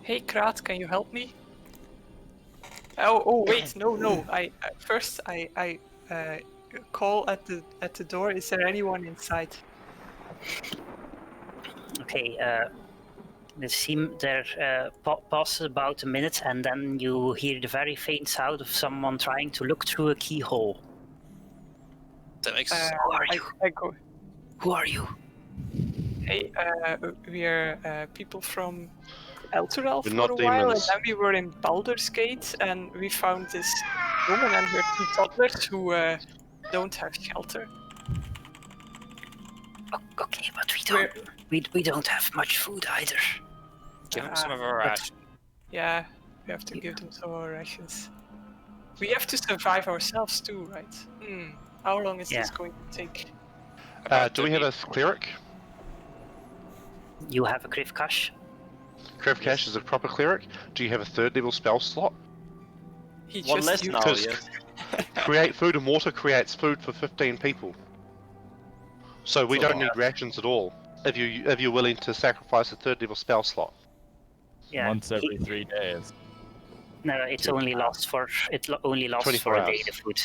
Hey, Kraat, can you help me? Oh, wait, no. I first call at the door. Is there anyone inside? Okay, there passes about a minute, and then you hear the very faint sound of someone trying to look through a keyhole. That makes Who are you? I go. Who are you? Hey, we're people from Elturel We're for not a while, and demons. then we were in Baldur's Gate, and we found this woman and her two toddlers who don't have shelter. Okay, but we don't have much food either. give him some of our but- rations. Yeah, we have to give them some of our rations. We have to survive ourselves too, right? How long is this Yeah. going to take? Do we have a cleric? You have a Krivkash? Krivkash is a proper cleric. Do you have a third level spell slot? He One just less used- now, Because- yes. Create food and water creates food for 15 people. So we So- don't need rations at all. If you're willing to sacrifice a 3rd level spell slot. Yeah. Once every 3 days. No, it's Two only hours. lasts for only lasts 24 for a day. hours. The food.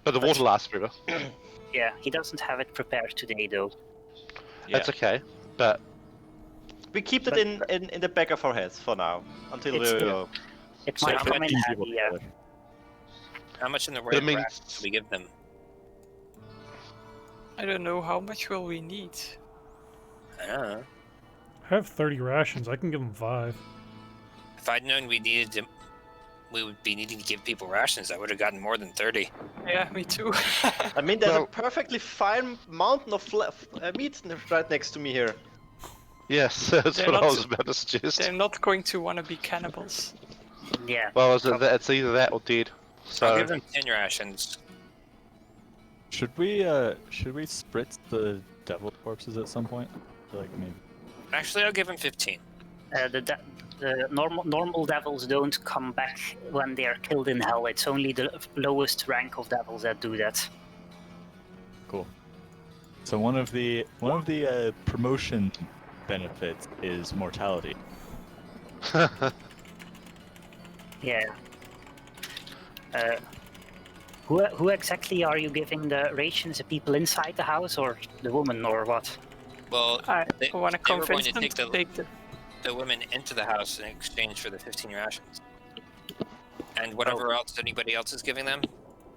But the water lasts forever. Yeah, he doesn't have it prepared today though. Yeah. That's okay. But We keep it But- in the back of our heads for now, until It's- we It So might how come in many handy. Yeah. How much in the it way of means- rations do we give them? I don't know, how much will we need? I don't know. I have 30 rations. I can give them 5. If I'd known we would be needing to give people rations, I would have gotten more than 30. Yeah, me too. I mean, there's Well- a perfectly fine mountain of meat right next to me here. yes, that's They're what I not- was about to suggest. They're not going to want to be cannibals. Yeah. Well, it's either that or dead. I'll So give them 10 rations. Should we spritz the devil corpses at some point? Like maybe. Actually, I'll give them 15. The normal devils don't come back when they are killed in hell. It's only the lowest rank of devils that do that. Cool. So one of the promotion benefits is mortality. Yeah. Who exactly are you giving the rations? The people inside the house or the woman or what? Well, I they, want to they were going convince to them take to the, take the... the women into the house in exchange for the 15 rations. And whatever else anybody else is giving them,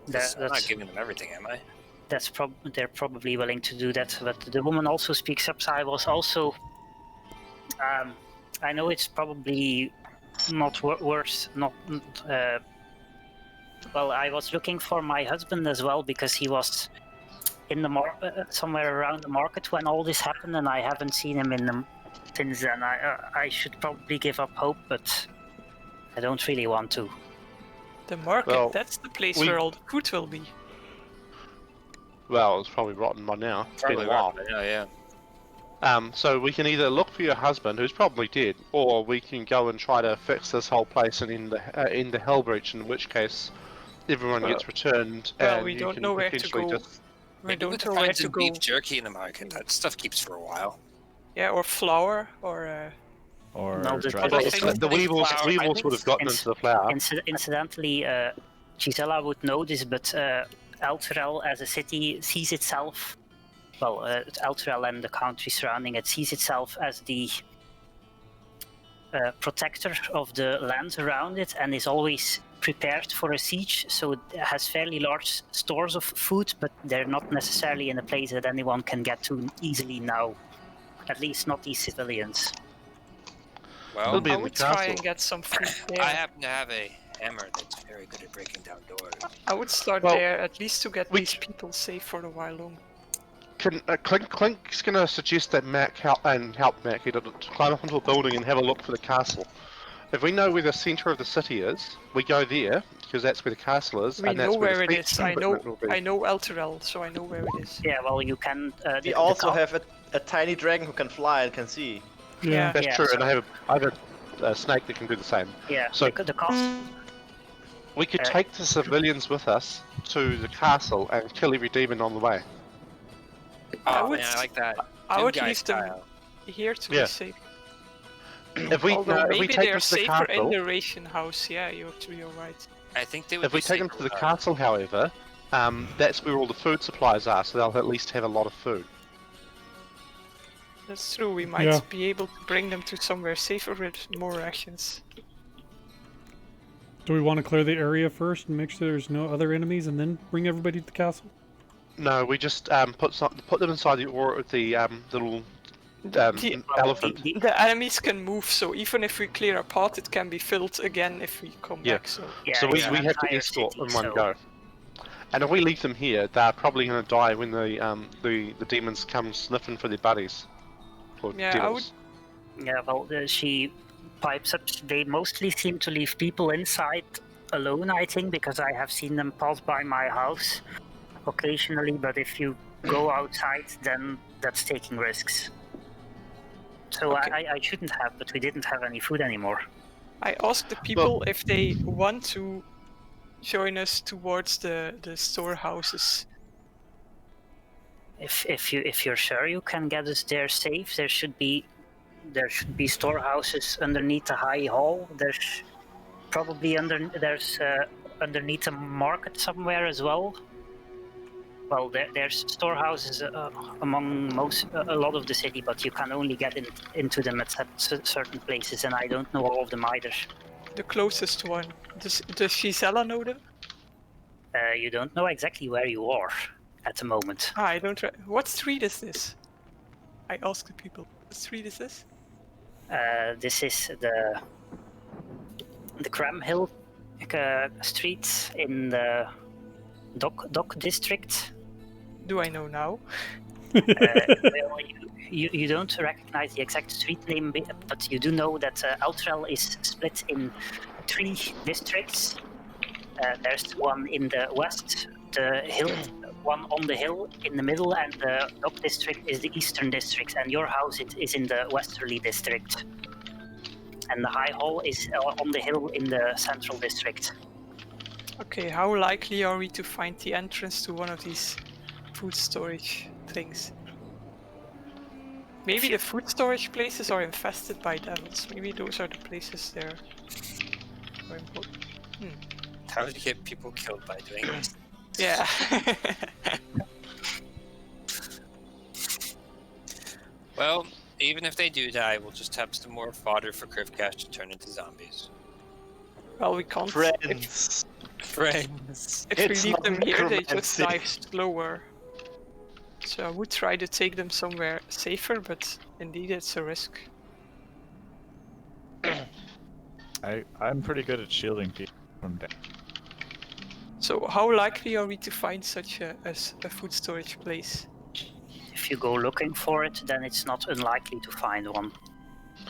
'cause I'm not That's giving them everything, am I? they're probably willing to do that. But the woman also speaks up. So I was also. I know it's probably not worse. Well, I was looking for my husband as well because he was in the somewhere around the market when all this happened, and I haven't seen him since then. I should probably give up hope, but I don't really want to. The market, Well, that's the place we- where all the food will be. well, it's probably rotten by now. It's been a while. Yeah. So we can either look for your husband, who's probably dead, or we can go and try to fix this whole place and end the hell breach. In which case, everyone gets returned. Well, and we you don't can know where to potentially go. just- We Maybe we don't can know where find to some go. beef jerky in the market. That stuff keeps for a while. Yeah, or flour, or Or No, the- dried Well, fish. The weevils flour, I would think have gotten into the flour. Incidentally, Gisela would know this, but Elturel as a city sees itself, well, Elturel and the country surrounding it sees itself as the protector of the lands around it and is always prepared for a siege. So it has fairly large stores of food, but they're not necessarily in a place that anyone can get to easily now. At least not these civilians. It'll Well, be I in the would try castle. and get some food there. I happen to have a hammer that's very good at breaking down doors. I would start Well, there at least to get we these people safe for a while long. Can Clink's gonna suggest that Mac help Mac here to climb up onto a building and have a look for the castle. If we know where the center of the city is, we go there because that's where the castle is, We and that's know where the it speech is. I know. equipment will be. I know Elturel, so I know where it is. Yeah, well, you can. We also have a tiny dragon who can fly and can see. Yeah. That's Yeah, true, so- and I have a snake that can do the same. Yeah, So- the cost. We could take the civilians with us to the castle and kill every demon on the way. I Oh would- man, I like that. I Good would guy leave them style. here to Yeah. be safe. If we Although if we maybe take they're them to the safer in castle, the ration house. Yeah, you're right. I think they would if we be take them safer to the with us. castle, however, that's where all the food supplies are, so they'll at least have a lot of food. That's true. We might Yeah. be able to bring them to somewhere safer with more rations. Do we want to clear the area first and make sure there's no other enemies, and then bring everybody to the castle? No, we just put them inside the little The- elephant. The enemies can move, so even if we clear a path, it can be filled again if we come Yeah. back. So Yeah, So we it's an have to entire escort city, in one so- go. And if we leave them here, they're probably going to die when the demons come sniffing for their buddies. Or Yeah, I devils. Yeah, well, she pipes up. They mostly seem to leave people inside alone, I think, because I have seen them pass by my house occasionally. But if you go outside, then that's taking risks. So Okay. I shouldn't have, but we didn't have any food anymore. I asked the people if they want to join us towards the storehouses. If you're sure you can get us there safe, there should be storehouses underneath the high hall. There's probably underneath a market somewhere as well. Well, there's storehouses among a lot of the city, but you can only get into them at certain places, and I don't know all of them either. The closest one. Does Gisela know them? You don't know exactly where you are at the moment. I don't. What street is this? I ask the people. What street is this? This is the Cram Hill street in the Dock district. Do I know now? Well, you don't recognize the exact street name, but you do know that Elturel is split in 3 districts. There's one in the west, the hill, one on the hill in the middle, and the Dock district is the eastern district, and your house is in the westerly district. And the High Hall is on the hill in the central district. Okay, how likely are we to find the entrance to one of these food storage things? Maybe the food storage places are infested by devils. Maybe those are the places there. How would you get people killed by doing this? Yeah. Well, even if they do die, we'll just have some more fodder for Krivkash to turn into zombies. Well, we can't. Friends. Friends. If It's we leave not them here, they just necromancy. die slower. So I would try to take them somewhere safer, but indeed it's a risk. I'm pretty good at shielding people from death. So how likely are we to find such a food storage place? If you go looking for it, then it's not unlikely to find one.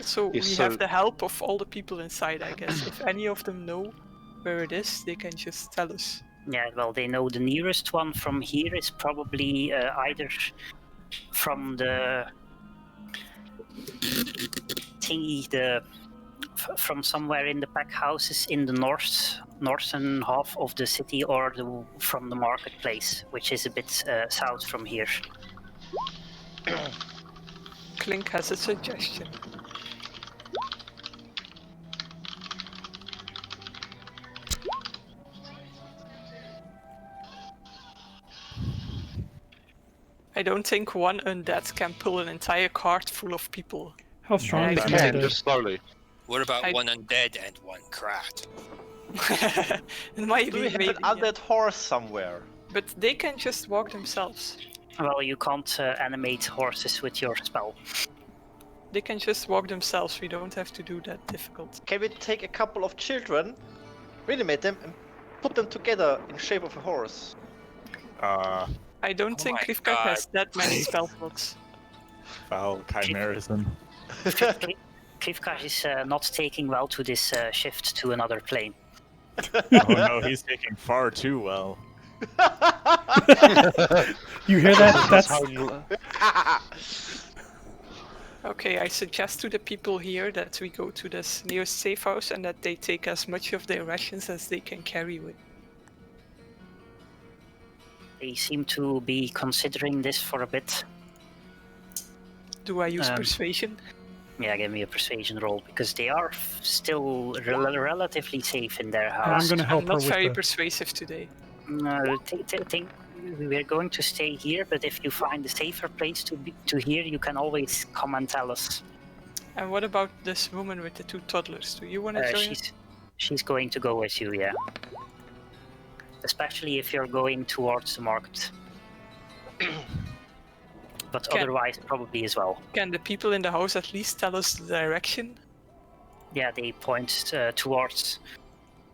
So Yes, we so- have the help of all the people inside, I guess. If any of them know where it is, they can just tell us. Yeah, well, they know the nearest one from here is probably either from the thingy, from somewhere in the pack houses in the northern half of the city, or from the marketplace, which is a bit south from here. Clink has a suggestion. I don't think one undead can pull an entire cart full of people. How strong I is can, the Can, undead? just slowly. What about I- one undead and one crat? It might Do we be have maybe, an undead horse somewhere? but they can just walk themselves. Well, you can't animate horses with your spell. They can just walk themselves. We don't have to do that difficult. Can we take a couple of children, reanimate them, and put them together in shape of a horse? I don't Oh think my Cliffcart God. has that many spell slots. Foul chimerism. Krivkash is not taking well to this shift to another plane. Oh no, he's taking far too well. You hear that? That's how you. Okay, I suggest to the people here that we go to this nearest safe house and that they take as much of their rations as they can carry with. They seem to be considering this for a bit. Do I use Um, persuasion? Yeah, give me a persuasion roll, because they are still relatively safe in their I'm house. gonna help I'm her not with very the... persuasive today. No, think we're going to stay here, but if you find a safer place to here, you can always come and tell us. And what about this woman with the 2 toddlers? Do you want to join us? She's going to go with you, yeah. Especially if you're going towards the market. But Can- otherwise, probably as well. Can the people in the house at least tell us the direction? Yeah, they point towards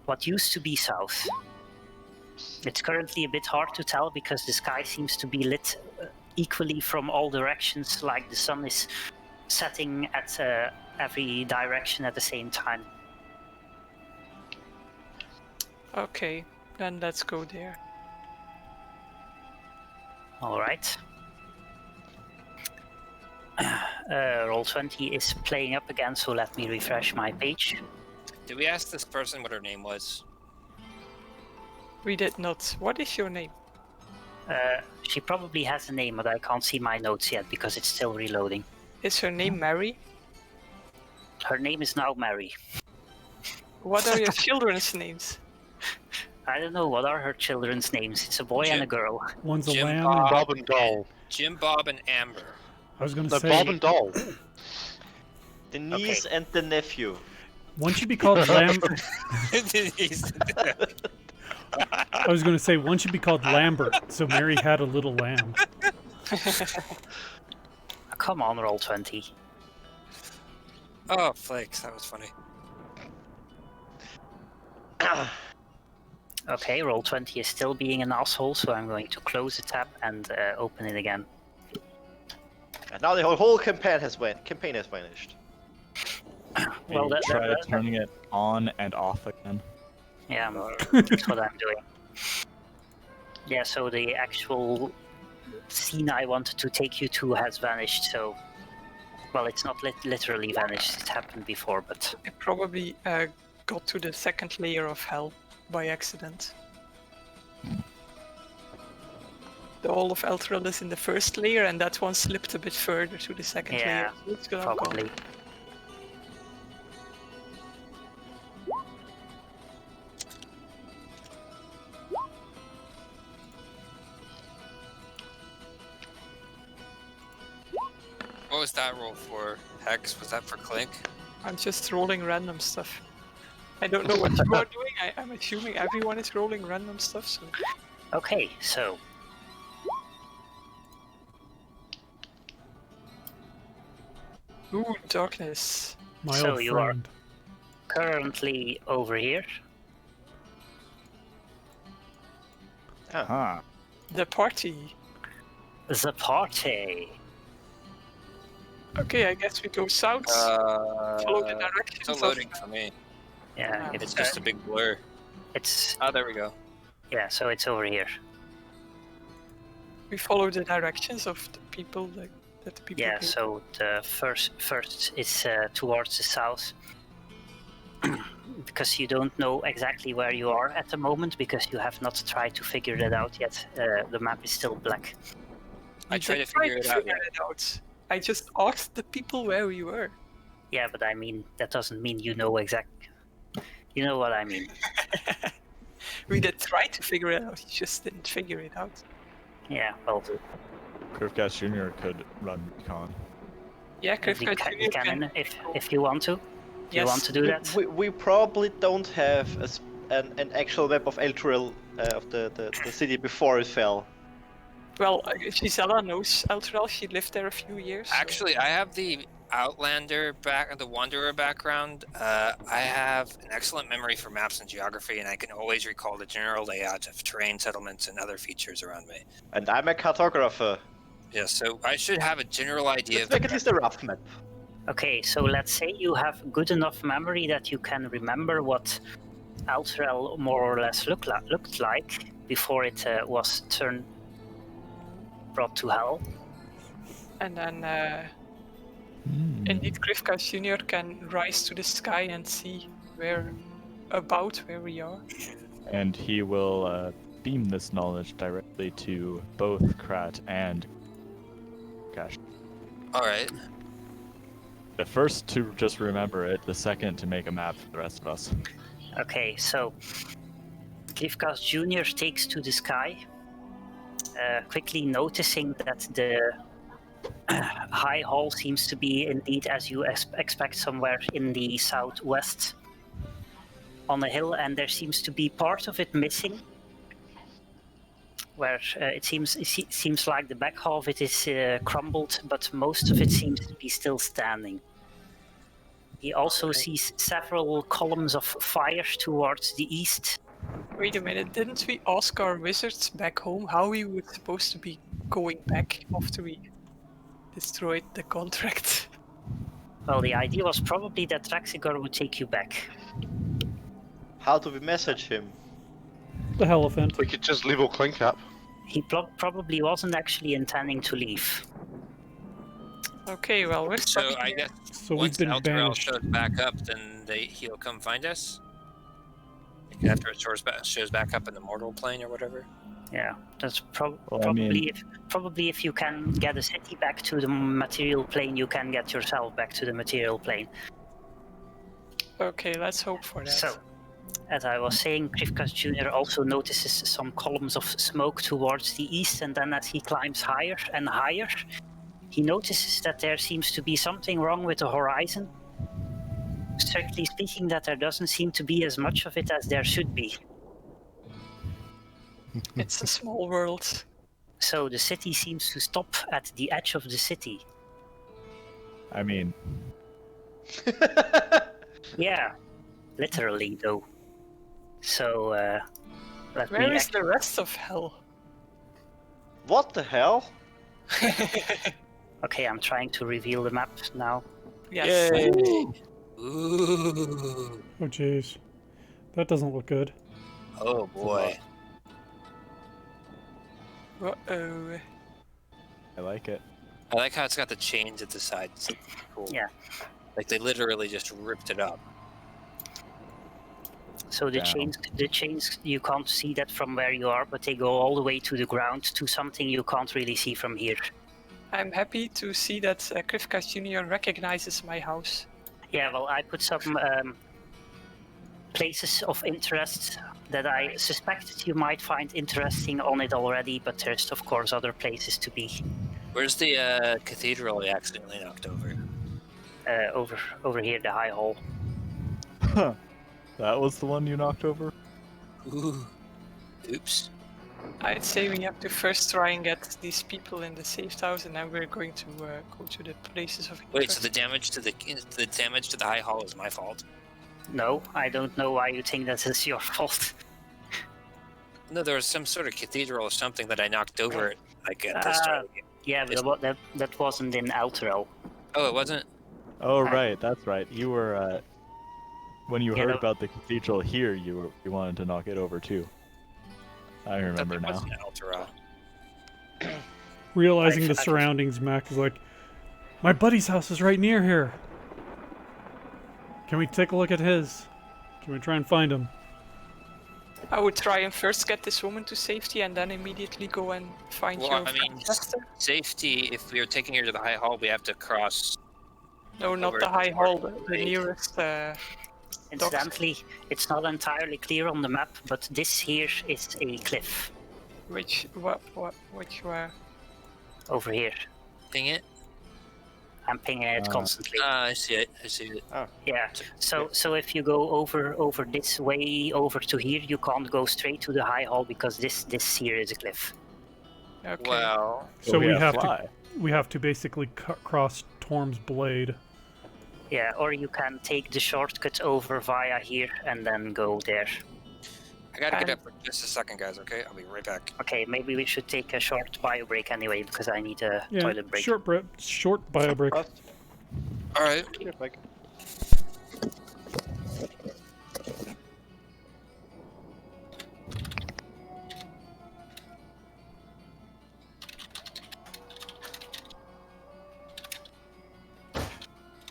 what used to be south. It's currently a bit hard to tell because the sky seems to be lit equally from all directions, like the sun is setting at every direction at the same time. Okay, then let's go there. All right. Roll20 is playing up again, so let me refresh my page. Did we ask this person what her name was? We did not. What is your name? She probably has a name, but I can't see my notes yet because it's still reloading. Is her name Mary? Her name is now Mary. What are your children's names? I don't know, what are her children's names? It's a boy and a girl. One's a Jim lamb. Bob. Bob and Doll. Jim, Bob, and Amber. I was gonna No, say Bob and Doll. The niece and the nephew. one should be called Lambert. I was gonna say one should be called Lambert. So Mary had a little lamb. Come on, roll 20. Oh, flakes, that was funny. Okay, roll 20 is still being an asshole, so I'm going to close the tab and open it again. And now the whole campaign has vanished. Well, Try turning it on and off again. yeah, that's what I'm doing. Yeah, so the actual scene I wanted to take you to has vanished, so... Well, it's not literally vanished, it happened before, but... I probably got to the second layer of hell by accident. The whole of Elturel is in the first layer, and that one slipped a bit further to the second Yeah, layer. It's gonna go. probably. What was that roll for? Hex? Was that for Clink? I'm just rolling random stuff. I don't know what you are doing. I'm assuming everyone is rolling random stuff, so... Okay, so... Ooh, darkness. My So old you are- friend. Currently over here. Huh. The party. The party. Okay, I guess we go south. Follow the directions Still of... loading for me. Yeah, It's just a big blur. it's... Oh, there we go. Yeah, so it's over here. We follow the directions of the people that the people Yeah, gave. so the first is towards the south. Because you don't know exactly where you are at the moment, because you have not tried to figure that out yet. The map is still black. I tried to did try figure it out. it out. I just asked the people where we were. Yeah, but I mean, that doesn't mean you know exact. You know what I mean. We did try to figure it out, we just didn't figure it out. Yeah, well, Curvecast Jr. could run recon. Yeah, you Krivka can, Jr. you can if you want to. You want to do that? We probably don't have an actual map of Elturel, of the city before it fell. Well, Gisela knows Elturel, she lived there a few years. so- Actually, I have the Outlander the Wanderer background. I have an excellent memory for maps and geography, and I can always recall the general layout of terrain, settlements, and other features around me. And I'm a cartographer. Yeah, so I should have a general idea Let's of make at least a rough map. Okay, so let's say you have good enough memory that you can remember what Elturel more or less looked like before it was brought to hell. And then, indeed, Krivka Jr. can rise to the sky and see where we are. And he will beam this knowledge directly to both Krat and Cash. Alright. The first to just remember it, the second to make a map for the rest of us. Okay, so Cliffcast Jr. takes to the sky, quickly noticing that the high hall seems to be indeed, as you expect, somewhere in the southwest on a hill, and there seems to be part of it missing, where it seems like the back half of it is crumbled, but most of it seems to be still standing. He also sees several columns of fire towards the east. Wait a minute, didn't we ask our wizards back home how we were supposed to be going back after we destroyed the contract? Well, the idea was probably that Traxigor would take you back. How do we message him? The Elephant. We could just level Clink up. He probably wasn't actually intending to leave. Okay, well, we're So stuck I here. guess So once we've been Elturel banished. shows back up, then he'll come find us? After it shows back up in the mortal plane or whatever. Yeah, that's Well, I probably mean- probably if you can get a city back to the material plane, you can get yourself back to the material plane. Okay, let's hope for that. So, as I was saying, Krivkas Jr. also notices some columns of smoke towards the east, and then as he climbs higher and higher, he notices that there seems to be something wrong with the horizon. Strictly speaking, that there doesn't seem to be as much of it as there should be. It's a small world. So the city seems to stop at the edge of the city. I mean, Yeah, literally though. So, let Where me is the rest of hell? What the hell? Okay, I'm trying to reveal the map now. Yes. Ooh. Oh, jeez. That doesn't look good. Oh boy. Uh-oh. I like it. I like how it's got the chains at the sides. Cool. Yeah. Like they literally just ripped it up. So the Down. chains, you can't see that from where you are, but they go all the way to the ground to something you can't really see from here. I'm happy to see that Krivkas Jr. recognizes my house. Yeah, well, I put some places of interest that I suspected you might find interesting on it already, but there's of course other places to be. Where's the cathedral I accidentally knocked over? Over here, the high hall. That was the one you knocked over? Ooh. Oops. I'd say we have to first try and get these people in the safe house, and then we're going to go to the places of interest. Wait, so the damage to the high hall is my fault? No, I don't know why you think that is your fault. No, there was some sort of cathedral or something that I knocked over like at the start of the game. Yeah, but that wasn't in Elturel. Oh, it wasn't? Oh, right, that's right. You were, when you Yeah, heard no- about the cathedral here, you wanted to knock it over too. I remember That now. wasn't Altera. Realizing the I- surroundings, Mac is like, my buddy's house is right near here. Can we take a look at his? Can we try and find him? I would try and first get this woman to safety, and then immediately go and find Well, your I mean, friend Chester. safety, if we are taking her to the high hall, we have to cross. No, not over the at high the hall, mortal the plane. nearest. Incidentally, it's not entirely clear on the map, but this here is a cliff Which where? over here. Ping it? I'm pinging it constantly. I see it. I see it. Yeah. So if you go over this way over to here, you can't go straight to the high hall because this here is a cliff. Okay. Well, So we yeah, have fly. to basically cross Torm's blade. Yeah, or you can take the shortcut over via here and then go there. I gotta get And- up for just a second, guys, okay? I'll be right back. Okay, maybe we should take a short bio break anyway because I need a Yeah, toilet break. short bio break. Fast. Alright. Here, back.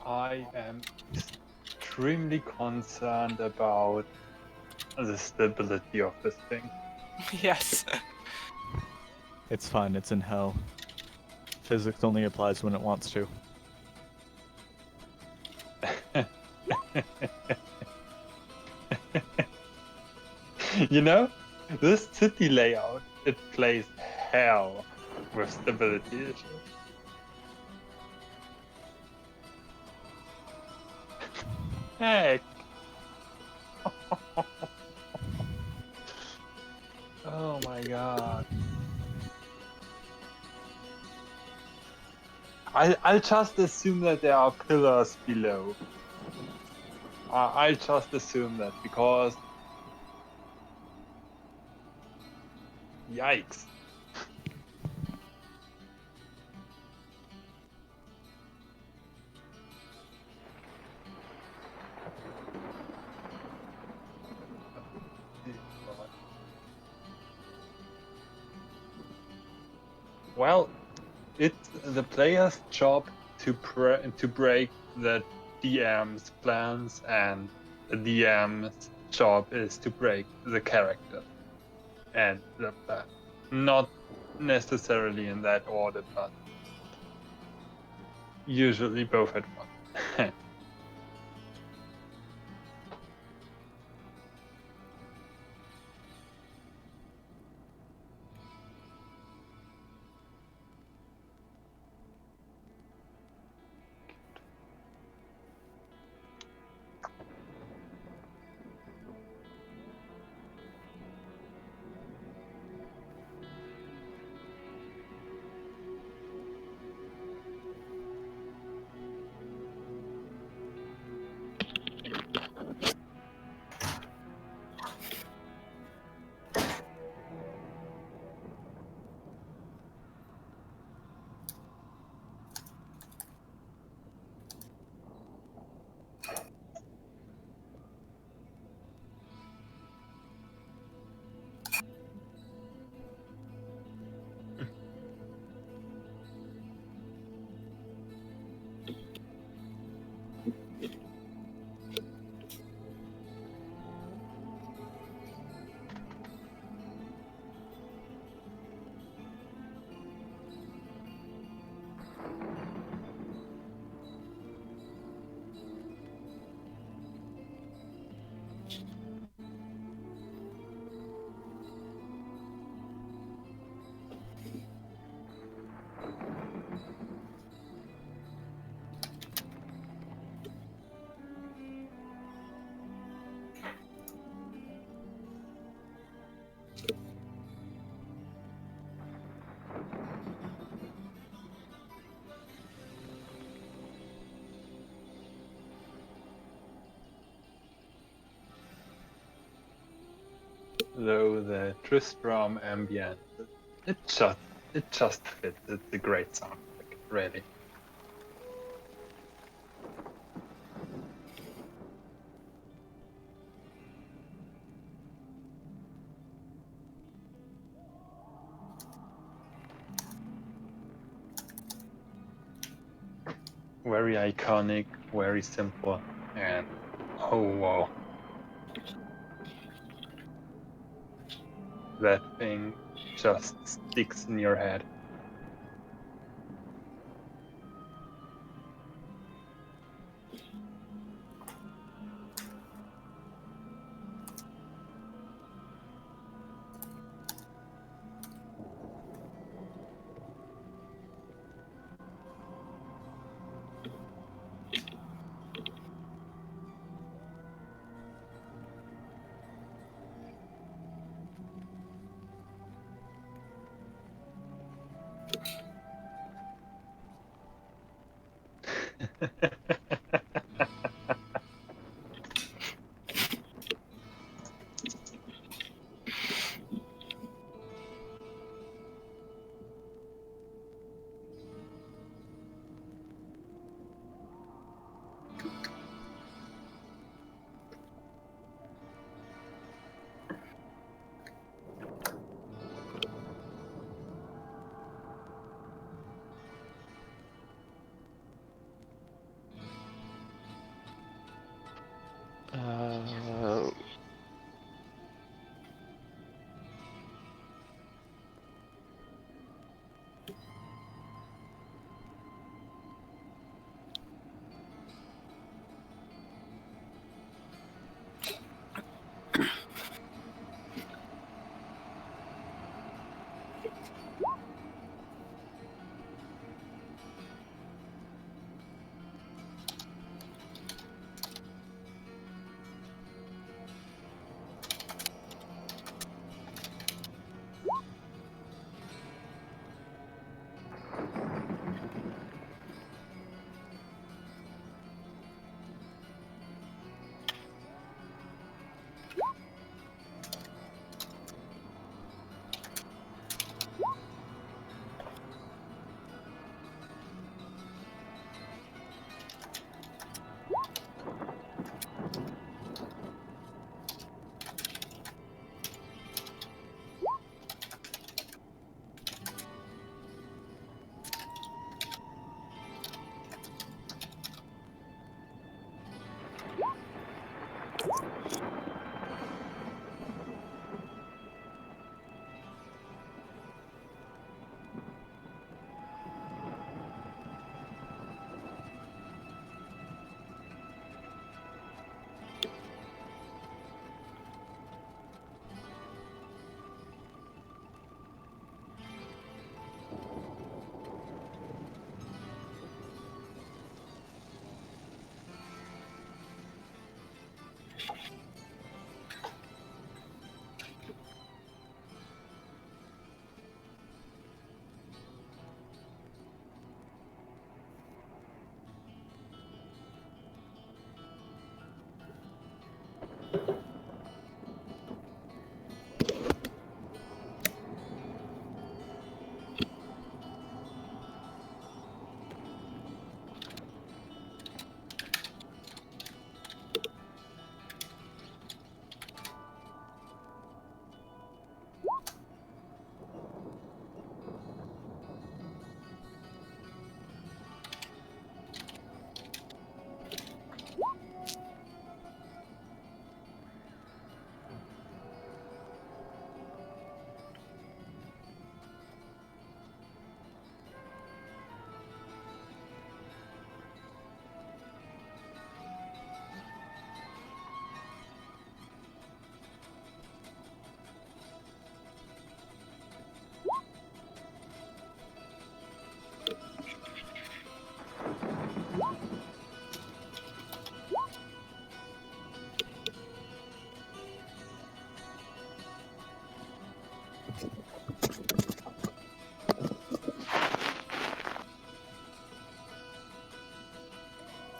I am extremely concerned about the stability of this thing. Yes. It's fine, it's in hell. Physics only applies when it wants to. You know, this city layout, it plays hell with stability issues. Heck. Oh my god. I'll just assume that there are pillars below. I'll just assume that because... Yikes. Well, it's the player's job to break the DM's plans and the DM's job is to break the character, and not necessarily in that order, but usually both at once. Though the Tristram ambient, it just fits. It's a great soundtrack, really. Very iconic, very simple, and oh wow. That thing just sticks in your head. Uh,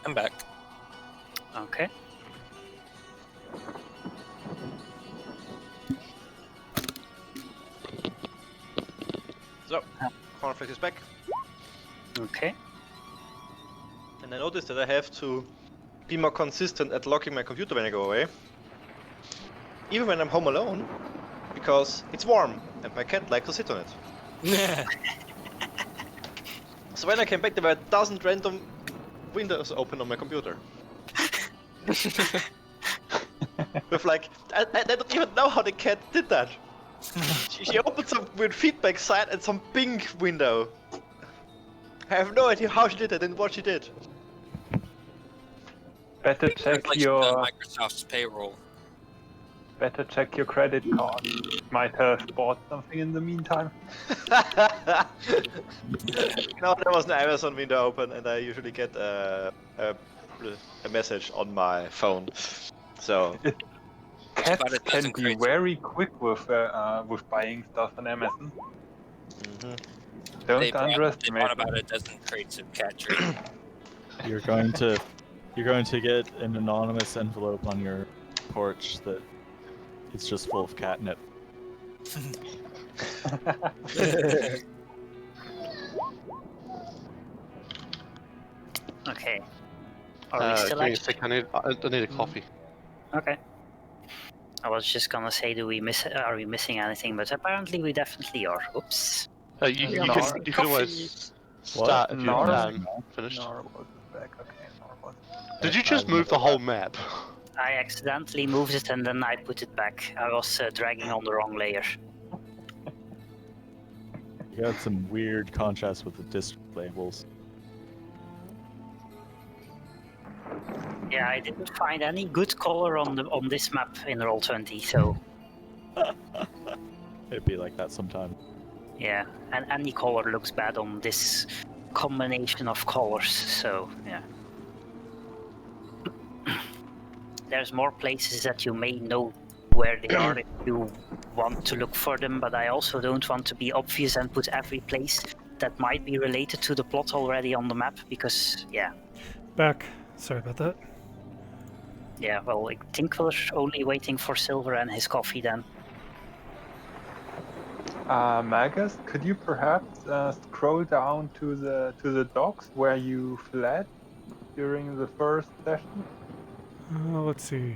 I'm back. Okay. So, conflict is back. Okay. And I noticed that I have to be more consistent at locking my computer when I go away. Even when I'm home alone, because it's warm and my cat likes to sit on it. So when I came back, there were 1,000 random windows open on my computer. With like, I don't even know how the cat did that. She opened some weird feedback site and some pink window. I have no idea how she did it and what she did. Better It's check like your Microsoft's payroll. credit card. Might have bought something in the meantime. No, there was an Amazon window open, and I usually get a message on my phone. So Cats About a can dozen be crates. very quick with buying stuff on Amazon. They Don't bought underestimate about them. a dozen crates of cat treat. You're going to get an anonymous envelope on your porch that it's just full of catnip. Okay. Are we still give me a actually? sec, I need a coffee. Okay. I was just gonna say, are we missing anything? But apparently we definitely are. Oops. You can always start if you're finished. Narwhal is back. Okay, Narwhal. Did you just move the whole map? I accidentally moved it and then I put it back. I was dragging on the wrong layer. You got some weird contrast with the district labels. Yeah, I didn't find any good color on this map in Roll20, so It'd be like that sometime. yeah, and any color looks bad on this combination of colors, so yeah. There's more places that you may know where they are if you want to look for them, but I also don't want to be obvious and put every place that might be related to the plot already on the map, because yeah. Back. Sorry about that. Yeah, well, I think we're only waiting for Silver and his coffee then. Magus, could you perhaps scroll down to the docks where you fled during the first session? Let's see.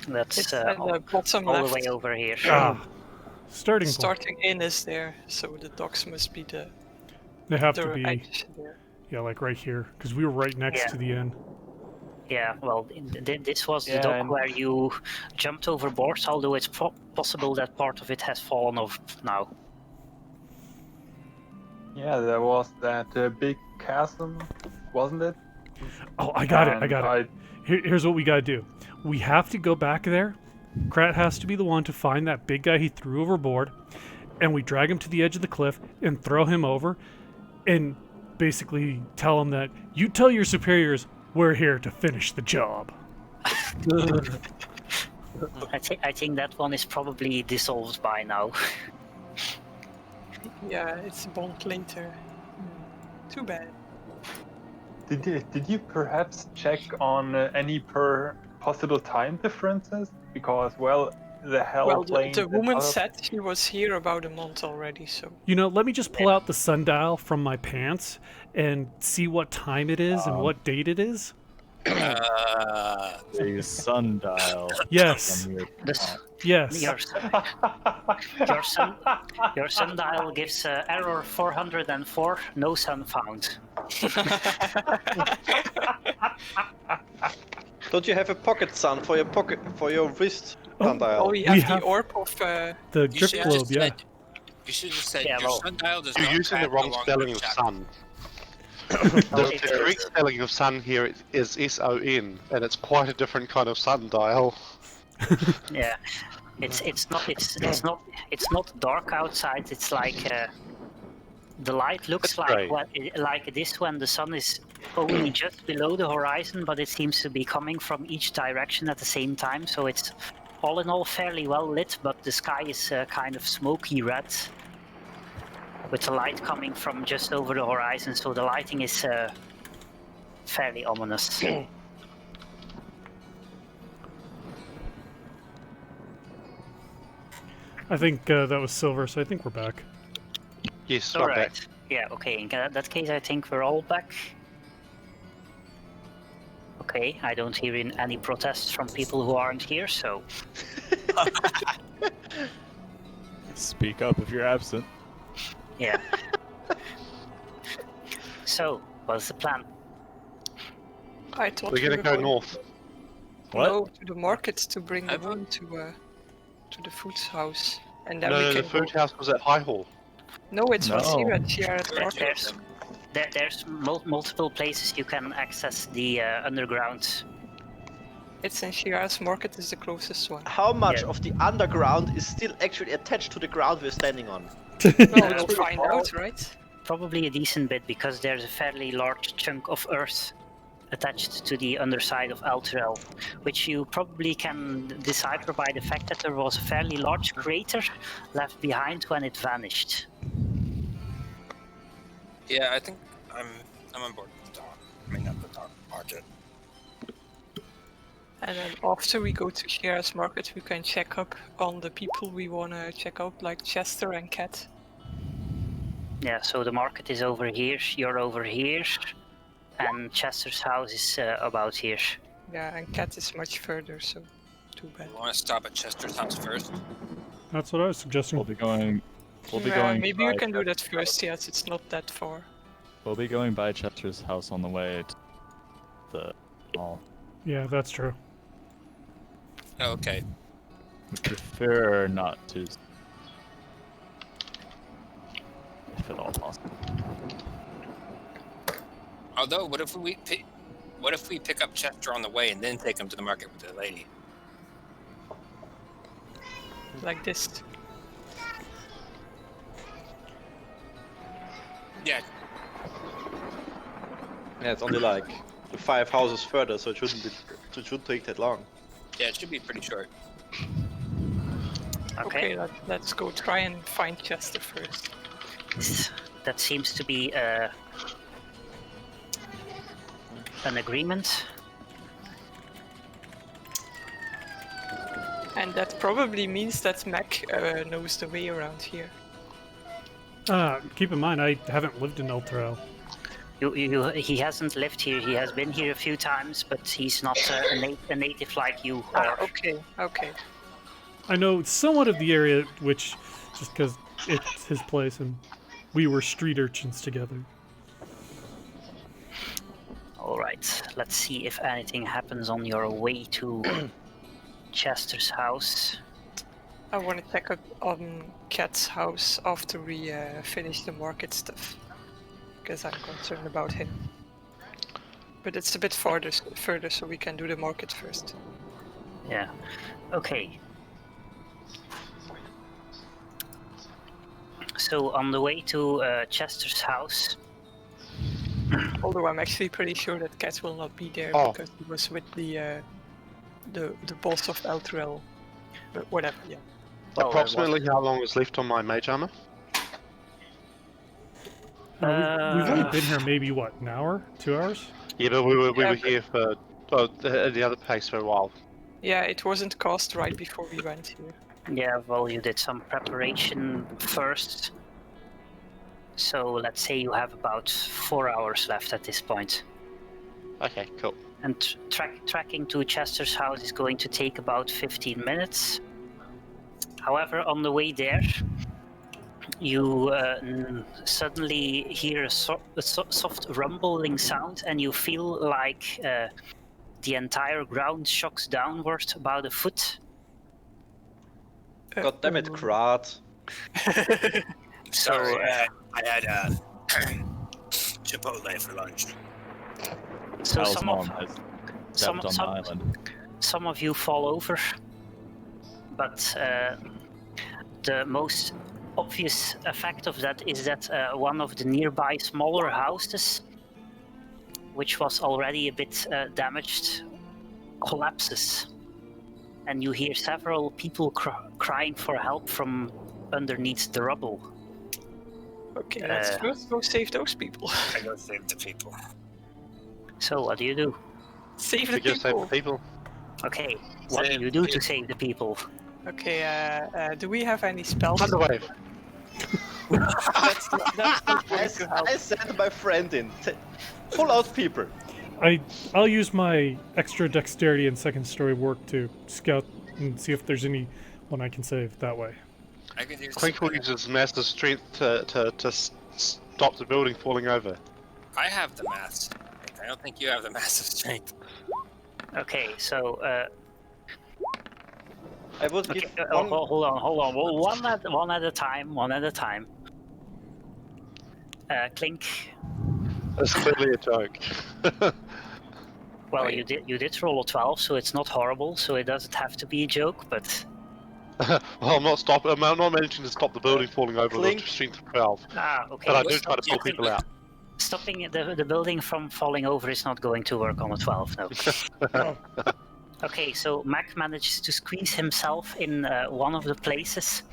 That's It's at the bottom all left. the way over here. Starting point. Starting in is there, so the docks must be the They have to be, edge there. yeah, like right here, because we were right next Yeah. to the inn. Yeah, well, this was the Yeah, dock and- where you jumped overboard, although it's possible that part of it has fallen off now. Yeah, there was that big chasm, wasn't it? Oh, I got it. And Here's what we gotta do. We have to go back there. Krat has to be the one to find that big guy he threw overboard, and we drag him to the edge of the cliff and throw him over, and basically tell him that you tell your superiors we're here to finish the job. I think that one is probably dissolved by now. Yeah, it's a bond later. Too bad. Did you perhaps check on any possible time differences? Because, well, the hell Well, plane... the woman other- said she was here about a month already, so... You know, let me just pull out the sundial from my pants and see what time it is and what date it is. A sundial. Yes. This, Yes. your sundial gives error 404, no sun found. don't you have a pocket sun for your wrist sundial? Oh, we have have- the orb of... The You drip should globe, just yeah. said- You should have said Yeah, your well, sundial does You're not using the track wrong along spelling the of shadow. sun. The correct spelling of sun here is S-O-N, and it's quite a different kind of sundial. Yeah, it's not dark outside. It's like the light looks That's right. like this when the sun is only just below the horizon, but it seems to be coming from each direction at the same time. So it's all in all fairly well lit, but the sky is kind of smoky red, with the light coming from just over the horizon. So the lighting is fairly ominous. I think that was Silver, so I think we're back. Yes, All I'm right. back. Yeah. Okay. In that case, I think we're all back. Okay. I don't hear any protests from people who aren't here, so Speak up if you're absent. yeah. So, what's the plan? I thought We're gonna were go going north. What? No, to the market to bring the I thought- woman to the food house, and then No, we no, can the food go. house was at High Hall. No, it was here No. at Shiara's There- market. there's multiple places you can access the underground. It's in Shiara's market is the closest one. How much Yeah. of the underground is still actually attached to the ground we're standing on? No, Uh, we'll find out, right? Probably a decent bit because there's a fairly large chunk of earth attached to the underside of Elturel, which you probably can decipher by the fact that there was a fairly large crater left behind when it vanished. Yeah, I think I'm on board with the dock. I mean, not the dock market. And then after we go to Shiara's market, we can check up on the people we want to check out, like Chester and Cat. Yeah, so the market is over here, you're over here, and Chester's house is about here. Yeah, and Cat is much further, so too bad. We want to stop at Chester's house first. That's what I was suggesting. We'll be going. We'll be Yeah, going. maybe we by can do that Chester's first. house. Yes, it's not that far. We'll be going by Chester's house on the way to the mall. Yeah, that's true. Oh, okay. We prefer not to, if at all possible. Although, what if we pick up Chester on the way and then take him to the market with the lady? Like this. Yeah. Yeah, it's only like 5 houses further, so it shouldn't take that long. Yeah, it should be pretty short. Okay, Let's go try and find Chester first. that seems to be an agreement. And that probably means that Mac knows the way around here. Keep in mind, I haven't lived in Elturel. He hasn't lived here. He has been here a few times, but he's not a native like you. Okay. I know somewhat of the area, which just because it's his place and we were street urchins together. All right. Let's see if anything happens on your way to Chester's house. I want to check up on Cat's house after we finish the market stuff, because I'm concerned about him. But it's a bit further, so we can do the market first. Yeah. Okay. So on the way to Chester's house. Although I'm actually pretty sure that Cat will not be there Oh. because he was with the boss of Elturel. But whatever, yeah. Well, Approximately how long is left on my mage armor? We've only been here maybe, what, an hour? 2 hours? Yeah, but we were Yeah, but- here for the other place for a while. Yeah, it wasn't cast right before we went here. Yeah, well, you did some preparation first. So let's say you have about 4 hours left at this point. Okay, cool. And tracking to Chester's house is going to take about 15 minutes. However, on the way there, you suddenly hear a soft rumbling sound, and you feel like the entire ground shocks downward about a foot. God damn it, Krat. Sorry, I had Chipotle for lunch. So Al's some mom of has some- stepped on some- the island. some of you fall over, but the most obvious effect of that is that one of the nearby smaller houses, which was already a bit damaged, collapses. And you hear several people crying for help from underneath the rubble. Okay, let's first go save those people. I go save the people. So what do you do? Save the To just save the people. people. Okay, what do Save you do the to save the people? Okay, do we have any spells? Thunderwave. That's not going to help. I sent my friend in. Pull out people. I'll use my extra dexterity and second story work to scout and see if there's any one I can save that way. I can do Clink will use his massive strength to stop the building falling over. I have the mass. I don't think you have the massive strength. Okay, so I would okay, give hold one. on. Well, one at a time. Clink. That's clearly a joke. Well, you did roll a 12, so it's not horrible. So it doesn't have to be a joke, but Well, I'm not mentioning to stop the building falling over with Clink. a strength of 12. okay. But I do try to pull people out. Stopping the building from falling over is not going to work on a 12, no. Okay, so Mac manages to squeeze himself in one of the places,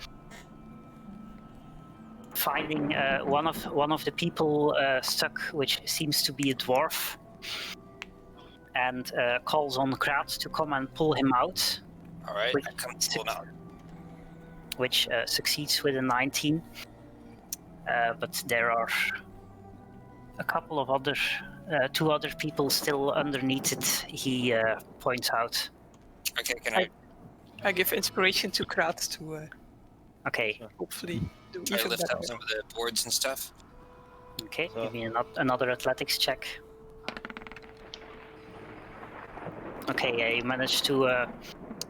finding one of the people stuck, which seems to be a dwarf, and calls on Kraat to come and pull him out, All right, Wait, I come to pull him out. which succeeds with a 19. But there are a couple of other, two other people still underneath it. He points out. Okay, can I give inspiration to Kraat to Okay, hopefully do try to even lift better. up some of the boards and stuff? okay. So- Give me another athletics check. Okay, yeah, you managed to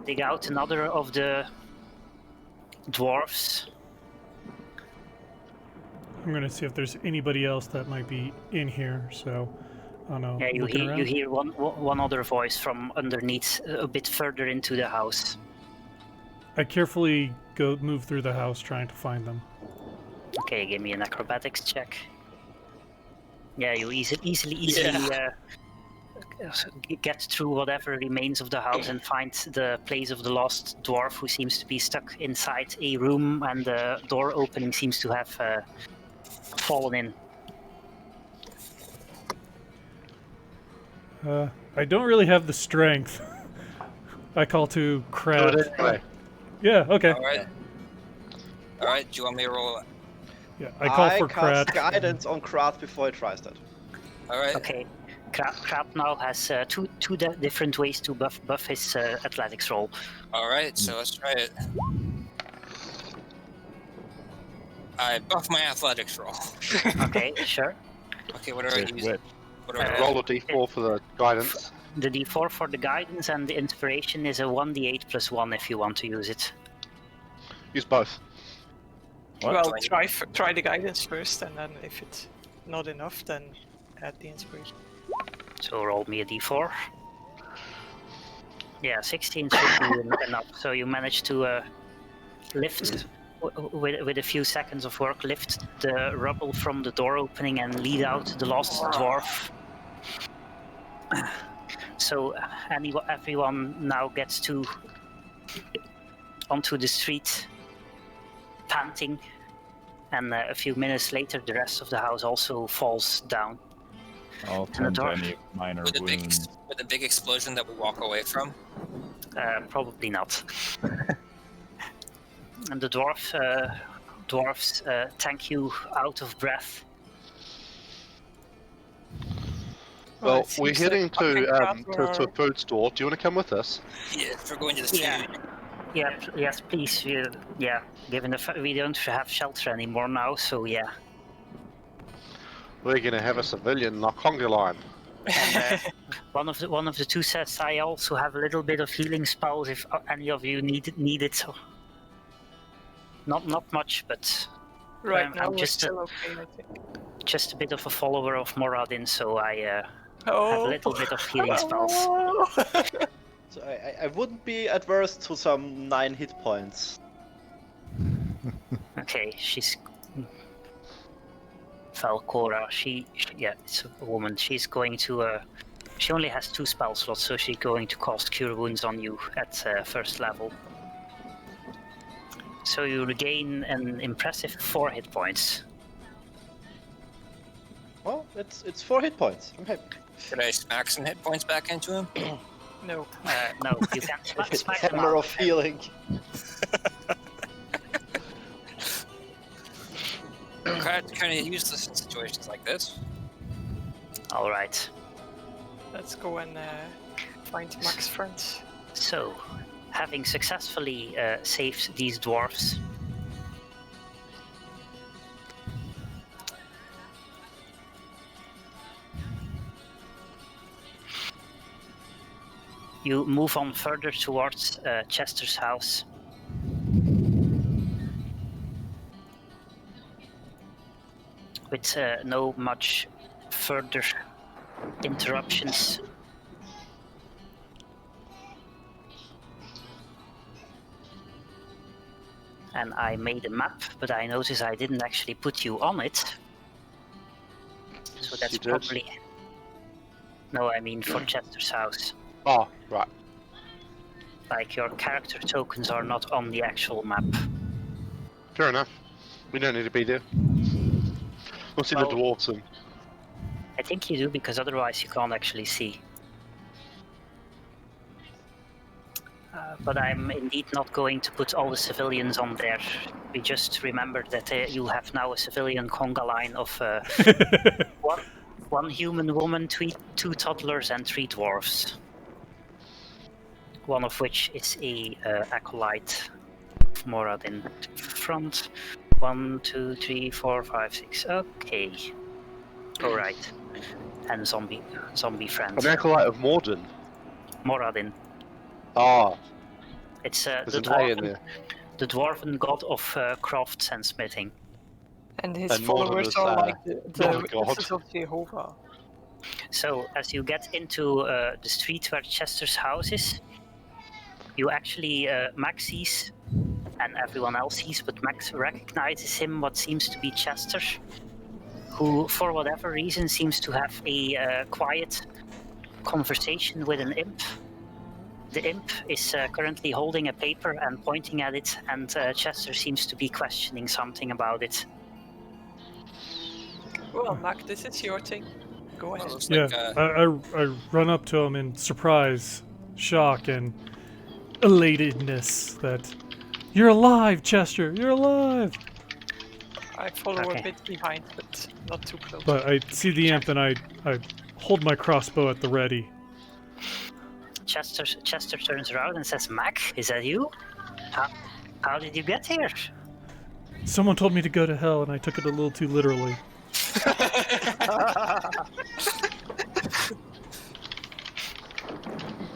dig out another of the dwarfs. I'm gonna see if there's anybody else that might be in here. So, I don't know. Yeah, you looking hear around. one other voice from underneath, a bit further into the house. I carefully move through the house trying to find them. Okay, give me an acrobatics check. Yeah, you easily get through whatever remains of the house and find the place of the lost dwarf, who seems to be stuck inside a room, and the door opening seems to have fallen in. I don't really have the strength. I call to Do Kraat. it anyway. Yeah, okay. All right. All right. Do you want me to roll? Yeah, I call for cast Kraat. guidance on Kraat before he tries that. All right. Okay, Kraat now has two different ways to buff his athletics roll. All right. So let's try it. I buff my athletics roll. Okay, sure. Okay. What do I use? What do I Roll a d4 for the guidance. The d4 for the guidance, and the inspiration is a 1d8 plus 1 if you want to use it. Use both. What? Well, try the guidance first, and then if it's not enough, then add the inspiration. So roll me a d4. Yeah, 16 should be enough. So you manage to lift, with a few seconds of work, lift the rubble from the door opening and lead out the lost dwarf. So everyone now gets onto the street, panting, and a few minutes later, the rest of the house also falls down. I'll the tend to door. any minor With wounds. a big explosion that we walk away from. Probably not. And the dwarfs thank you out of breath. Well, it we're seems heading like I think to a food store. Do you want to come with us? Yes, we're going to the Yeah. food. Yeah, yes, please. Given the fact we don't have shelter anymore now, so yeah. We're going to have a civilian knock on the line. One of the two says, I also have a little bit of healing spells if any of you need it. So not much, but Right now I'm we're just still okay, I think. just a bit of a follower of Moradin, so I have Oh. a little bit of healing spells. So I wouldn't be adverse to some 9 hit points. Okay, she's Falcora. Yeah, it's a woman. She's going to. She only has 2 spell slots, so she's going to cast Cure Wounds on you at first level. So you regain an impressive 4 hit points. Well, it's 4 hit points. I'm happy. Should I smack some hit points back into him? No. No, you can't smack them Hammer out. of healing. Kind of useless in situations like this. All right. Let's go and find Mac's friends. So, having successfully saved these dwarfs, you move on further towards Chester's house. With no much further interruptions. And I made a map, but I noticed I didn't actually put you on it. So that's You did? probably... No, I mean for Chester's house. Oh, right. Like your character tokens are not on the actual map. Fair enough. We don't need to be there. We'll see Well- the dwarves and... I think you do, because otherwise you can't actually see. But I'm indeed not going to put all the civilians on there. We just remembered that you have now a civilian conga line of one human woman, two toddlers, and 3 dwarfs. One of which is a acolyte of Moradin at the front. 1, 2, 3, 4, 5, 6. Okay. Alright. And zombie friends. An acolyte of Morden. Moradin. Ah, It's there's the an A in dwarven, there. the dwarven god of crafts and smithing. And his And Morden followers is, are like the not a god. witnesses of Jehovah. So as you get into the street where Chester's house is, you actually Max sees, and everyone else sees, but Max recognizes him, what seems to be Chester, who for whatever reason seems to have a quiet conversation with an imp. The imp is currently holding a paper and pointing at it, and Chester seems to be questioning something about it. Well, Mac, this is your thing. Go ahead. Looks Yeah, like, I run up to him in surprise, shock, and elatedness that you're alive, Chester. You're alive. I follow Okay. a bit behind, but not too close. But I see the imp and I hold my crossbow at the ready. Chester turns around and says, "Mac, is that you? How did you get here?" Someone told me to go to hell, and I took it a little too literally.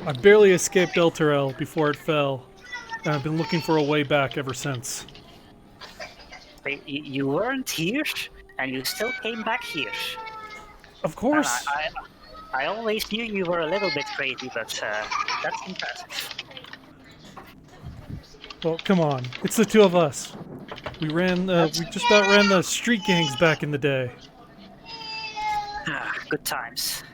I barely escaped Elturel before it fell, and I've been looking for a way back ever since. Wait, you weren't here, and you still came back here. Of And course. I always knew you were a little bit crazy, but that's impressive. Well, come on. It's the two of us. We just about ran the street gangs back in the day. Good times.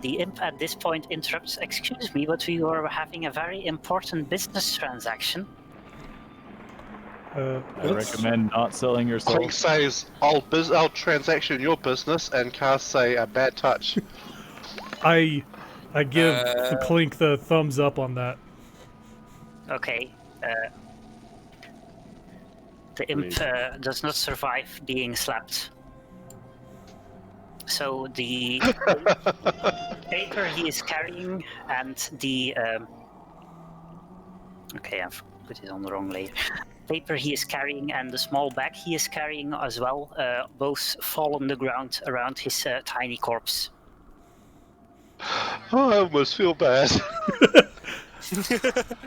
The imp at this point interrupts. "Excuse me, but we were having a very important business transaction." I recommend not selling your soul. Clink says, I'll transaction your business, and Cast say a bad touch. I give Clink the thumbs up on that. Okay. The imp does not survive being slapped. So the paper he is carrying and the okay, I've put it on the wrong layer. Paper he is carrying and the small bag he is carrying as well, both fall on the ground around his tiny corpse. Oh, I almost feel bad.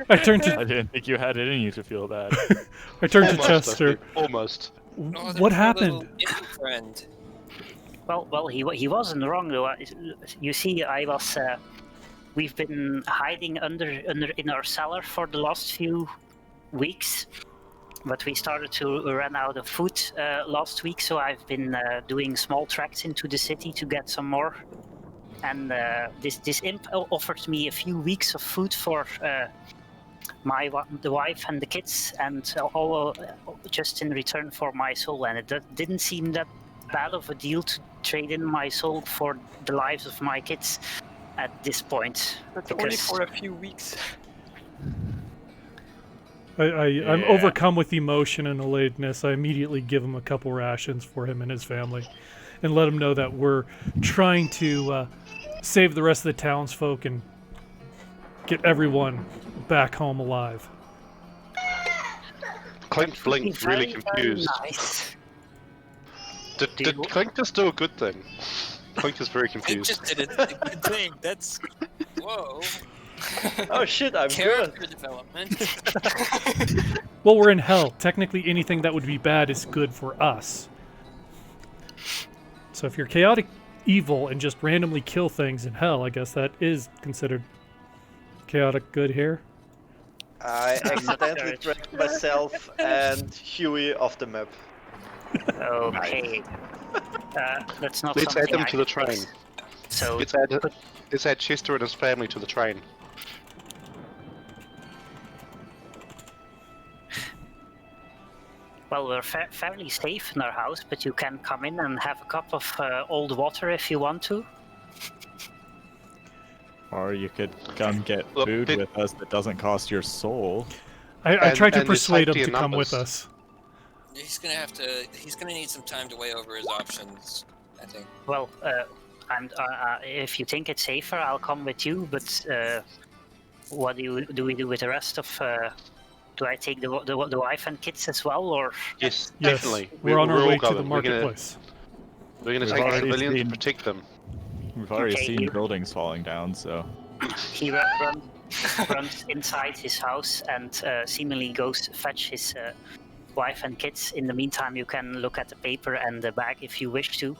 I turned I to didn't think you had it in you to feel bad. I turned to Almost, I Chester. think. Almost. Oh, there's What my happened? little imp friend. Well, he wasn't wrong though. You see, we've been hiding in our cellar for the last few weeks, but we started to run out of food last week, so I've been doing small treks into the city to get some more. And this imp offered me a few weeks of food for the wife and the kids, and all just in return for my soul. And it didn't seem that bad of a deal to trade in my soul for the lives of my kids at this point. But only for a few weeks. I'm overcome with emotion and elatedness. I immediately give him a couple rations for him and his family, and let him know that we're trying to save the rest of the townsfolk and get everyone back home alive. Clink blinked, really confused. Nice. Did Clink just do a good thing? Clink is very He confused. just did a good thing. That's whoa. Oh shit, I'm good. Character development. Well, we're in hell. Technically, anything that would be bad is good for us. So if you're chaotic evil and just randomly kill things in hell, I guess that is considered chaotic good here. I accidentally dragged myself and Huey off the map. Okay. That's not Let's add something them I to the can train. fix. So Let's add Chester and his family to the train. well, we're fairly safe in our house, but you can come in and have a cup of old water if you want to. Or you could come get Look, food with us that doesn't cost your soul. I tried to and there's persuade him safety to in come with numbers. us. He's gonna need some time to weigh over his options, I think. Well, if you think it's safer, I'll come with you. But what do we do with the rest of? Do I take the wife and kids as well, or? Yes, Yes, definitely. we're on our all way to going. the marketplace. We're gonna We've take the already civilians seen- and protect them. We've already Okay, seen you- buildings falling down, so He runs inside his house and seemingly goes fetch his wife and kids. In the meantime, you can look at the paper and the bag if you wish to.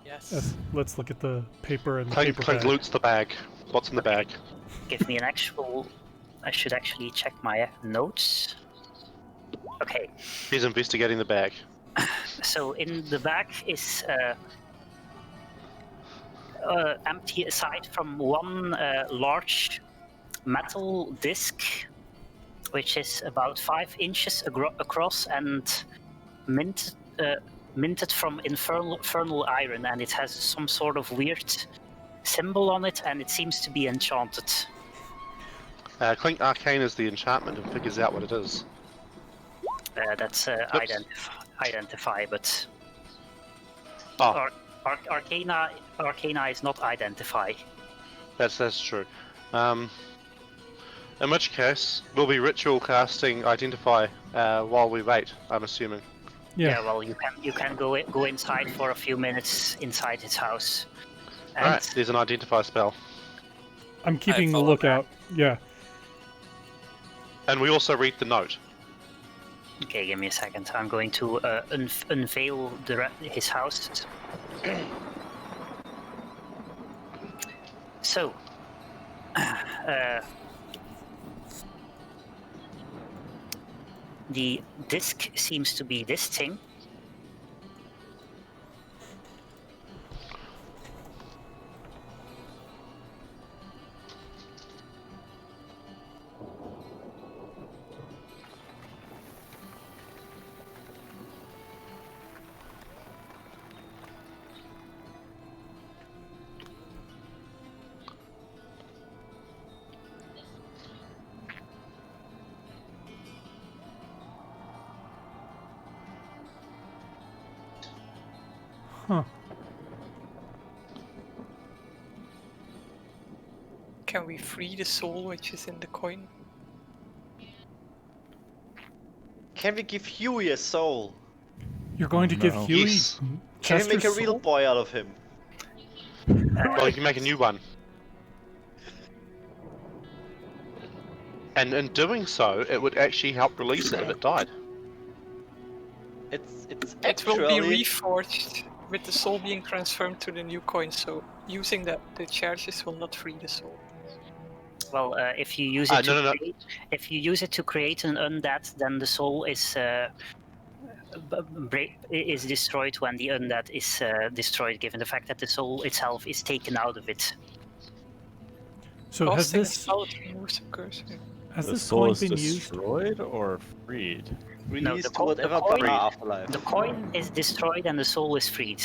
Yes, let's look at the paper and the Clink, paper Clink bag. loots the bag. What's in the bag? Give me an actual. I should actually check my notes. Okay, He's investigating the bag. so in the bag is empty aside from one large metal disc, which is about 5 inches across and minted from infernal iron, and it has some sort of weird symbol on it, and it seems to be enchanted. Clink Arcane is the enchantment and figures out what it is. That's identify, but Oh, Arcana is not identify. that's true. In which case, we'll be ritual casting Identify while we wait, I'm assuming. Yeah. Well, you can go inside for a few minutes inside his house. And Alright, there's an Identify spell. I'm keeping the follow lookout. Yeah. And we also read the note. Okay, give me a second. I'm going to unveil his house. So, the disc seems to be this thing. Huh. Can we free the soul which is in the coin? Can we give Huey a soul? You're going to give No. Huey Yes. Can we make a Chester's real soul? boy out of him? Well, you can make a new one. And in doing so, it would actually help release it if it died. It's It actually will be reforged with the soul being transformed to the new coin, so using the charges will not free the soul. Well, if you use it no. if you use it to create an undead, then the soul is destroyed when the undead is destroyed. Given the fact that the soul itself is taken out of it. So has Casting a this spell to remove some curse. Has The this soul coin is been used? destroyed or freed? Released to the whatever coin- Baba afterlife. The coin is destroyed and the soul is freed.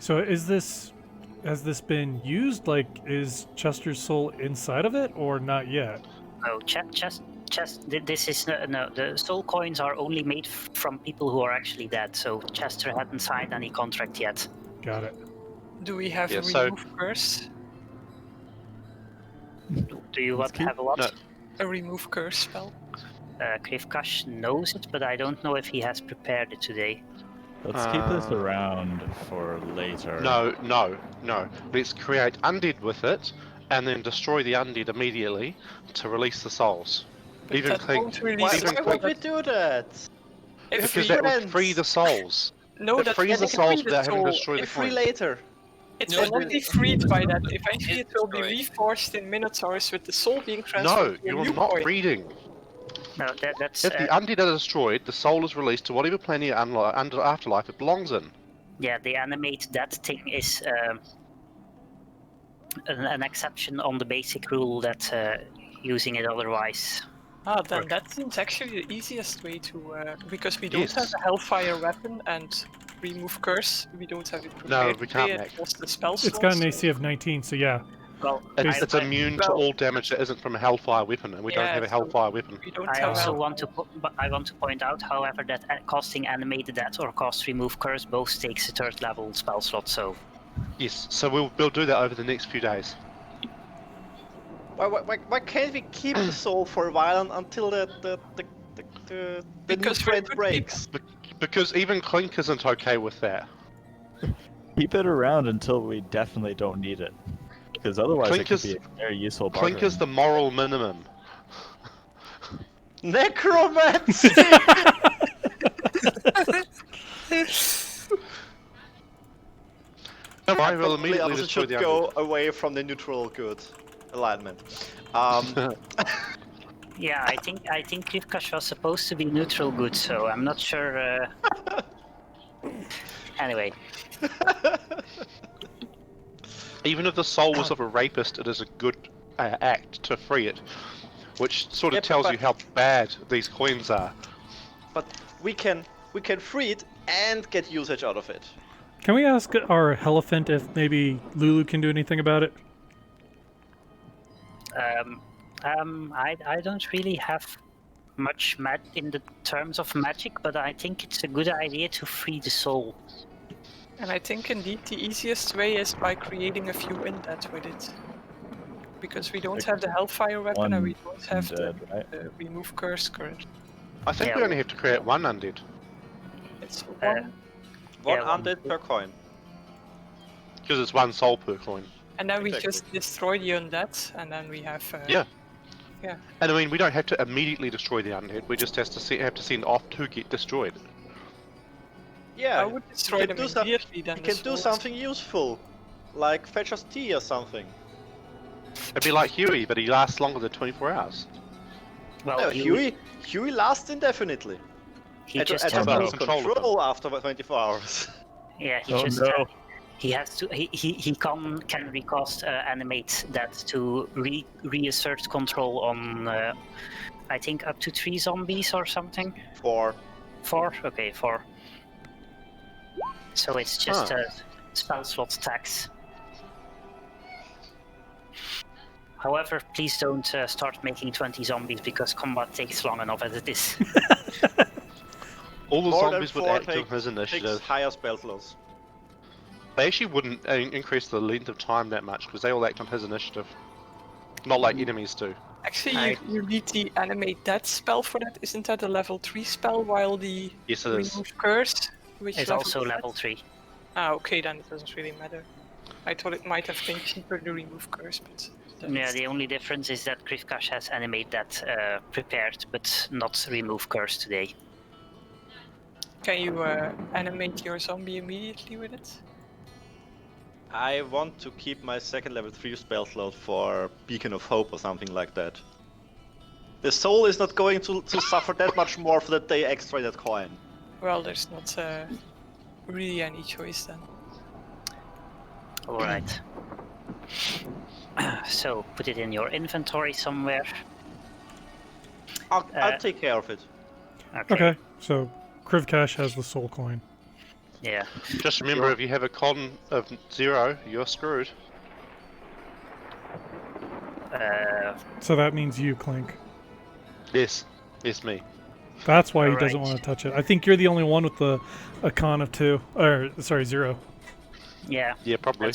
So has this been used? Like, is Chester's soul inside of it, or not yet? No, this is no. The soul coins are only made from people who are actually dead. So Chester hadn't signed any contract yet. Got it. Do we have Yeah, a so- remove curse? Do you Let's keep- have a what? No. A remove curse spell? Krivkash knows it, but I don't know if he has prepared it today. Let's keep this around for later. No. Let's create undead with it, and then destroy the undead immediately to release the souls. But Even that Clink- won't release Why, Even the why would soul. we do that? If Because we, that would free the souls. no, It that frees the won't souls free without having to soul. destroy the If free coin. later. It No, will not be freed by that. Eventually, it will be Destroyed. reforged in Minotaurs with the soul being No, transferred to a you are new not coin. reading. No, that's If the undead are destroyed, the soul is released to whatever plane under afterlife it belongs in. yeah. The animate that thing is an exception on the basic rule that using it otherwise. Ah, then that seems actually the easiest way to, because we don't Yes. have a Hellfire weapon and remove curse, we don't have it prepared. we can't, today, Mac. it was the spell It's got an slots, AC of 19, so yeah. Well, It's immune to well- all damage that isn't from a Hellfire weapon, and we don't Yeah, have a so- Hellfire weapon. We don't I have also a want to I want to point out, however, that casting animated that or cast remove curse both takes a third level spell slot. So Yes, so we'll do that over the next few days. Why can't we keep the soul for a while until the new Because we thread could keep- breaks? Because even Clink isn't okay with that. Keep it around until we definitely don't need it. Because otherwise Clink it could is- be a very useful Clink is the moral minimum. Necromancy! I will Probably immediately others destroy should the go away from the neutral good alignment. yeah, I think Krivkash was supposed to be neutral good, so I'm not sure. Anyway, Even if the soul was of a rapist, it is a good act to free it, which sort of Yeah, tells but- you how bad these coins are. But we can free it and get usage out of it. Can we ask our Elephant if maybe Lulu can do anything about it? I don't really have much in the terms of magic, but I think it's a good idea to free the soul. And I think indeed the easiest way is by creating a few undead with it. Because we don't Like have the Hellfire weapon and we one don't have undead, right? the remove curse currently. I think Yeah, we only have to create one undead. It's Uh, one, One Yeah, one undead per coin. Because it's one soul per coin. and then we exactly. just destroy the undead, and then we have. Yeah. Yeah. And I mean, we don't have to immediately destroy the undead, we just have to send off to get destroyed. Yeah, I would destroy you them can do some- immediately. Then you the can do souls. something useful, like fetch us tea or something. It'd be like Huey, but he lasts longer than 24 hours. Well, No, Huey lasts indefinitely. he At just at has about lose control of them. control after 24 hours. yeah, he Oh just no. he has to he can recast animate that to reassert control on I think up to 3 zombies or something. 4. 4? Okay, 4. So it's just Huh. a spell slot tax. However, please don't start making 20 zombies because combat takes long enough as it is. All the More than zombies would 4 act on his takes initiative. higher spell slots. They actually wouldn't increase the length of time that much because they all act on his initiative. Not like enemies do. Actually, I- you need the animate that spell for that. Isn't that a level 3 spell? While the Yes, it is. remove curse, which It's level also is that? level 3. Ah, okay, then it doesn't really matter. I thought it might have been cheaper to remove curse, but. then Yeah, it's- the only difference is that Krivkash has animate that prepared, but not remove curse today. Can you animate your zombie immediately with it? I want to keep my second level 3 spell slot for Beacon of Hope or something like that. The soul is not going to suffer that much more for the day extra that coin. Well, there's not really any choice then. Alright. So put it in your inventory somewhere. I'll take care of it. Okay, so Krivkash has the soul coin. Yeah. Just remember, if you have a con of 0, you're screwed. So that means you, Clink. Yes, it's me. That's why he doesn't Alright. want to touch it. I think you're the only one with a con of 2. Or, sorry, 0. Yeah. Yeah, probably.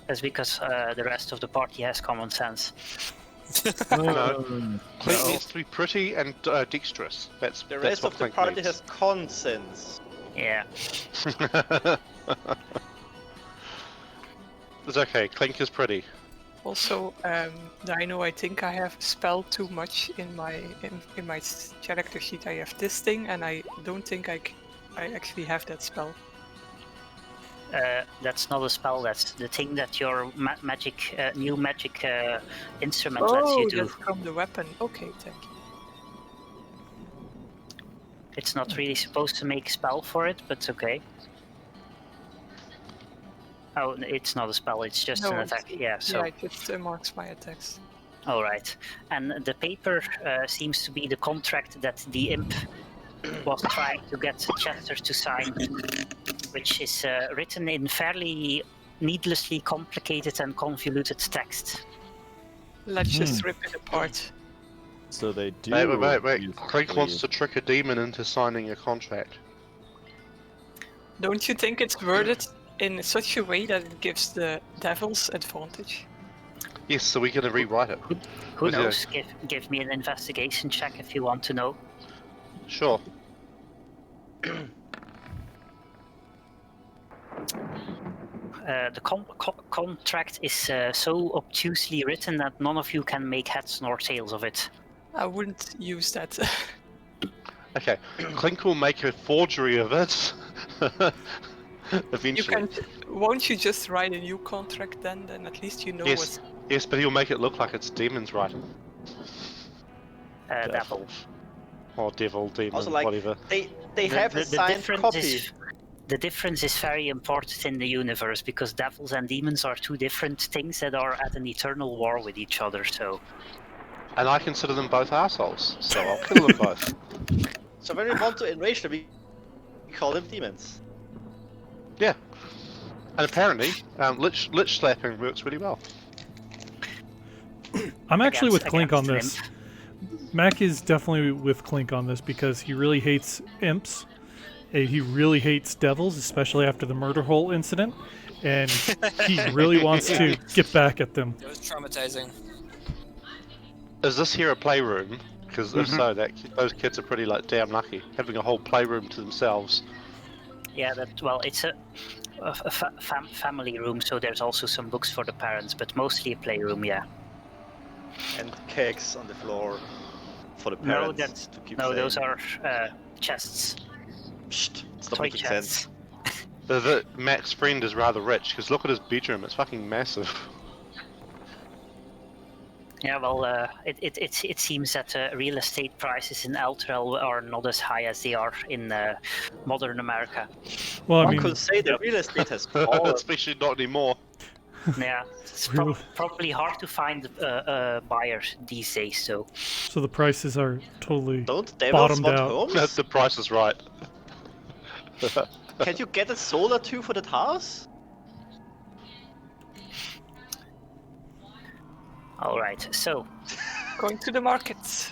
That's because the rest of the party has common sense. No. Clink needs to be pretty and dexterous. That's The rest what of the Clink party needs. has conscience. Yeah. It's okay. Clink is pretty. Also, Dino, I think I have spelled too much in my character sheet. I have this thing, and I don't think I actually have that spell. That's not a spell. That's the thing that your magic, new magic instrument lets you do. That's from the weapon. Okay, thank you. It's not really supposed to make a spell for it, but okay. Oh, it's not a spell. It's just an attack. Yeah. So. Yeah, it just marks my attacks. All right. And the paper seems to be the contract that the imp was trying to get Chester to sign, which is written in fairly needlessly complicated and convoluted text. Let's just rip it apart. So they do. Wait. Clink wants to trick a demon into signing a contract. Don't you think it's worded in such a way that it gives the devils advantage? Yes, so we're going to rewrite it. Who Was it- knows? Give me an investigation check if you want to know. Sure. The contract is so obtusely written that none of you can make heads nor tails of it. I wouldn't use that. Okay. Clink will make a forgery of it. You Eventually. can. Won't you just write a new contract then? Then at least you know Yes. Yes, but he'll make it look like it's demon's writing. Devil. Or devil, demon, Also, like, whatever. they have a signed copy. The difference is very important in the universe because devils and demons are two different things that are at an eternal war with each other. So. And I consider them both assholes, so I'll kill them both. So when we want to enrage them, we call them demons. Yeah. And apparently, lich slapping works really well. I'm actually with Against Clink on an this. Mac is definitely with Clink on this because he really hates imps. He really hates devils, especially after the murder hole incident. And he really wants to get back at them. It was traumatizing. Is this here a playroom? Because if so, those kids are pretty damn lucky, having a whole playroom to themselves. Yeah, it's a family room, so there's also some books for the parents, but mostly a playroom. Yeah. And kegs on the floor for the No, parents to keep those saying, are chests. Psst, stop Toy making chests. sense. Mac's friend is rather rich, because look at his bedroom, it's fucking massive. Yeah, well, it seems that real estate prices in Eltrel are not as high as they are in modern America. Well, I One mean, could say that real estate has fallen. Especially not anymore. Yeah, it's Real- probably hard to find buyers these days. So so the prices are totally Don't devils bottomed want out. homes? The price is right. Can you get a solar too for that house? all right, so Going to the markets.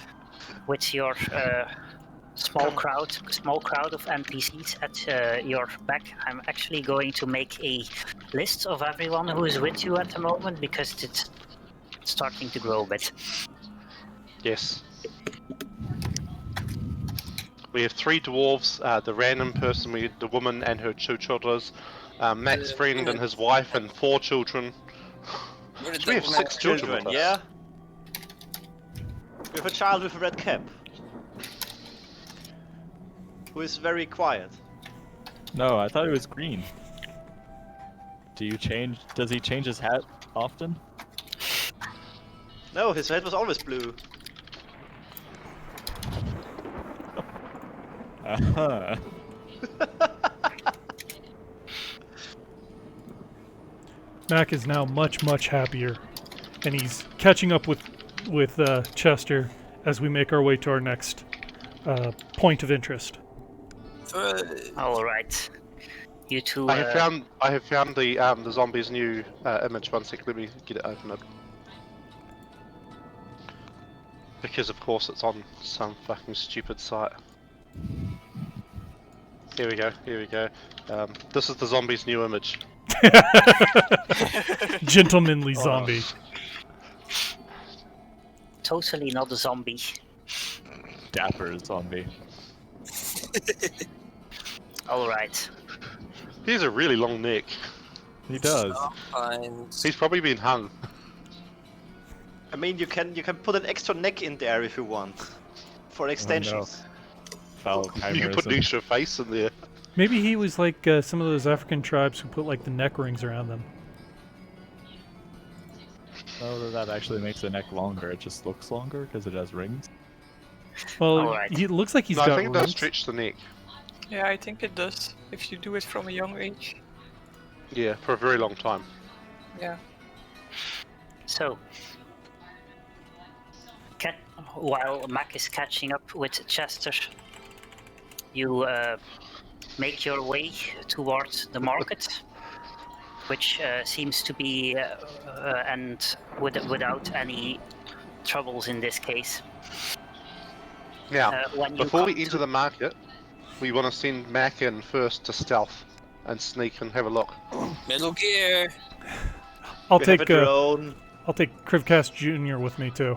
with your small crowd of NPCs at your back, I'm actually going to make a list of everyone who is with you at the moment because it's starting to grow a bit. Yes. We have 3 dwarves, the random person, the woman and her 2 children, Mac's friend and his wife and 4 children. Where did So we have that 6 children with us. yeah? We have a child with a red cap. Who is very quiet. No, I thought it was green. Does he change his hat often? No, his head was always blue. Uh-huh. Mac is now much, much happier. and he's catching up with Chester as we make our way to our next point of interest. All right. You two. I have found the zombie's new image. One sec, let me get it open up. Because of course it's on some fucking stupid site. Here we go. This is the zombie's new image. Gentlemanly zombie. Totally not a zombie. Dapper zombie. All right. He has a really long neck. He does. Fine. He's probably been hung. I mean, you can put an extra neck in there if you want, for extensions. Foul You can put an chimerism. extra face in there. Maybe he was like some of those African tribes who put like the neck rings around them. Oh, that actually makes the neck longer. It just looks longer because it has rings. Well, Alright. he looks like he's No, got I think it does rings. stretch the neck. Yeah, I think it does. If you do it from a young age. Yeah, for a very long time. Yeah. So, while Mac is catching up with Chester, you make your way towards the market, which seems to be, and without any troubles in this case. Now, When you before we come enter to- the market, we want to send Mac in first to stealth and sneak and have a look. Metal Gear. I'll We have a take drone. I'll take Krivcast Jr. with me too,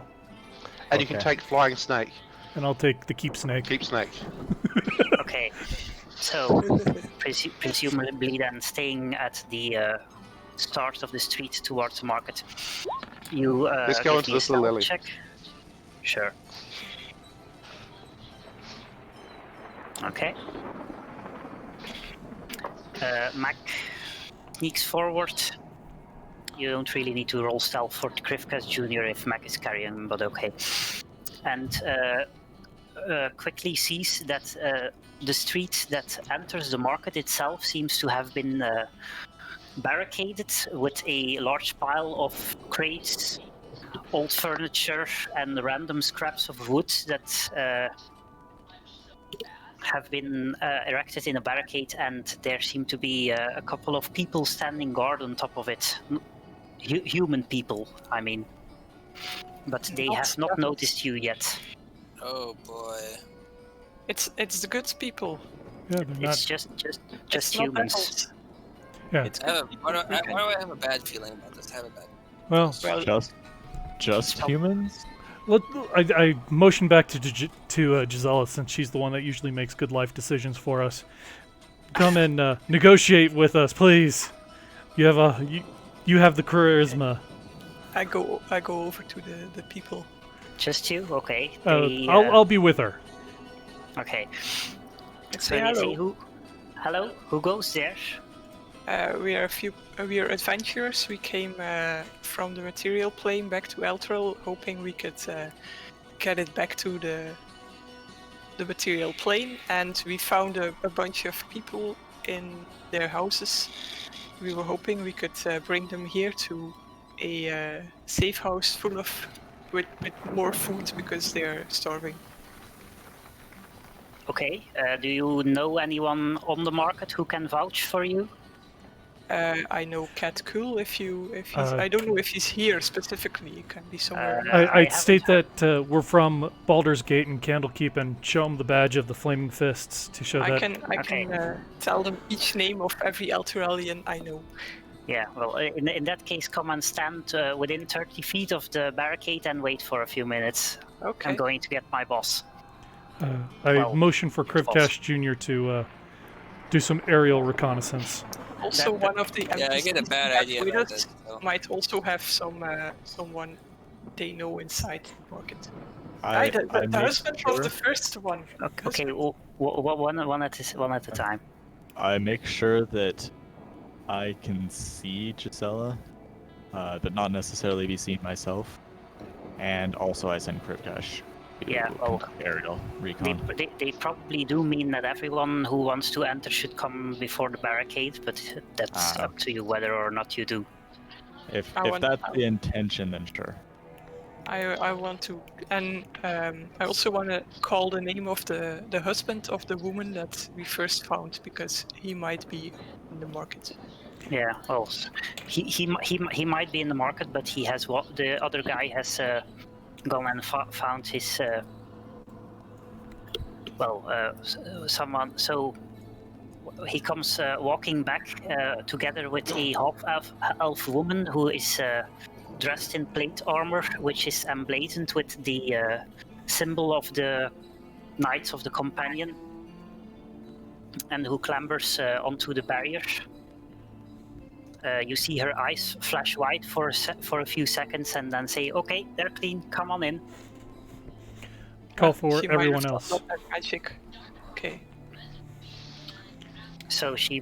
And you can Okay. take Flying Snake, and I'll take the Keep Snake. Keep Snake. Okay, so presumably then staying at the start of the street towards the market, you Let's go give into me a this little stealth alley. check. Sure. Okay. Mac sneaks forward. You don't really need to roll stealth for Krivkas Jr. if Mac is carrying him, but okay. And quickly sees that the street that enters the market itself seems to have been barricaded with a large pile of crates, old furniture, and random scraps of wood that have been erected in a barricade, and there seem to be a couple of people standing guard on top of it. Human people, I mean. But they Not have not skeletons. noticed you yet. Oh boy. It's the good people. Yeah, they're not. It's just It's not humans. adults. Yeah. It's I have good a, why, do, people. I, why do I have a bad feeling about this? I have a bad. Well, Well, Just humans? I motion back to Gisela, since she's the one that usually makes good life decisions for us. Come and negotiate with us, please. You have the charisma. I go over to the people. Just you? Okay. I'll be with her. Okay. And So say they say hello. who? Hello? Who goes there? We are adventurers. We came from the material plane back to Eltrel, hoping we could get it back to the material plane. And we found a bunch of people in their houses. We were hoping we could bring them here to a safe house full of with more food because they're starving. Okay. Do you know anyone on the market who can vouch for you? I know Cat Cool. If he's, Uh, I don't know if he's here specifically. He can be somewhere. I I'd haven't state that we're from Baldur's Gate and Candlekeep, and show them the badge of the Flaming Fists to show I that. can Okay. tell them each name of every Elturalian I know. Yeah, well, in that case, come and stand within 30 feet of the barricade and wait for a few minutes. Okay. I'm going to get my boss. I well, motion for Krivcast Jr. to do some aerial reconnaissance. Also, that- one of the Yeah, I get a NPCs bad that idea with about us this. So. might also have someone they know inside the market. I the make husband of sure- the first one. Okay, one at a time. I make sure that I can see Gisela, but not necessarily be seen myself. And also I send Krivkash to Yeah, well, conduct aerial recon. They probably do mean that everyone who wants to enter should come before the barricade, but that's Ah. up to you whether or not you do. If I want- that's the intention, then sure. I want to, and I also want to call the name of the husband of the woman that we first found, because he might be in the market. Yeah, well, he might be in the market, but he has what the other guy has gone and found his someone. So he comes walking back together with a half-elf woman who is dressed in plate armor, which is emblazoned with the symbol of the Knights of the Companion, and who clambers onto the barrier. You see her eyes flash white for a few seconds, and then say, "Okay, they're clean. Come on in." Call for She might everyone have else. thought that magic. Okay. So she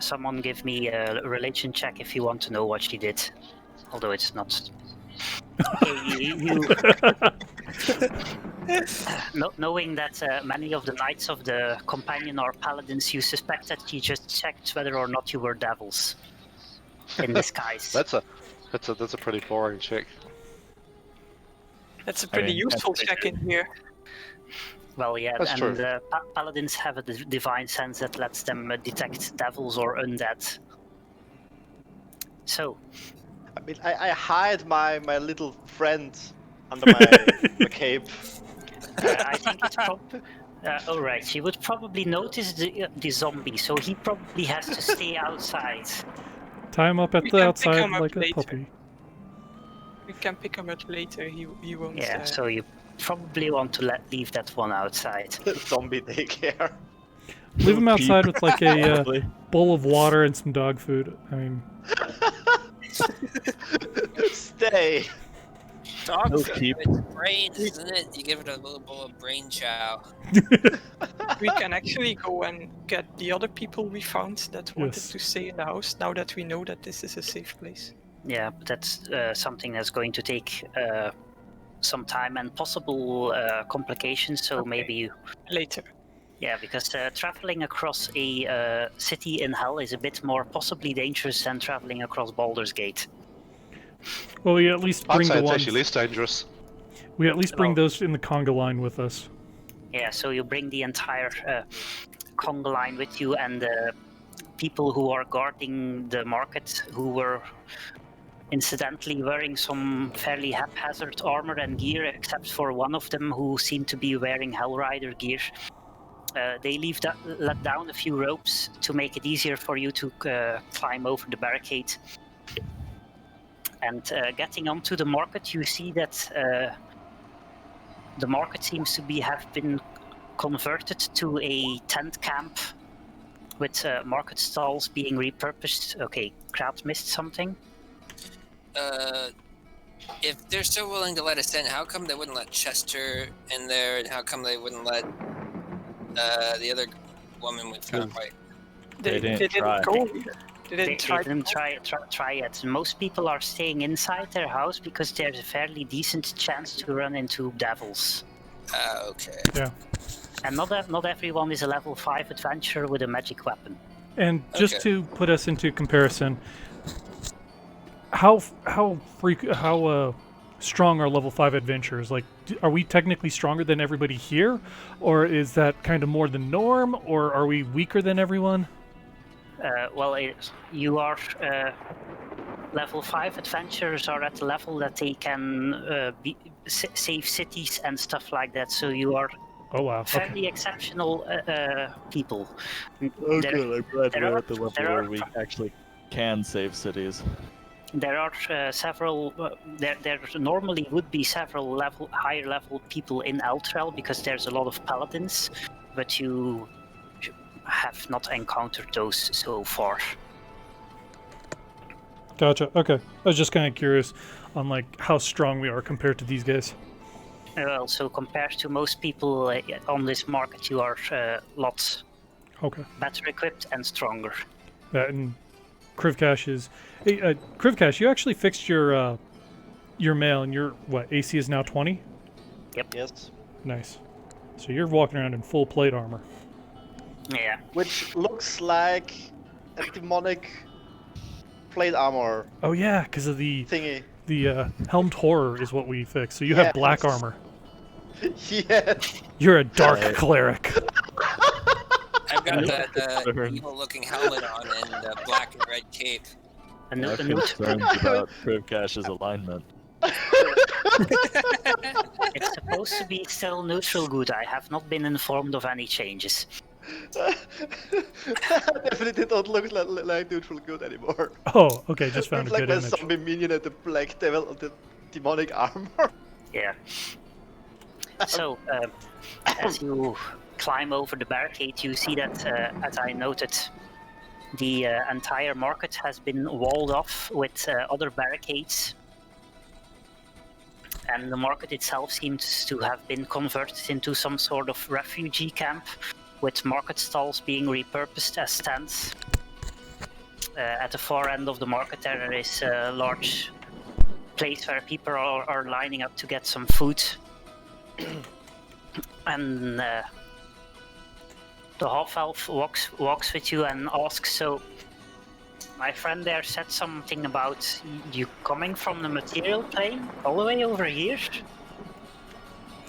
someone give me a religion check if you want to know what she did. Although it's not. Knowing that many of the knights of the Companion are paladins, you suspect that she just checked whether or not you were devils in disguise. That's a pretty boring check. That's a pretty useful check in here. Well, yeah, That's and true. paladins have a divine sense that lets them detect devils or undead. So, I mean, I hide my little friend under my cape. I think it's probably... all right, she would probably notice the zombie, so he probably has to stay outside. Tie him up at We the can pick outside him up like a later. puppy. We can pick him up later. He won't. Yeah, so you probably want to leave that one outside. Zombie daycare. Leave him Keep- outside with like a Probably. bowl of water and some dog food. I mean, Stay. Dog No food keep. with brains, isn't it? You give it a little bowl of brain chow. We can actually go and get the other people we found that wanted Yes. to stay in the house. Now that we know that this is a safe place. Yeah, but that's something that's going to take some time and possible complications, so Okay. maybe... Later. Yeah, because traveling across a city in hell is a bit more possibly dangerous than traveling across Baldur's Gate. well, we at least I'd bring say the it's ones. actually less dangerous. We at least bring Oh. those in the conga line with us. Yeah, so you bring the entire conga line with you, and the people who are guarding the market, who were incidentally wearing some fairly haphazard armor and gear, except for one of them who seemed to be wearing Hellrider gear. They let down a few ropes to make it easier for you to climb over the barricade. And getting onto the market, you see that the market seems to have been converted to a tent camp with market stalls being repurposed. Okay, crowd missed something. If they're so willing to let us in, how come they wouldn't let Chester in there, and how come they wouldn't let the other woman we found? Right? They didn't try. go. They They didn't try. didn't try it. Most people are staying inside their house because there's a fairly decent chance to run into devils. Okay. Yeah. And not everyone is a level 5 adventurer with a magic weapon. And just Okay. to put us into comparison, how strong are level 5 adventurers? Like, are we technically stronger than everybody here, or is that kind of more the norm, or are we weaker than everyone? You are level 5 adventurers are at the level that they can save cities and stuff like that. So you are Oh wow. fairly exceptional people. Oh, There- good. I'm glad there we're are- at the level there where are- we actually can save cities. There are several. There normally would be several higher level people in Eltrel because there's a lot of paladins, but you have not encountered those so far. Gotcha. Okay. I was just kind of curious on like how strong we are compared to these guys. Well, so compared to most people on this market, you are lots Okay. better equipped and stronger. That and Krivkash is. Hey, Krivkash, you actually fixed your mail, and your AC is now 20. Yes. Nice. So you're walking around in full plate armor. Yeah. Which looks like a demonic plate armor Oh yeah, because of the thingy. helmed horror is what we fixed. So you have black Yes. armor. Yes. You're a dark Right. cleric. I've got that Concerned. evil-looking helmet on and the black and red cape. A I have note. concerns about Privcash's alignment. It's supposed to be still neutral good. I have not been informed of any changes. Definitely don't look like neutral good anymore. Oh, okay, just found a Looks good like image. the zombie minion and the black devil of the demonic armor. Yeah. So, as you climb over the barricade, you see that, as I noted, the entire market has been walled off with other barricades. And the market itself seems to have been converted into some sort of refugee camp, with market stalls being repurposed as stands. At the far end of the market there is a large place where people are lining up to get some food. And the half-elf walks with you and asks, so my friend there said something about you coming from the material plane all the way over here?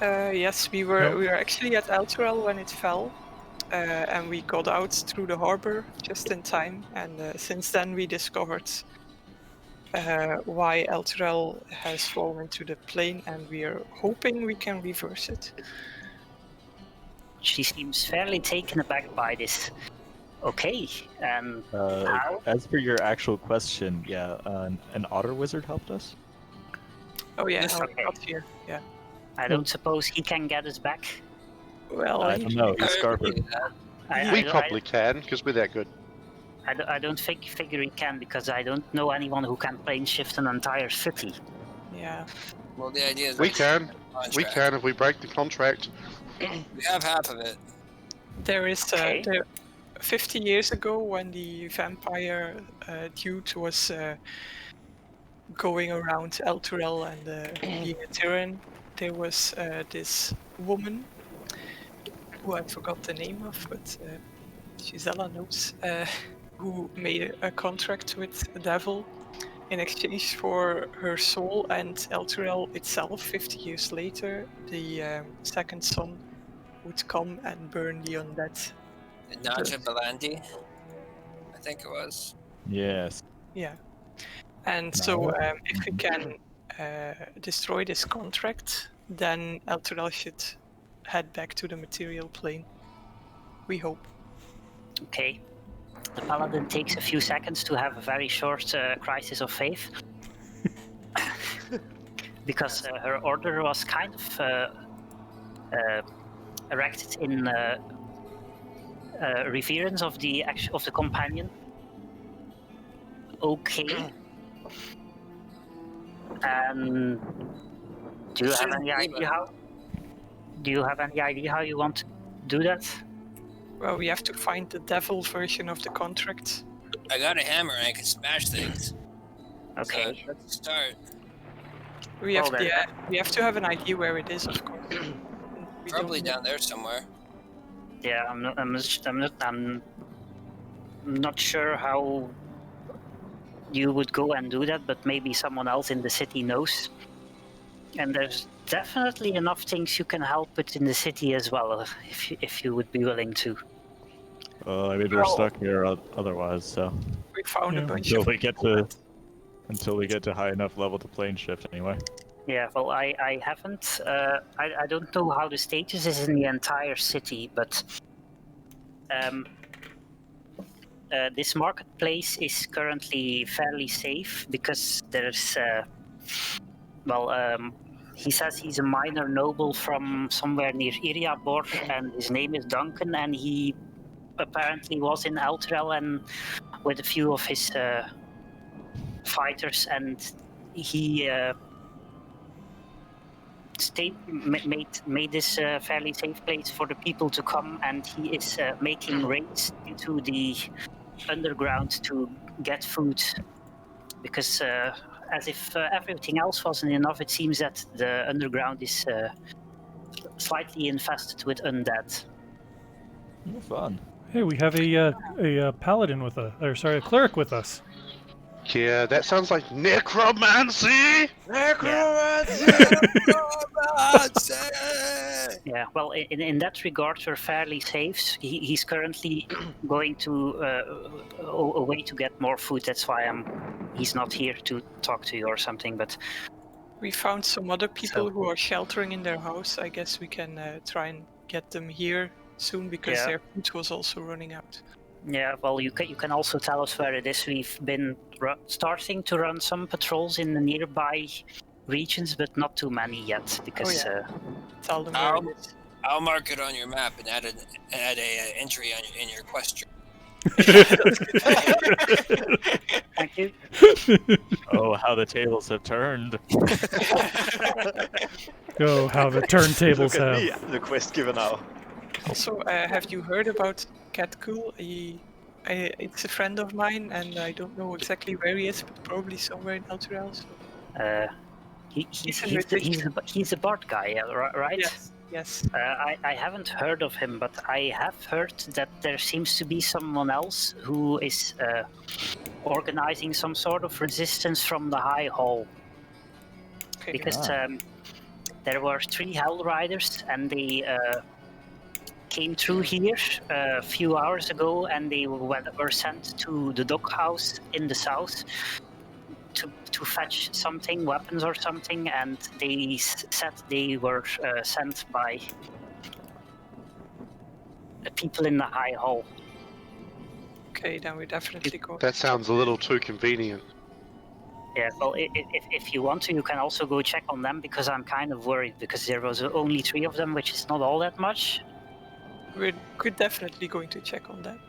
Yes, we were actually at Elturel when it fell, and we got out through the harbor just in time. And since then, we discovered why Elturel has fallen into the plane, and we are hoping we can reverse it. She seems fairly taken aback by this. Okay, and how? As for your actual question, yeah, an otter wizard helped us. Oh yeah, Yes, how okay. it got here. Yeah. I don't suppose he can get us back. Well, I don't know. He's Scarper. We probably can, because we're that good. I don't figure he can, because I don't know anyone who can plane shift an entire city. Yeah. Well, the idea is We can. We contract. can if we break the contract. We have half of it. There is Okay. 50 years ago, when the vampire dude was going around Elturel and being a tyrant, there was this woman who I forgot the name of, but Gisela knows, who made a contract with the devil in exchange for her soul and Elturel itself. 50 years later, the second son would come and burn the undead. Naja Belandi, I think it was. Yes. Yeah. And so if we can destroy this contract, then Elturel should head back to the material plane. We hope. Okay. The paladin takes a few seconds to have a very short crisis of faith. Because her order was kind of erected in reverence of the companion. Okay. And do you have any idea how? Do you have any idea how you want to do that? Well, we have to find the devil version of the contract. I got a hammer and I can smash things. Okay. So let's start. We have, Well, then. we have to have an idea where it is, of course. We Probably don't know. down there somewhere. Yeah, I'm not sure how you would go and do that, but maybe someone else in the city knows. And there's definitely enough things you can help with in the city as well, if you would be willing to. I mean, we're stuck here otherwise, so We found a Yeah. bunch until of we get to high enough level to plane shift anyway. Yeah, well, I haven't. I don't know how the status is in the entire city, but this marketplace is currently fairly safe because there's. He says he's a minor noble from somewhere near Iriaborg, and his name is Duncan, and he apparently was in Elturel and with a few of his fighters, and he made this fairly safe place for the people to come, and he is making raids into the underground to get food, because as if everything else wasn't enough, it seems that the underground is slightly infested with undead. Fun. Hey, we have a paladin with us, or sorry, a cleric with us. Yeah, that sounds like necromancy! Yeah, well, in that regard, we're fairly safe. He's currently going to away to get more food. That's why he's not here to talk to you or something. But We found some other people So- who are sheltering in their house. I guess we can try and get them here soon because Yeah. their food was also running out. yeah, well, you can also tell us where it is. We've been starting to run some patrols in the nearby regions, but not too many yet because Tell them where it is. I'll mark it on your map and add a entry in your quest. thank you. Oh, how the tables have turned. Oh, how the turntables Look at me, have. I'm the quest giver now. Also, have you heard about Cat Cool? It's a friend of mine, and I don't know exactly where he is, but probably somewhere in Elturel. So. He's a bard guy, right? Yes. I haven't heard of him, but I have heard that there seems to be someone else who is organizing some sort of resistance from the High Hall. Okay. Because there were 3 Hell Riders, and they came through here a few hours ago, and they were sent to the dockhouse in the south to fetch something, weapons or something, and they said they were sent by people in the High Hall. Okay, then we definitely go. That sounds a little too convenient. Yeah, well, if you want to, you can also go check on them, because I'm kind of worried, because there was only 3 of them, which is not all that much. We're definitely going to check on that.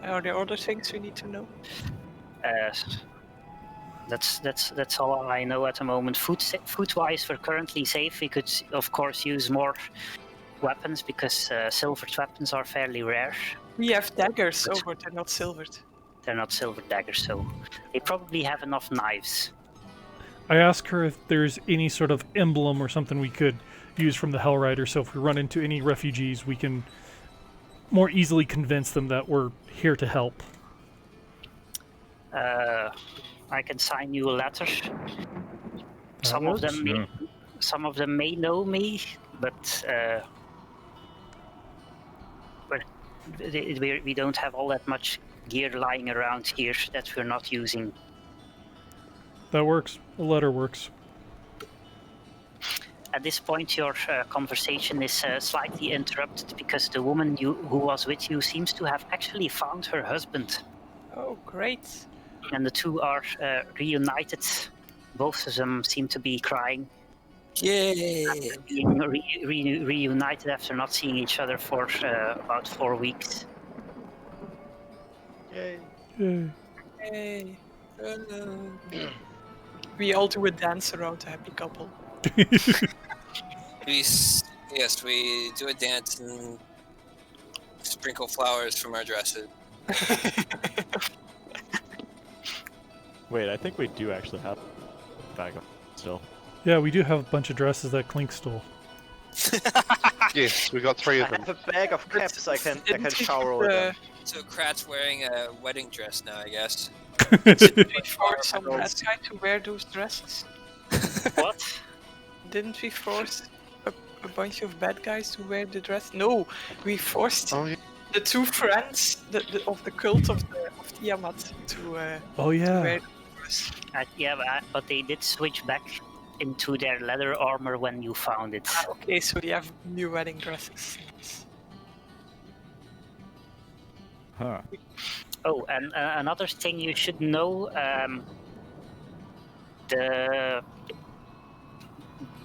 Are there other things we need to know? That's all I know at the moment. Food-wise, we're currently safe. We could, of course, use more weapons, because silvered weapons are fairly rare. We have daggers, but they're not silvered. They're not silver daggers, so they probably have enough knives. I asked her if there's any sort of emblem or something we could use from the Hell Rider, so if we run into any refugees, we can more easily convince them that we're here to help. I can sign you a letter. Some works, of them may know me, but we don't have all that much gear lying around here that we're not using. That works. A letter works. At this point, your conversation is slightly interrupted, because the woman who was with you seems to have actually found her husband. Oh, great. And the 2 are reunited. Both of them seem to be crying. Yay! Being reunited after not seeing each other for about 4 weeks. Yay. Yay. Hey. We all do a dance around a happy couple. We do a dance and sprinkle flowers from our dresses. Wait, I think we do actually have a bag of still. Yeah, we do have a bunch of dresses that Clink stole. Yes, we got 3 I of them. have a bag of caps I can Didn't we shower put, with them. So Krat's wearing a wedding dress now, I guess. Didn't we force some red guy to wear those dresses? What? Didn't we force a bunch of bad guys to wear the dress? No, we forced Oh, yeah. the 2 friends of the cult of Tiamat to Oh yeah. wear the dress. But they did switch back into their leather armor when you found it. Okay, so we have new wedding dresses. Huh. Oh, and another thing you should know, the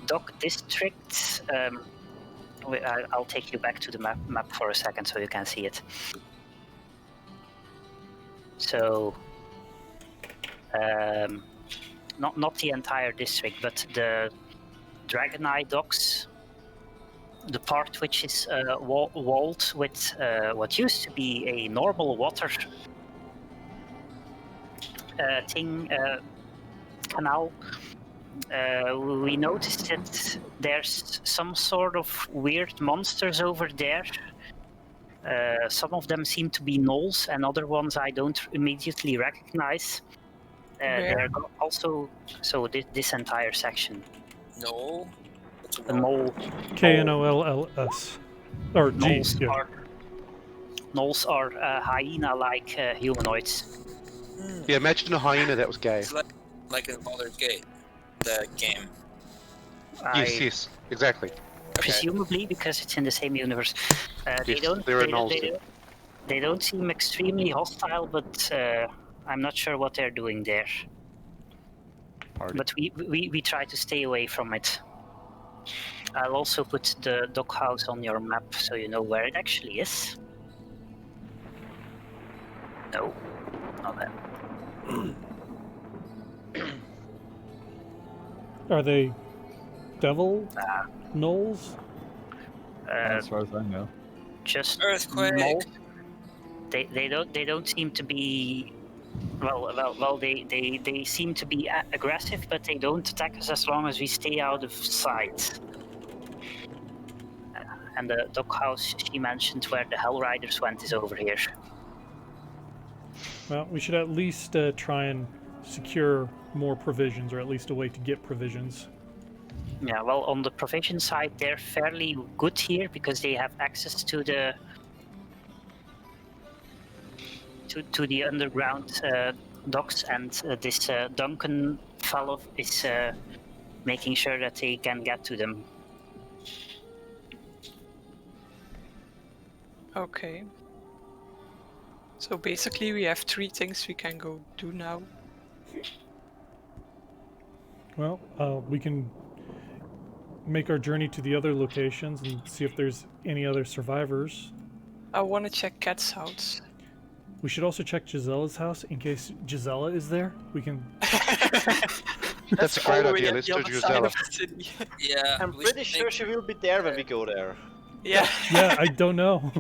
dock district, I'll take you back to the map for a second so you can see it. So, not the entire district, but the Dragon Eye docks, the part which is walled with what used to be a normal water canal. We noticed that there's some sort of weird monsters over there. Some of them seem to be gnolls, and other ones I don't immediately recognize. There are also this entire section. No. What's a The knoll? knoll. Knolls. Or G. Knolls Yeah. are hyena-like humanoids. Yeah, imagine a hyena that was gay. It's like in Baldur's Gate, the game. Yes, exactly. Presumably, because it's in the same universe. Yes, there are gnolls there. They don't seem extremely hostile, but I'm not sure what they're doing there. Party. But we try to stay away from it. I'll also put the doghouse on your map so you know where it actually is. No, not that. Are they devil gnolls? As far as I know. Just Earthquake. knoll. They don't seem to be. Well. They seem to be aggressive, but they don't attack us as long as we stay out of sight. And the doghouse she mentioned where the Hell Riders went is over here. Well, we should at least try and secure more provisions, or at least a way to get provisions. Yeah, well, on the provision side, they're fairly good here because they have access to the to the underground docks, and this Duncan fellow is making sure that they can get to them. Okay. So basically we have 3 things we can go do now. Well, we can make our journey to the other locations and see if there's any other survivors. I want to check Cat's house. We should also check Gisella's house in case Gisella is there. We can. That's a all great the way idea. at Let's the do other side Gisela. of the city. Yeah. I'm we pretty should sure make- she will be there when we go there. Yeah. Yeah, I don't know.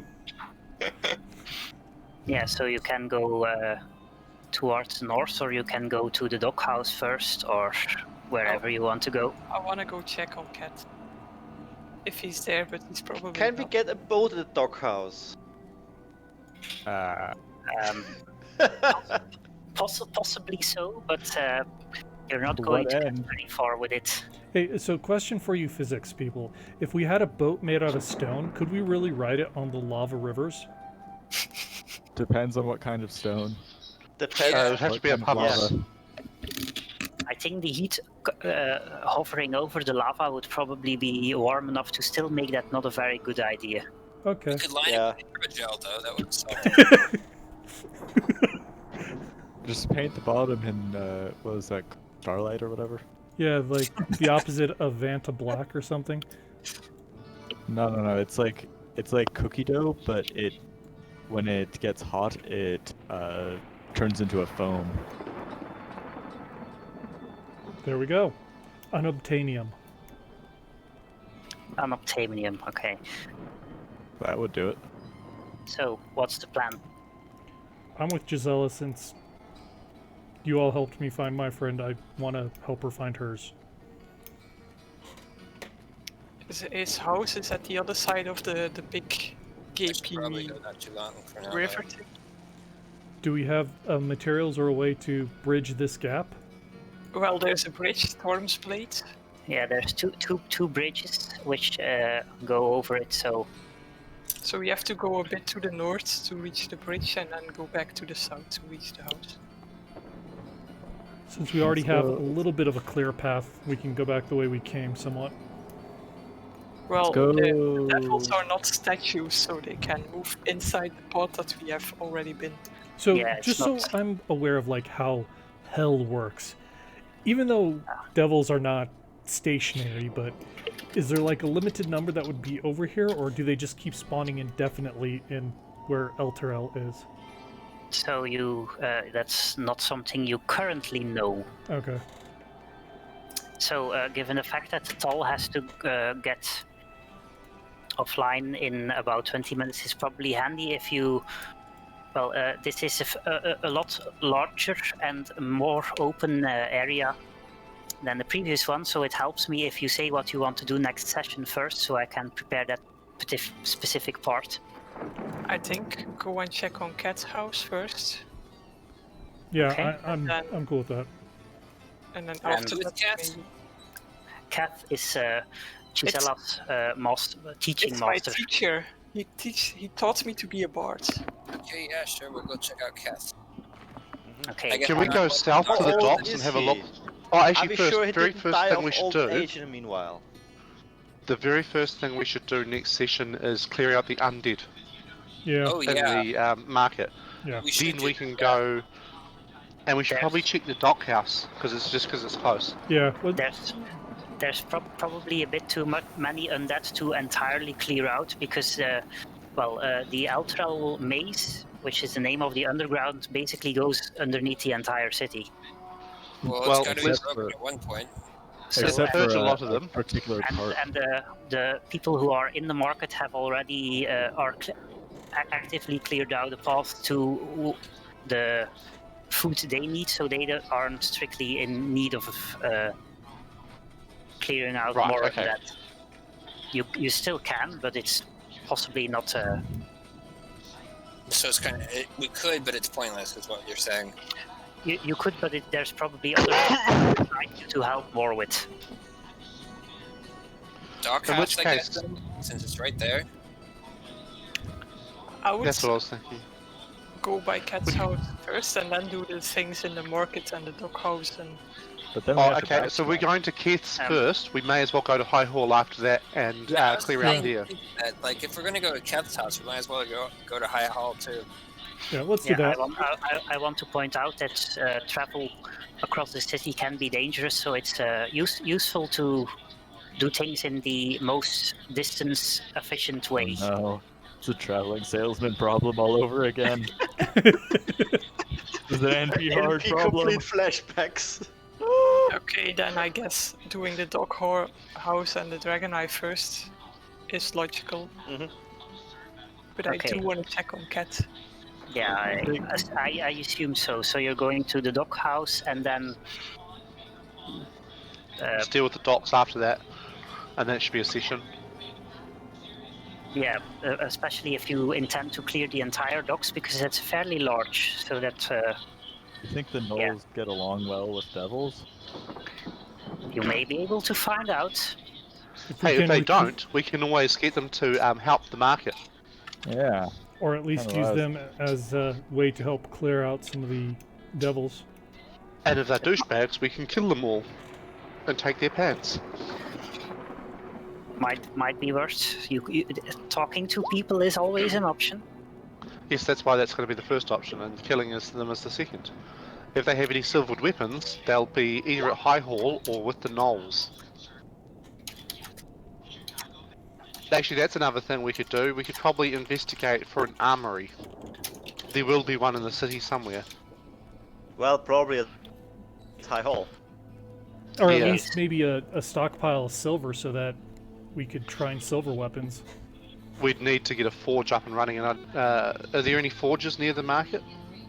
Yeah, so you can go towards north, or you can go to the doghouse first, or wherever you want to go. I want to go check on Cat. If he's there, but he's probably Can we not. get a boat at the doghouse? Possibly so, but you're not To going what to get end? very far with it. Hey, so question for you physics people. If we had a boat made out of stone, could we really ride it on the lava rivers? Depends on what kind of stone. Depends. It would have to What be a kind of pumice. lava? I think the heat hovering over the lava would probably be warm enough to still make that not a very good idea. Okay. You could line Yeah. it with gel though. That would suck. Just paint the bottom in what was that, starlight or whatever? Yeah, like the opposite of Vanta Black or something. No. It's like cookie dough, but when it gets hot, it turns into a foam. There we go. Unobtainium. Unobtainium, okay. That would do it. So, what's the plan? I'm with Gisela since you all helped me find my friend. I want to help her find hers. His house is at the other side of the big Should probably gaping go not too long for now. river thing. Do we have materials or a way to bridge this gap? Well, there's a bridge, Storm's Blade. Yeah, there's two bridges which go over it, so So we have to go a bit to the north to reach the bridge and then go back to the south to reach the house. Since we already Let's have go. a little bit of a clear path, we can go back the way we came somewhat. Well, go. the devils are not statues, so they can move inside the pod that we have already been. So Yeah, it's just not- so I'm aware of like how hell works, even though devils are not stationary, but is there like a limited number that would be over here, or do they just keep spawning indefinitely in where Elturel is? so you that's not something you currently know. Okay. So, given the fact that Tal has to get offline in about 20 minutes, it's probably handy if you. Well, this is a lot larger and more open area than the previous one, so it helps me if you say what you want to do next session first, so I can prepare that specific part. I think go and check on Cat's house first. Yeah, Okay. I'm cool with that. And then And after with that, Kath? maybe- Kath is Gisella's teaching it's my master. teacher. He taught me to be a bard. Okay, yeah, sure. We'll go check out Kath. Okay. Can we go south to the How old docks and is have a he? look? Oh, Are actually, we sure he very didn't first die thing of we should old do. age in the meanwhile? The very first thing we should do next session is clear out the undead Yeah. Oh in yeah, the market. Yeah. we should Then do we can that. go, and we should There's- probably check the dock house because it's close. Yeah. There's probably a bit too many undead to entirely clear out because, the Eltrel maze, which is the name of the underground, basically goes underneath the entire city. Well, Well, it's got to be except broken for- at one point. So, Except purge for a lot of them. particular part. and the people who are in the market have already actively cleared out the path to the food they need, so they aren't strictly in need of clearing out Right, more okay. of that. You still can, but it's possibly not. So it's kind of we could, but it's pointless, is what you're saying. You could, but there's probably other things to help more with. Dock In house, which I guess, case- then, since it's right there. I would That's what I was thinking. go by Cat's house first, and then do the things in the market and the dog house. And But then we Oh, have to okay. So we're backtrack. going to Keith's Um, first. We may as well go to High Hall after that and I was clear out thinking there. that, like, if we're gonna go to Kath's house, we might as well go to High Hall too. Yeah. Let's do Yeah, that. I want to point out that travel across the city can be dangerous, so it's useful to do things in the most distance-efficient way. Oh, no. It's a traveling salesman problem all over again. It's an NP hard NP problem. complete flashbacks. okay, then I guess doing the dog house and the dragon eye first is logical. Mhm. But I Okay. do want to check on Cat. Yeah, I assume so. So you're going to the dock house and then. Let's deal with the docks after that, and that should be a session. Yeah, especially if you intend to clear the entire docks because it's fairly large, so that You think the gnolls Yeah. get along well with devils? you may be able to find out. Hey, if can they recruit- don't, we can always get them to help the market. Yeah. or at least use Otherwise- them as a way to help clear out some of the devils. And if they're douchebags, we can kill them all and take their pants. Might be worse. Talking to people is always an option. Yes, that's why that's going to be the first option, and killing them is the second. If they have any silvered weapons, they'll be either at High Hall or with the gnolls. Actually, that's another thing we could do. We could probably investigate for an armory. There will be one in the city somewhere. Well, probably at High Hall. Or at Yeah. least maybe a stockpile of silver so that we could try and silver weapons. We'd need to get a forge up and running. And are there any forges near the market?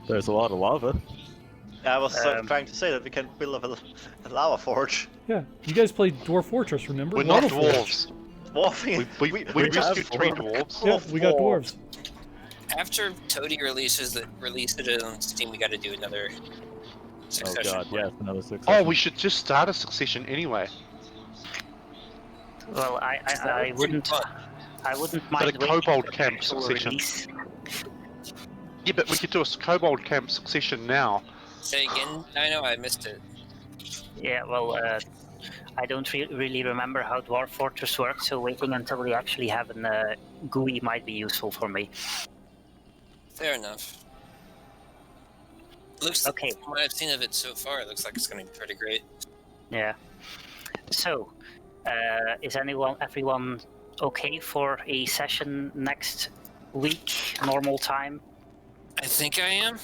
There's a lot of lava. I was trying to say that we can build a lava forge. Yeah, you guys played Dwarf Fortress, remember? We're not Lava Forge. dwarves. Dwarfing. We have rescued 3 four. dwarves. Yeah, we got dwarves. After Toady releases it on Steam, we got to do another Oh succession. god, yes, another 6. Oh, we should just start a succession anyway. Well, I wouldn't. I wouldn't mind. a waiting kobold for the camp actual succession. release. Yeah, but we could do a kobold camp succession now. Say again? I know I missed it. Yeah, well, I don't really remember how Dwarf Fortress works, so waiting until we actually have a GUI might be useful for me. Fair enough. Looks Okay. From what I've seen of it so far, it looks like it's going to be pretty great. Yeah. So, is everyone okay for a session next week, normal time, I think I am.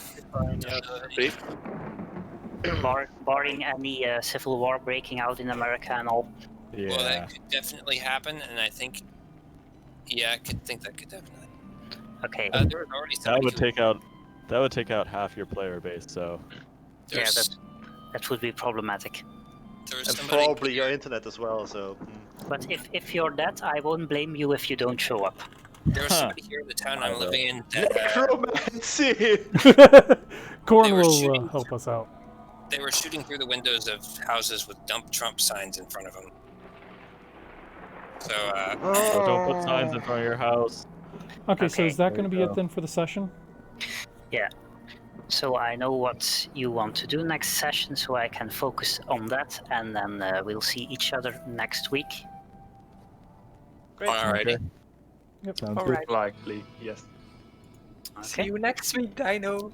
barring any civil war breaking out in America and all? Yeah. Well, that could definitely happen, and I think, yeah, I could think that could definitely. Okay. There was already somebody that would take out half your player base, so Yeah, that would be problematic. there was And somebody, probably your internet as well, so... But if you're dead, I won't blame you if you don't show up. there was somebody here in the town I'm living in that, Necromancy! Corn They were will shooting help us out. They were shooting through the windows of houses with "Dump Trump" signs in front of them. So, So don't put signs in front of your house. Okay, so Okay. is that There going to you be go. it then for the session? Yeah. So I know what you want to do next session, so I can focus on that, and then we'll see each other next week. Great. alrighty. Sounds All good. right. Likely, yes. See Okay. you next week, Dino.